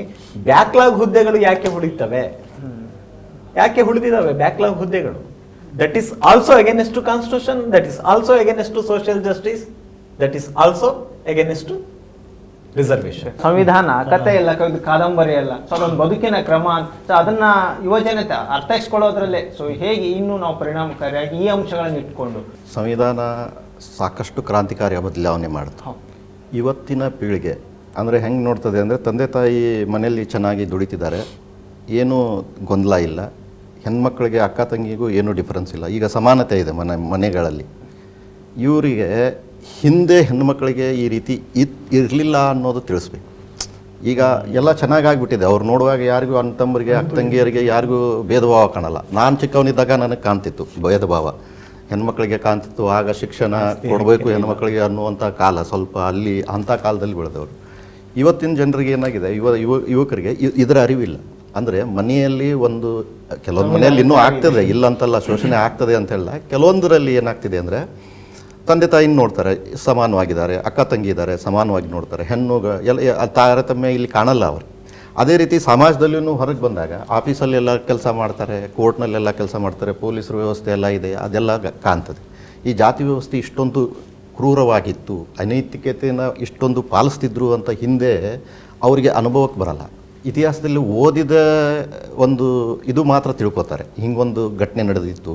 ಬ್ಯಾಕ್ಲಾಗ್ ಹುದ್ದೆಗಳು ಯಾಕೆ ಉಳಿತವೆ? ಯಾಕೆ ಉಳಿದಿದ್ದಾವೆ ಬ್ಯಾಕ್ಲಾಗ್ ಹುದ್ದೆಗಳು? That is also against to constitution, that is also against to social justice, that is also against to reservation. ಸಂವಿಧಾನ ಕತೆ ಎಲ್ಲ ಕಾದಂಬರಿ ಅಲ್ಲ, ಸೊ ಅದೊಂದು ಬದುಕಿನ ಕ್ರಮ ಅಂತ ಅದನ್ನ ಯುವಜನತೆ ಅರ್ಥೈಸ್ಕೊಳ್ಳೋದ್ರಲ್ಲೇ. ಸೊ ಹೇಗೆ ಇನ್ನೂ ನಾವು ಪರಿಣಾಮಕಾರಿಯಾಗಿ ಈ ಅಂಶಗಳನ್ನು ಇಟ್ಕೊಂಡು ಸಂವಿಧಾನ ಸಾಕಷ್ಟು ಕ್ರಾಂತಿಕಾರಿ ಬದಲಾವಣೆ ಮಾಡ್ತು. ಇವತ್ತಿನ ಪೀಳಿಗೆ ಅಂದರೆ ಹೆಂಗೆ ನೋಡ್ತದೆ ಅಂದರೆ, ತಂದೆ ತಾಯಿ ಮನೆಯಲ್ಲಿ ಚೆನ್ನಾಗಿ ದುಡಿತಿದ್ದಾರೆ, ಏನೂ ಗೊಂದಲ ಇಲ್ಲ, ಹೆಣ್ಮಕ್ಳಿಗೆ ಅಕ್ಕ ತಂಗಿಗೂ ಏನೂ ಡಿಫ್ರೆನ್ಸ್ ಇಲ್ಲ, ಈಗ ಸಮಾನತೆ ಇದೆ ಮನೆಗಳಲ್ಲಿ. ಇವರಿಗೆ ಹಿಂದೆ ಹೆಣ್ಮಕ್ಳಿಗೆ ಈ ರೀತಿ ಇರಲಿಲ್ಲ ಅನ್ನೋದು ತಿಳಿಸ್ಬೇಕು. ಈಗ ಎಲ್ಲ ಚೆನ್ನಾಗಾಗ್ಬಿಟ್ಟಿದೆ. ಅವ್ರು ನೋಡುವಾಗ ಯಾರಿಗೂ ಅಣ್ಣ ತಮ್ಮರಿಗೆ ಅಕ್ಕ ತಂಗಿಯರಿಗೆ ಯಾರಿಗೂ ಭೇದ ಭಾವ ಕಾಣಲ್ಲ. ನಾನು ಚಿಕ್ಕವನಿದ್ದಾಗ ನನಗೆ ಕಾಣ್ತಿತ್ತು ಭೇದ ಭಾವ, ಹೆಣ್ಮಕ್ಳಿಗೆ ಕಾಣ್ತಿತ್ತು. ಆಗ ಶಿಕ್ಷಣ ಕೊಡಬೇಕು ಹೆಣ್ಮಕ್ಳಿಗೆ ಅನ್ನುವಂಥ ಕಾಲ ಸ್ವಲ್ಪ ಅಲ್ಲಿ ಅಂಥ ಕಾಲದಲ್ಲಿ ಬೆಳೆದವರು. ಇವತ್ತಿನ ಜನರಿಗೆ ಏನಾಗಿದೆ, ಯುವಕರಿಗೆ ಇದರ ಅರಿವಿಲ್ಲ. ಅಂದರೆ ಮನೆಯಲ್ಲಿ ಕೆಲವೊಂದು ಮನೆಯಲ್ಲಿ ಇನ್ನೂ ಆಗ್ತದೆ, ಇಲ್ಲ ಅಂತಲ್ಲ, ಶೋಷಣೆ ಆಗ್ತದೆ ಅಂತ ಹೇಳ. ಕೆಲವೊಂದರಲ್ಲಿ ಏನಾಗ್ತಿದೆ ಅಂದರೆ, ತಂದೆ ತಾಯಿನ ನೋಡ್ತಾರೆ ಸಮಾನವಾಗಿದ್ದಾರೆ, ಅಕ್ಕ ತಂಗಿ ಇದ್ದಾರೆ ಸಮಾನವಾಗಿ ನೋಡ್ತಾರೆ, ಹೆಣ್ಣು ಎಲ್ಲ ತಾರತಮ್ಯ ಇಲ್ಲಿ ಕಾಣಲ್ಲ ಅವರು. ಅದೇ ರೀತಿ ಸಮಾಜದಲ್ಲಿಯೂ ಹೊರಗೆ ಬಂದಾಗ ಆಫೀಸಲ್ಲೆಲ್ಲ ಕೆಲಸ ಮಾಡ್ತಾರೆ, ಕೋರ್ಟ್ನಲ್ಲೆಲ್ಲ ಕೆಲಸ ಮಾಡ್ತಾರೆ, ಪೊಲೀಸರ ವ್ಯವಸ್ಥೆ ಎಲ್ಲ ಇದೆ, ಅದೆಲ್ಲ ಕಾಣ್ತದೆ. ಈ ಜಾತಿ ವ್ಯವಸ್ಥೆ ಇಷ್ಟೊಂದು ಕ್ರೂರವಾಗಿತ್ತು, ಅನೈತಿಕತೆಯನ್ನು ಇಷ್ಟೊಂದು ಪಾಲಿಸ್ತಿದ್ರು ಅಂತ ಹಿಂದೆ ಅವರಿಗೆ ಅನುಭವಕ್ಕೆ ಬರಲ್ಲ. ಇತಿಹಾಸದಲ್ಲಿ ಓದಿದ ಇದು ಮಾತ್ರ ತಿಳ್ಕೊತಾರೆ, ಹಿಂಗೊಂದು ಘಟನೆ ನಡೆದಿತ್ತು,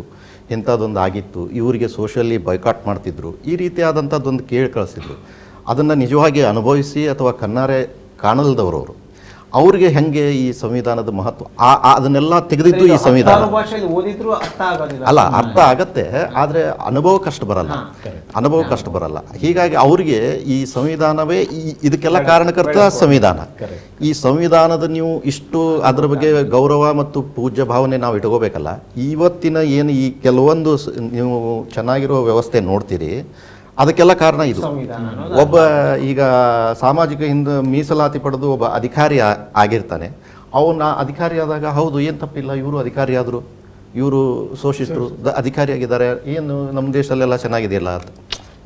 ಇಂಥದ್ದೊಂದು ಆಗಿತ್ತು, ಇವರಿಗೆ ಸೋಷಿಯಲಿ ಬಾಯ್ಕಾಟ್ ಮಾಡ್ತಿದ್ರು, ಈ ರೀತಿಯಾದಂಥದ್ದೊಂದು ಕೇಳಿ ಕಳಿಸಿದ್ರು. ಅದನ್ನು ನಿಜವಾಗಿ ಅನುಭವಿಸಿ ಅಥವಾ ಕಣ್ಣಾರೆ ಕಾಣಲ್ದವರು ಅವ್ರಿಗೆ ಹೆಂಗೆ ಈ ಸಂವಿಧಾನದ ಮಹತ್ವ ಅದನ್ನೆಲ್ಲ ತೆಗೆದಿದ್ದು ಈ ಸಂವಿಧಾನ ಅಲ್ಲ. ಅರ್ಥ ಆಗತ್ತೆ, ಆದರೆ ಅನುಭವಕ್ಕಷ್ಟು ಬರಲ್ಲ. ಹೀಗಾಗಿ ಅವ್ರಿಗೆ ಈ ಸಂವಿಧಾನವೇ ಇದಕ್ಕೆಲ್ಲ ಕಾರಣಕರ್ತ ಸಂವಿಧಾನ. ಈ ಸಂವಿಧಾನದ ನೀವು ಇಷ್ಟು ಅದರ ಬಗ್ಗೆ ಗೌರವ ಮತ್ತು ಪೂಜ್ಯ ಭಾವನೆ ನಾವು ಇಟ್ಕೋಬೇಕಲ್ಲ. ಇವತ್ತಿನ ಏನು ಈ ಕೆಲವೊಂದು ನೀವು ಚೆನ್ನಾಗಿರೋ ವ್ಯವಸ್ಥೆ ನೋಡ್ತೀರಿ, ಅದಕ್ಕೆಲ್ಲ ಕಾರಣ ಇದು. ಒಬ್ಬ ಈಗ ಸಾಮಾಜಿಕ ಮೀಸಲಾತಿ ಪಡೆದು ಒಬ್ಬ ಅಧಿಕಾರಿ ಆಗಿರ್ತಾನೆ. ಅವನ ಅಧಿಕಾರಿ ಆದಾಗ ಹೌದು ಏನು ತಪ್ಪಿಲ್ಲ, ಇವರು ಅಧಿಕಾರಿ ಆದರು, ಇವರು ಶೋಷಿತರು ಅಧಿಕಾರಿಯಾಗಿದ್ದಾರೆ, ಏನು ನಮ್ಮ ದೇಶದಲ್ಲೆಲ್ಲ ಚೆನ್ನಾಗಿದೆಯಲ್ಲ ಅಂತ.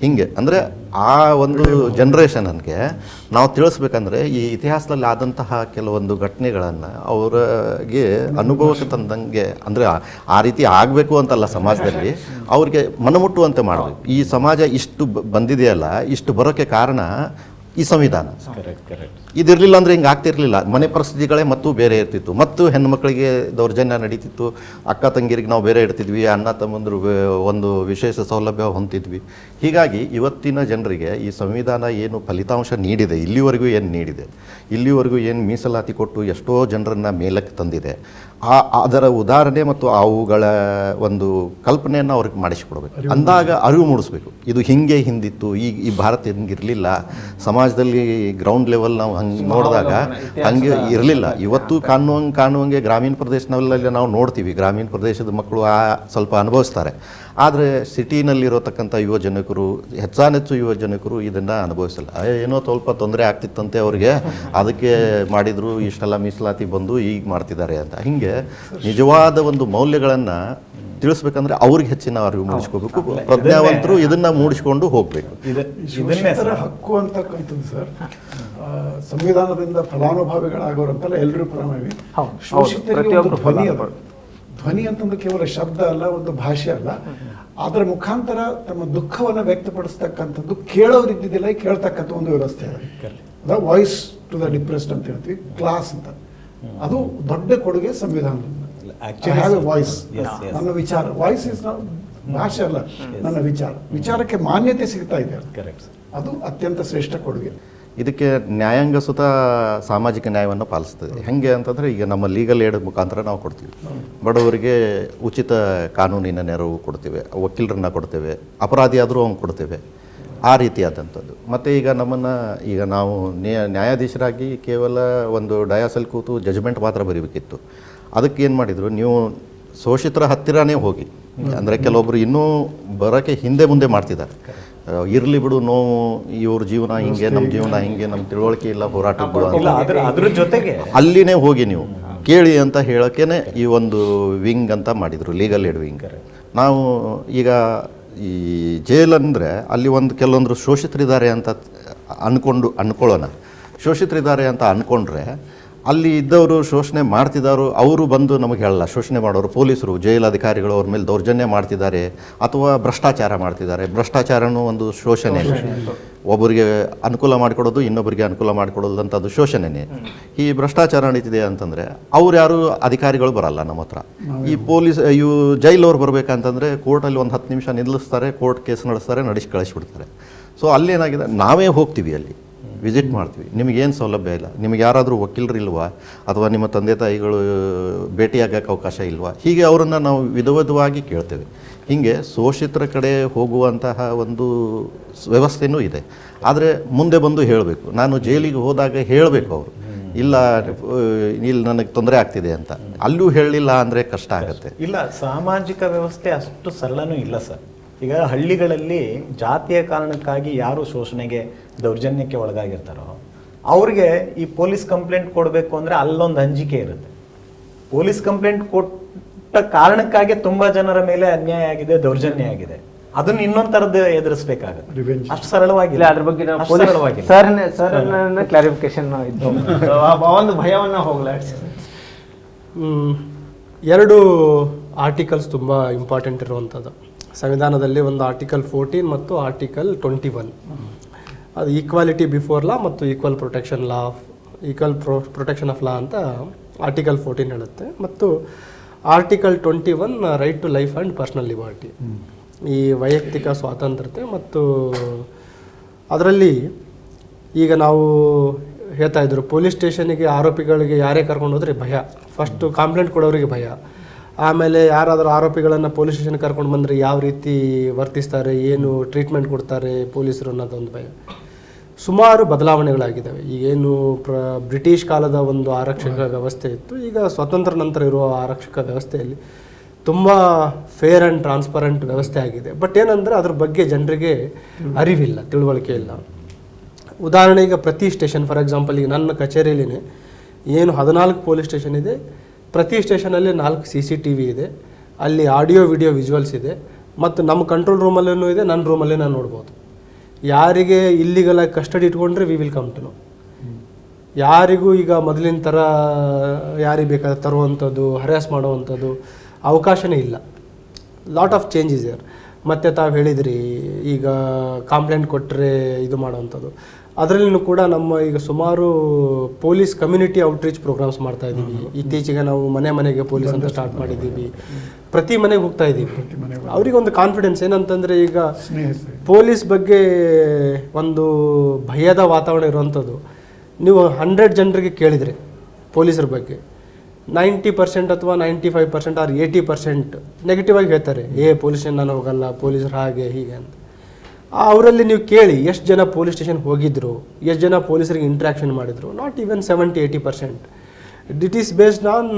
ಹಿಂಗೆ ಅಂದರೆ ಆ ಒಂದು ಜನ್ರೇಷನ್ಗೆ ನಾವು ತಿಳಿಸ್ಬೇಕಂದ್ರೆ ಈ ಇತಿಹಾಸದಲ್ಲಿ ಆದಂತಹ ಕೆಲವೊಂದು ಘಟನೆಗಳನ್ನು ಅವರಿಗೆ ಅನುಭವಕ್ಕೆ ತಂದಂಗೆ, ಅಂದರೆ ಆ ರೀತಿ ಆಗಬೇಕು ಅಂತಲ್ಲ, ಸಮಾಜದಲ್ಲಿ ಅವ್ರಿಗೆ ಮನಮುಟ್ಟುವಂತೆ ಮಾಡಬೇಕು. ಈ ಸಮಾಜ ಇಷ್ಟು ಬಂದಿದೆಯಲ್ಲ, ಇಷ್ಟು ಬರೋಕ್ಕೆ ಕಾರಣ ಈ ಸಂವಿಧಾನ. ಕರೆಕ್ಟ್. ಇದಿರಲಿಲ್ಲ ಅಂದರೆ ಹಿಂಗೆ ಆಗ್ತಿರ್ಲಿಲ್ಲ. ಮನೆ ಪರಿಸ್ಥಿತಿಗಳೇ ಮತ್ತು ಬೇರೆ ಇರ್ತಿತ್ತು, ಮತ್ತು ಹೆಣ್ಮಕ್ಳಿಗೆ ದೌರ್ಜನ್ಯ ನಡೀತಿತ್ತು, ಅಕ್ಕ ತಂಗಿರಿಗೆ ನಾವು ಬೇರೆ ಇಡ್ತಿದ್ವಿ, ಅಣ್ಣ ತಮ್ಮಂದರು ಒಂದು ವಿಶೇಷ ಸೌಲಭ್ಯ ಹೊಂದಿದ್ವಿ. ಹೀಗಾಗಿ ಇವತ್ತಿನ ಜನರಿಗೆ ಈ ಸಂವಿಧಾನ ಏನು ಫಲಿತಾಂಶ ನೀಡಿದೆ, ಇಲ್ಲಿವರೆಗೂ ಏನು ನೀಡಿದೆ, ಇಲ್ಲಿವರೆಗೂ ಏನು ಮೀಸಲಾತಿ ಕೊಟ್ಟು ಎಷ್ಟೋ ಜನರನ್ನು ಮೇಲಕ್ಕೆ ತಂದಿದೆ, ಅದರ ಉದಾಹರಣೆ ಮತ್ತು ಅವುಗಳ ಒಂದು ಕಲ್ಪನೆಯನ್ನು ಅವ್ರಿಗೆ ಮಾಡಿಸಿಕೊಡ್ಬೇಕು. ಅಂದಾಗ ಅರಿವು ಮೂಡಿಸ್ಬೇಕು, ಇದು ಹಿಂಗೆ ಹಿಂದಿತ್ತು, ಈ ಭಾರತ ಹಿಂಗಿರಲಿಲ್ಲ, ಸಮಾಜದಲ್ಲಿ ಗ್ರೌಂಡ್ ಲೆವೆಲ್ ನಾವು ಹಂಗೆ ನೋಡಿದಾಗ ಹಂಗೆ ಇರಲಿಲ್ಲ. ಇವತ್ತು ಕಾಣುವಂಗೆ ಗ್ರಾಮೀಣ ಪ್ರದೇಶದಲ್ಲಿ ನಾವು ನೋಡ್ತೀವಿ, ಗ್ರಾಮೀಣ ಪ್ರದೇಶದ ಮಕ್ಕಳು ಸ್ವಲ್ಪ ಅನುಭವಿಸ್ತಾರೆ. ಆದರೆ ಸಿಟಿನಲ್ಲಿರೋತಕ್ಕಂಥ ಯುವಜನಕರು, ಹೆಚ್ಚಾನೆಚ್ಚು ಯುವಜನಕರು ಇದನ್ನು ಅನುಭವಿಸಲ್ಲ. ಏನೋ ಸ್ವಲ್ಪ ತೊಂದರೆ ಆಗ್ತಿತ್ತಂತೆ ಅವ್ರಿಗೆ, ಅದಕ್ಕೆ ಮಾಡಿದ್ರು, ಇಷ್ಟೆಲ್ಲ ಮೀಸಲಾತಿ ಬಂದು ಈಗ ಮಾಡ್ತಿದ್ದಾರೆ ಅಂತ. ಹಿಂಗೆ ನಿಜವಾದ ಒಂದು ಮೌಲ್ಯಗಳನ್ನು ತಿಳಿಸ್ಬೇಕಂದ್ರೆ ಅವ್ರಿಗೆ ಹೆಚ್ಚಿನ ಅರಿವು ಮೂಡಿಸ್ಕೋಬೇಕು, ಪ್ರಜ್ಞಾವಂತರು ಇದನ್ನು ಮೂಡಿಸ್ಕೊಂಡು ಹೋಗಬೇಕು. ಶೋಷಿತರ ಹಕ್ಕು ಅಂತಕ್ಕಂಥದ್ದು ಸರ್, ಸಂವಿಧಾನದಿಂದ ಫಲಾನುಭವಿಗಳಾಗೋರಂತಲ್ಲ ಎಲ್ಲರೂ ಪರವಾಗಿ. ಶೋಷಿತರಿಗೆ ಒಂದು ಧ್ವನಿ ಅದ. ಧ್ವನಿ ಅಂತಂದ್ರೆ ಕೇವಲ ಶಬ್ದ ಅಲ್ಲ, ಒಂದು ಭಾಷೆ ಅಲ್ಲ, ಅದರ ಮುಖಾಂತರ ತಮ್ಮ ದುಃಖವನ್ನು ವ್ಯಕ್ತಪಡಿಸ್ತಕ್ಕಂಥದ್ದು ಕೇಳೋರಿದ್ದಿದ್ದಿಲ್ಲ, ಕೇಳ್ತಕ್ಕಂಥ ಒಂದು ವ್ಯವಸ್ಥೆ ಅದ. ವಾಯ್ಸ್ ಟು ದ ಡಿಪ್ರೆಸ್ಡ್ ಅಂತ ಹೇಳ್ತೀವಿ, ಕ್ಲಾಸ್ ಅಂತ. ಅದು ದೊಡ್ಡ ಕೊಡುಗೆ ಸಂವಿಧಾನದಿಂದ. ವಾಯ್ಸ್, ನನ್ನ ವಿಚಾರ, ವಾಯ್ಸ್ ಇಸ್ ಭಾಷೆ ಅಲ್ಲ, ನನ್ನ ವಿಚಾರಕ್ಕೆ ಮಾನ್ಯತೆ ಸಿಗ್ತಾ ಇದೆ, ಅದು ಅತ್ಯಂತ ಶ್ರೇಷ್ಠ ಕೊಡುಗೆ. ಇದಕ್ಕೆ ನ್ಯಾಯಾಂಗ ಸುತ ಸಾಮಾಜಿಕ ನ್ಯಾಯವನ್ನು ಪಾಲಿಸ್ತದೆ. ಹೆಂಗೆ ಅಂತಂದರೆ, ಈಗ ನಮ್ಮ ಲೀಗಲ್ ಏಡ್ ಮುಖಾಂತರ ನಾವು ಕೊಡ್ತೀವಿ, ಬಡವರಿಗೆ ಉಚಿತ ಕಾನೂನಿನ ನೆರವು ಕೊಡ್ತೇವೆ, ವಕೀಲರನ್ನ ಕೊಡ್ತೇವೆ, ಅಪರಾಧಿ ಆದರೂ ಅವ್ನು ಕೊಡ್ತೇವೆ, ಆ ರೀತಿಯಾದಂಥದ್ದು. ಮತ್ತು ಈಗ ಈಗ ನಾವು ನ್ಯಾಯಾಧೀಶರಾಗಿ ಕೇವಲ ಒಂದು ಡಯಾಸಲ್ಲಿ ಕೂತು ಜಜ್ಮೆಂಟ್ ಮಾತ್ರ ಬರೀಬೇಕಿತ್ತು. ಅದಕ್ಕೆ ಏನು ಮಾಡಿದರು, ನೀವು ಶೋಷಿತರ ಹತ್ತಿರನೇ ಹೋಗಿ, ಅಂದರೆ ಕೆಲವೊಬ್ಬರು ಇನ್ನೂ ಬರೋಕ್ಕೆ ಹಿಂದೆ ಮುಂದೆ ಮಾಡ್ತಿದ್ದಾರೆ. ಇರಲಿ ಬಿಡು, ನೋವು, ಇವ್ರ ಜೀವನ ಹಿಂಗೆ, ನಮ್ಮ ಜೀವನ ಹಿಂಗೆ, ನಮ್ಮ ತಿಳುವಳಿಕೆ ಇಲ್ಲ, ಹೋರಾಟ ಅದ್ರ ಜೊತೆಗೆ ಅಲ್ಲಿನೇ ಹೋಗಿ ನೀವು ಕೇಳಿ ಅಂತ ಹೇಳೋಕ್ಕೇ ಈ ಒಂದು ವಿಂಗ್ ಅಂತ ಮಾಡಿದರು, ಲೀಗಲ್ ಏಡ್ ವಿಂಗ್. ನಾವು ಈಗ ಈ ಜೈಲ್ ಅಂದರೆ ಅಲ್ಲಿ ಕೆಲವೊಂದು ಶೋಷಿತರಿದ್ದಾರೆ ಅಂತ ಅಂದ್ಕೊಳ್ಳೋಣ. ಶೋಷಿತರಿದ್ದಾರೆ ಅಂತ ಅಂದ್ಕೊಂಡ್ರೆ ಅಲ್ಲಿ ಇದ್ದವರು ಶೋಷಣೆ ಮಾಡ್ತಿದ್ದಾರೋ ಅವರು ಬಂದು ನಮಗೆ ಹೇಳಲ್ಲ. ಶೋಷಣೆ ಮಾಡೋರು ಪೊಲೀಸರು, ಜೈಲು ಅಧಿಕಾರಿಗಳು ಅವ್ರ ಮೇಲೆ ದೌರ್ಜನ್ಯ ಮಾಡ್ತಿದ್ದಾರೆ ಅಥವಾ ಭ್ರಷ್ಟಾಚಾರ ಮಾಡ್ತಿದ್ದಾರೆ. ಭ್ರಷ್ಟಾಚಾರನೂ ಒಂದು ಶೋಷಣೆ. ಒಬ್ಬರಿಗೆ ಅನುಕೂಲ ಮಾಡಿಕೊಡೋದು, ಇನ್ನೊಬ್ಬರಿಗೆ ಅನುಕೂಲ ಮಾಡಿಕೊಡೋದು ಅಂತ ಅದು ಶೋಷಣೆನೇ. ಈ ಭ್ರಷ್ಟಾಚಾರ ನಡೀತಿದೆ ಅಂತಂದರೆ ಅವ್ರು ಯಾರು ಅಧಿಕಾರಿಗಳು ಬರಲ್ಲ ನಮ್ಮ ಹತ್ರ. ಈ ಪೊಲೀಸ್ ಜೈಲವ್ರು ಬರಬೇಕಂತಂದರೆ ಕೋರ್ಟಲ್ಲಿ ಒಂದು 10 ನಿಮಿಷ ನಿಲ್ಲಿಸ್ತಾರೆ, ಕೋರ್ಟ್ ಕೇಸ್ ನಡೆಸ್ತಾರೆ, ನಡೆಸಿ ಕಳಿಸ್ಬಿಡ್ತಾರೆ. ಸೊ ಅಲ್ಲೇನಾಗಿದೆ, ನಾವೇ ಹೋಗ್ತೀವಿ, ಅಲ್ಲಿ ವಿಸಿಟ್ ಮಾಡ್ತೀವಿ, ನಿಮಗೇನು ಸೌಲಭ್ಯ ಇಲ್ಲ, ನಿಮಗೆ ಯಾರಾದರೂ ವಕೀಲರು ಇಲ್ವಾ, ಅಥವಾ ನಿಮ್ಮ ತಂದೆ ತಾಯಿಗಳು ಭೇಟಿಯಾಗಕ್ಕೆ ಅವಕಾಶ ಇಲ್ವಾ, ಹೀಗೆ ಅವರನ್ನು ನಾವು ವಿಧವಾಗಿ ಕೇಳ್ತೇವೆ. ಹೀಗೆ ಶೋಷಿತರ ಕಡೆ ಹೋಗುವಂತಹ ಒಂದು ವ್ಯವಸ್ಥೆಯೂ ಇದೆ. ಆದರೆ ಮುಂದೆ ಬಂದು ಹೇಳಬೇಕು, ನಾನು ಜೈಲಿಗೆ ಹೋದಾಗ ಹೇಳಬೇಕು ಅವರು, ಇಲ್ಲ ಇಲ್ಲಿ ನನಗೆ ತೊಂದರೆ ಆಗ್ತಿದೆ ಅಂತ. ಅಲ್ಲೂ ಹೇಳಲಿಲ್ಲ ಅಂದರೆ ಕಷ್ಟ ಆಗುತ್ತೆ. ಇಲ್ಲ, ಸಾಮಾಜಿಕ ವ್ಯವಸ್ಥೆ ಅಷ್ಟು ಸರಳನೂ ಇಲ್ಲ ಸರ್. ಈಗ ಹಳ್ಳಿಗಳಲ್ಲಿ ಜಾತಿಯ ಕಾರಣಕ್ಕಾಗಿ ಯಾರು ಶೋಷಣೆಗೆ, ದೌರ್ಜನ್ಯಕ್ಕೆ ಒಳಗಾಗಿರ್ತಾರೋ ಅವ್ರಿಗೆ ಈ ಪೊಲೀಸ್ ಕಂಪ್ಲೇಂಟ್ ಕೊಡಬೇಕು ಅಂದರೆ ಅಲ್ಲೊಂದು ಅಂಜಿಕೆ ಇರುತ್ತೆ. ಪೊಲೀಸ್ ಕಂಪ್ಲೇಂಟ್ ಕೊಟ್ಟ ಕಾರಣಕ್ಕಾಗಿ ತುಂಬ ಜನರ ಮೇಲೆ ಅನ್ಯಾಯ ಆಗಿದೆ, ದೌರ್ಜನ್ಯ ಆಗಿದೆ. ಅದನ್ನ ಇನ್ನೊಂದು ಥರದ್ದು ಎದುರಿಸಬೇಕಾಗುತ್ತೆ. ಅಷ್ಟು ಸರಳವಾಗಿಲ್ಲ. ಅದ್ರ ಬಗ್ಗೆ ಸರ್ ಕ್ಲಾರಿಫಿಕೇಶನ್ ಇದ್ದು ಒಂದು ಭಯವನ್ನ ಹೋಗ್ಲಾಡಿಸಿ. 2 ಆರ್ಟಿಕಲ್ಸ್ ತುಂಬ ಇಂಪಾರ್ಟೆಂಟ್ ಇರುವಂಥದ್ದು ಸಂವಿಧಾನದಲ್ಲಿ. ಒಂದು ಆರ್ಟಿಕಲ್ 14 ಮತ್ತು ಆರ್ಟಿಕಲ್ 21. ಅದು ಈಕ್ವಾಲಿಟಿ ಬಿಫೋರ್ ಲಾ ಮತ್ತು ಈಕ್ವಲ್ ಪ್ರೊಟೆಕ್ಷನ್ ಆಫ್ ಲಾ ಅಂತ ಆರ್ಟಿಕಲ್ 14 ಹೇಳುತ್ತೆ. ಮತ್ತು article 21 right to life and personal liberty, ಈ ವೈಯಕ್ತಿಕ ಸ್ವಾತಂತ್ರ್ಯತೆ. ಮತ್ತು ಅದರಲ್ಲಿ ಈಗ ನಾವು ಹೇಳ್ತಾ ಇದ್ರು, ಪೊಲೀಸ್ ಸ್ಟೇಷನಿಗೆ ಆರೋಪಿಗಳಿಗೆ ಯಾರೇ ಕರ್ಕೊಂಡು ಹೋದ್ರೆ ಭಯ. ಫಸ್ಟು ಕಂಪ್ಲೇಂಟ್ ಕೊಡೋರಿಗೆ ಭಯ. ಆಮೇಲೆ ಯಾರಾದರೂ ಆರೋಪಿಗಳನ್ನು ಪೊಲೀಸ್ ಸ್ಟೇಷನ್ಗೆ ಕರ್ಕೊಂಡು ಬಂದರೆ ಯಾವ ರೀತಿ ವರ್ತಿಸ್ತಾರೆ, ಏನು ಟ್ರೀಟ್ಮೆಂಟ್ ಕೊಡ್ತಾರೆ ಪೊಲೀಸರು ಅನ್ನೋದೊಂದು ಭಯ. ಸುಮಾರು ಬದಲಾವಣೆಗಳಾಗಿದ್ದಾವೆ. ಈಗೇನು ಬ್ರಿಟಿಷ್ ಕಾಲದ ಒಂದು ಆರಕ್ಷಕ ವ್ಯವಸ್ಥೆ ಇತ್ತು, ಈಗ ಸ್ವತಂತ್ರ ನಂತರ ಇರುವ ಆರಕ್ಷಕ ವ್ಯವಸ್ಥೆಯಲ್ಲಿ ತುಂಬ ಫೇರ್ ಆ್ಯಂಡ್ ಟ್ರಾನ್ಸ್ಪರೆಂಟ್ ವ್ಯವಸ್ಥೆ ಆಗಿದೆ. ಬಟ್ ಏನಂದರೆ ಅದ್ರ ಬಗ್ಗೆ ಜನರಿಗೆ ಅರಿವಿಲ್ಲ, ತಿಳುವಳಿಕೆ ಇಲ್ಲ. ಉದಾಹರಣೆಗೆ ಪ್ರತಿ ಸ್ಟೇಷನ್, ಫಾರ್ ಎಕ್ಸಾಂಪಲ್ ಈಗ ನನ್ನ ಕಚೇರಿಯಲ್ಲಿನೇ ಏನು 14 ಪೊಲೀಸ್ ಸ್ಟೇಷನ್ ಇದೆ, ಪ್ರತಿ ಸ್ಟೇಷನಲ್ಲಿ 4 CCTV ಇದೆ, ಅಲ್ಲಿ ಆಡಿಯೋ ವಿಡಿಯೋ ವಿಜುವಲ್ಸ್ ಇದೆ, ಮತ್ತು ನಮ್ಮ ಕಂಟ್ರೋಲ್ ರೂಮಲ್ಲೂ ಇದೆ, ನನ್ನ ರೂಮಲ್ಲೇ ನಾನು ನೋಡ್ಬೋದು. ಯಾರಿಗೆ ಇಲ್ಲಿಗಲ್ ಕಸ್ಟಡಿ ಇಟ್ಕೊಂಡ್ರೆ we will come to know. ಯಾರಿಗೂ ಈಗ ಮೊದಲಿನ ಥರ ಯಾರಿಗೆ ಬೇಕಾದ್ರೆ ತರುವಂಥದ್ದು, ಹರ್ಯಾಸ್ ಮಾಡುವಂಥದ್ದು ಅವಕಾಶನೇ ಇಲ್ಲ. Lot of changes year. ಮತ್ತು ತಾವು ಹೇಳಿದ್ರಿ ಈಗ ಕಂಪ್ಲೇಂಟ್ ಕೊಟ್ಟರೆ ಇದು ಮಾಡೋವಂಥದ್ದು. ಅದರಲ್ಲಿನೂ ಕೂಡ ನಮ್ಮ ಈಗ ಸುಮಾರು ಪೊಲೀಸ್ ಕಮ್ಯುನಿಟಿ ಔಟ್ರೀಚ್ ಪ್ರೋಗ್ರಾಮ್ಸ್ ಮಾಡ್ತಾ ಇದ್ದೀವಿ. ಇತ್ತೀಚೆಗೆ ನಾವು ಮನೆ ಮನೆಗೆ ಪೊಲೀಸ್ ಅಂತ ಸ್ಟಾರ್ಟ್ ಮಾಡಿದ್ದೀವಿ. ಪ್ರತಿ ಮನೆಗೆ ಹೋಗ್ತಾ ಇದ್ದೀವಿ. ಅವರಿಗೊಂದು ಕಾನ್ಫಿಡೆನ್ಸ್ ಏನಂತಂದರೆ, ಈಗ ಪೊಲೀಸ್ ಬಗ್ಗೆ ಒಂದು ಭಯದ ವಾತಾವರಣ ಇರುವಂಥದ್ದು. ನೀವು 100 ಜನರಿಗೆ ಕೇಳಿದರೆ ಪೊಲೀಸರ ಬಗ್ಗೆ 90% ಅಥವಾ 95% ಆರ್ 80% ನೆಗೆಟಿವ್ ಆಗಿ ಹೇಳ್ತಾರೆ. ಪೊಲೀಸ್ ಸ್ಟೇಷನ್ ನಾನು ಹೋಗಲ್ಲ, ಪೊಲೀಸರು ಹಾಗೆ ಹೀಗೆ ಅಂತ. ಅವರಲ್ಲಿ ನೀವು ಕೇಳಿ ಎಷ್ಟು ಜನ ಪೊಲೀಸ್ ಸ್ಟೇಷನ್ ಹೋಗಿದ್ರು, ಎಷ್ಟು ಜನ ಪೊಲೀಸರಿಗೆ ಇಂಟ್ರಾಕ್ಷನ್ ಮಾಡಿದ್ರು. Not even 70-80%. It is based on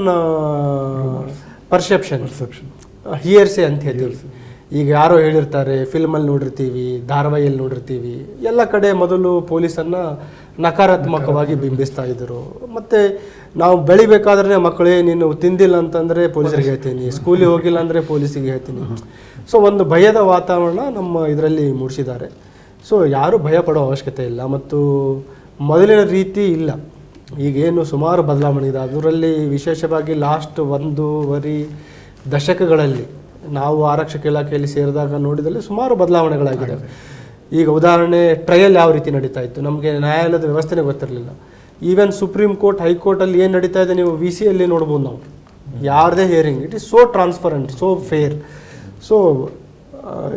perception, hearsay ಅಂತ ಹೇಳ್ತೀವಿ. ಈಗ ಯಾರೋ ಹೇಳಿರ್ತಾರೆ, ಫಿಲ್ಮಲ್ಲಿ ನೋಡಿರ್ತೀವಿ, ಧಾರಾವಾಹಿಯಲ್ಲಿ ನೋಡಿರ್ತೀವಿ, ಎಲ್ಲ ಕಡೆ ಮೊದಲು ಪೊಲೀಸನ್ನು ನಕಾರಾತ್ಮಕವಾಗಿ ಬಿಂಬಿಸ್ತಾ ಇದ್ದರು. ಮತ್ತು ನಾವು ಬೆಳಿಬೇಕಾದ್ರೆ ಮಕ್ಕಳೇ ನೀನು ತಿಂದಿಲ್ಲ ಅಂತಂದರೆ ಪೊಲೀಸರಿಗೆ ಹೇಳ್ತೀನಿ, ಸ್ಕೂಲಿಗೆ ಹೋಗಿಲ್ಲ ಅಂದರೆ ಪೊಲೀಸಿಗೆ ಹೇಳ್ತೀನಿ. ಸೊ ಒಂದು ಭಯದ ವಾತಾವರಣ ನಮ್ಮ ಇದರಲ್ಲಿ ಮೂಡಿಸಿದ್ದಾರೆ. ಸೊ ಯಾರೂ ಭಯ ಪಡೋ ಅವಶ್ಯಕತೆ ಇಲ್ಲ. ಮತ್ತು ಮೊದಲಿನ ರೀತಿ ಇಲ್ಲ, ಈಗೇನು ಸುಮಾರು ಬದಲಾವಣೆ ಇದೆ. ಅದರಲ್ಲಿ ವಿಶೇಷವಾಗಿ ಲಾಸ್ಟ್ 1.5 ದಶಕಗಳಲ್ಲಿ ನಾವು ಆರಕ್ಷಕ ಇಲಾಖೆಯಲ್ಲಿ ಸೇರಿದಾಗ ನೋಡಿದಲ್ಲಿ ಸುಮಾರು ಬದಲಾವಣೆಗಳಾಗಿದೆ. ಈಗ ಉದಾಹರಣೆ, ಟ್ರಯಲ್ ಯಾವ ರೀತಿ ನಡೀತಾ ಇತ್ತು, ನಮಗೆ ನ್ಯಾಯಾಲಯದ ವ್ಯವಸ್ಥೆನೇ ಗೊತ್ತಿರಲಿಲ್ಲ. ಈವನ್ ಸುಪ್ರೀಂ ಕೋರ್ಟ್, ಹೈಕೋರ್ಟಲ್ಲಿ ಏನು ನಡೀತಾ ಇದೆ ನೀವು VCಯಲ್ಲಿ ನೋಡ್ಬೋದು. ನಾವು ಯಾರದೇ hearing, it is so transparent, so fair. So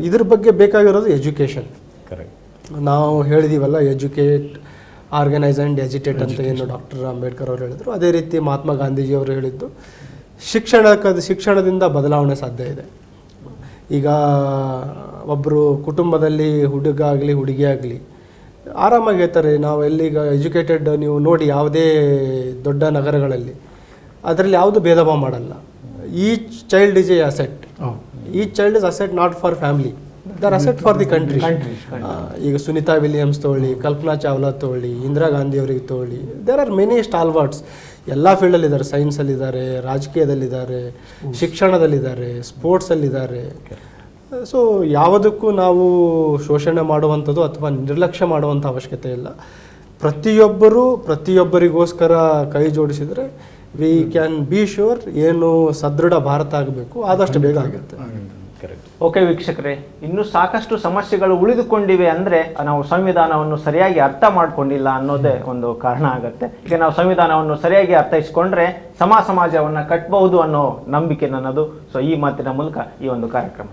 ಇದ್ರ ಬಗ್ಗೆ ಬೇಕಾಗಿರೋದು ಎಜುಕೇಷನ್. ಕರೆಕ್ಟ್. ನಾವು ಹೇಳಿದೀವಲ್ಲ, ಎಜುಕೇಟ್, ಆರ್ಗನೈಸ್ ಆ್ಯಂಡ್ ಎಜಿಟೇಟ್ ಅಂತ ಏನು ಡಾಕ್ಟರ್ ಅಂಬೇಡ್ಕರ್ ಅವರು ಹೇಳಿದರು, ಅದೇ ರೀತಿ ಮಹಾತ್ಮ ಗಾಂಧೀಜಿಯವರು ಹೇಳಿದ್ದು. ಶಿಕ್ಷಣದಿಂದ ಬದಲಾವಣೆ ಸಾಧ್ಯ ಇದೆ. ಈಗ ಒಬ್ಬರು ಕುಟುಂಬದಲ್ಲಿ ಹುಡುಗ ಆಗಲಿ ಹುಡುಗಿ ಆಗಲಿ ಆರಾಮಾಗಿ ಹೇಳ್ತಾರೆ, ನಾವು ಎಲ್ಲಿಗ ಎಜುಕೇಟೆಡ್ ನೀವು ನೋಡಿ ಯಾವುದೇ ದೊಡ್ಡ ನಗರಗಳಲ್ಲಿ ಅದರಲ್ಲಿ ಯಾವುದು ಭೇದ ಭಾವ ಮಾಡಲ್ಲ. Each child is a asset. Each child is asset not for family, their asset for the country. ಈಗ ಸುನಿತಾ ವಿಲಿಯಮ್ಸ್ ತಗೊಳ್ಳಿ, ಕಲ್ಪನಾ ಚಾವ್ಲಾ ತಗೊಳ್ಳಿ, ಇಂದಿರಾ ಗಾಂಧಿ ಅವರಿಗೆ ತಗೊಳ್ಳಿ, ದೇರ್ ಆರ್ ಮೆನಿ ಸ್ಟಾಲ್ವರ್ಡ್ಸ್. ಎಲ್ಲ ಫೀಲ್ಡಲ್ಲಿದ್ದಾರೆ, ಸೈನ್ಸಲ್ಲಿದ್ದಾರೆ, ರಾಜಕೀಯದಲ್ಲಿದ್ದಾರೆ, ಶಿಕ್ಷಣದಲ್ಲಿದ್ದಾರೆ, ಸ್ಪೋರ್ಟ್ಸಲ್ಲಿದ್ದಾರೆ. ಸೊ ಯಾವುದಕ್ಕೂ ನಾವು ಶೋಷಣೆ ಮಾಡುವಂಥದ್ದು ಅಥವಾ ನಿರ್ಲಕ್ಷ್ಯ ಮಾಡುವಂಥ ಅವಶ್ಯಕತೆ ಇಲ್ಲ. ಪ್ರತಿಯೊಬ್ಬರಿಗೋಸ್ಕರ ಕೈ ಜೋಡಿಸಿದರೆ ವಿ ಕ್ಯಾನ್ ಬಿ ಶ್ಯೂರ್ ಏನು ಸದೃಢ ಭಾರತ ಆಗಬೇಕು ಆದಷ್ಟು ಬೇಗ ಆಗುತ್ತೆ. ಓಕೆ ವೀಕ್ಷಕರೇ, ಇನ್ನೂ ಸಾಕಷ್ಟು ಸಮಸ್ಯೆಗಳು ಉಳಿದುಕೊಂಡಿವೆ ಅಂದರೆ ನಾವು ಸಂವಿಧಾನವನ್ನು ಸರಿಯಾಗಿ ಅರ್ಥ ಮಾಡ್ಕೊಂಡಿಲ್ಲ ಅನ್ನೋದೇ ಒಂದು ಕಾರಣ ಆಗುತ್ತೆ. ಈಗ ನಾವು ಸಂವಿಧಾನವನ್ನು ಸರಿಯಾಗಿ ಅರ್ಥೈಸಿಕೊಂಡ್ರೆ ಸಮಾಜವನ್ನು ಕಟ್ಟಬಹುದು ಅನ್ನೋ ನಂಬಿಕೆ ನನ್ನದು. ಸೊ ಈ ಮಾತಿನ ಮೂಲಕ ಈ ಒಂದು ಕಾರ್ಯಕ್ರಮ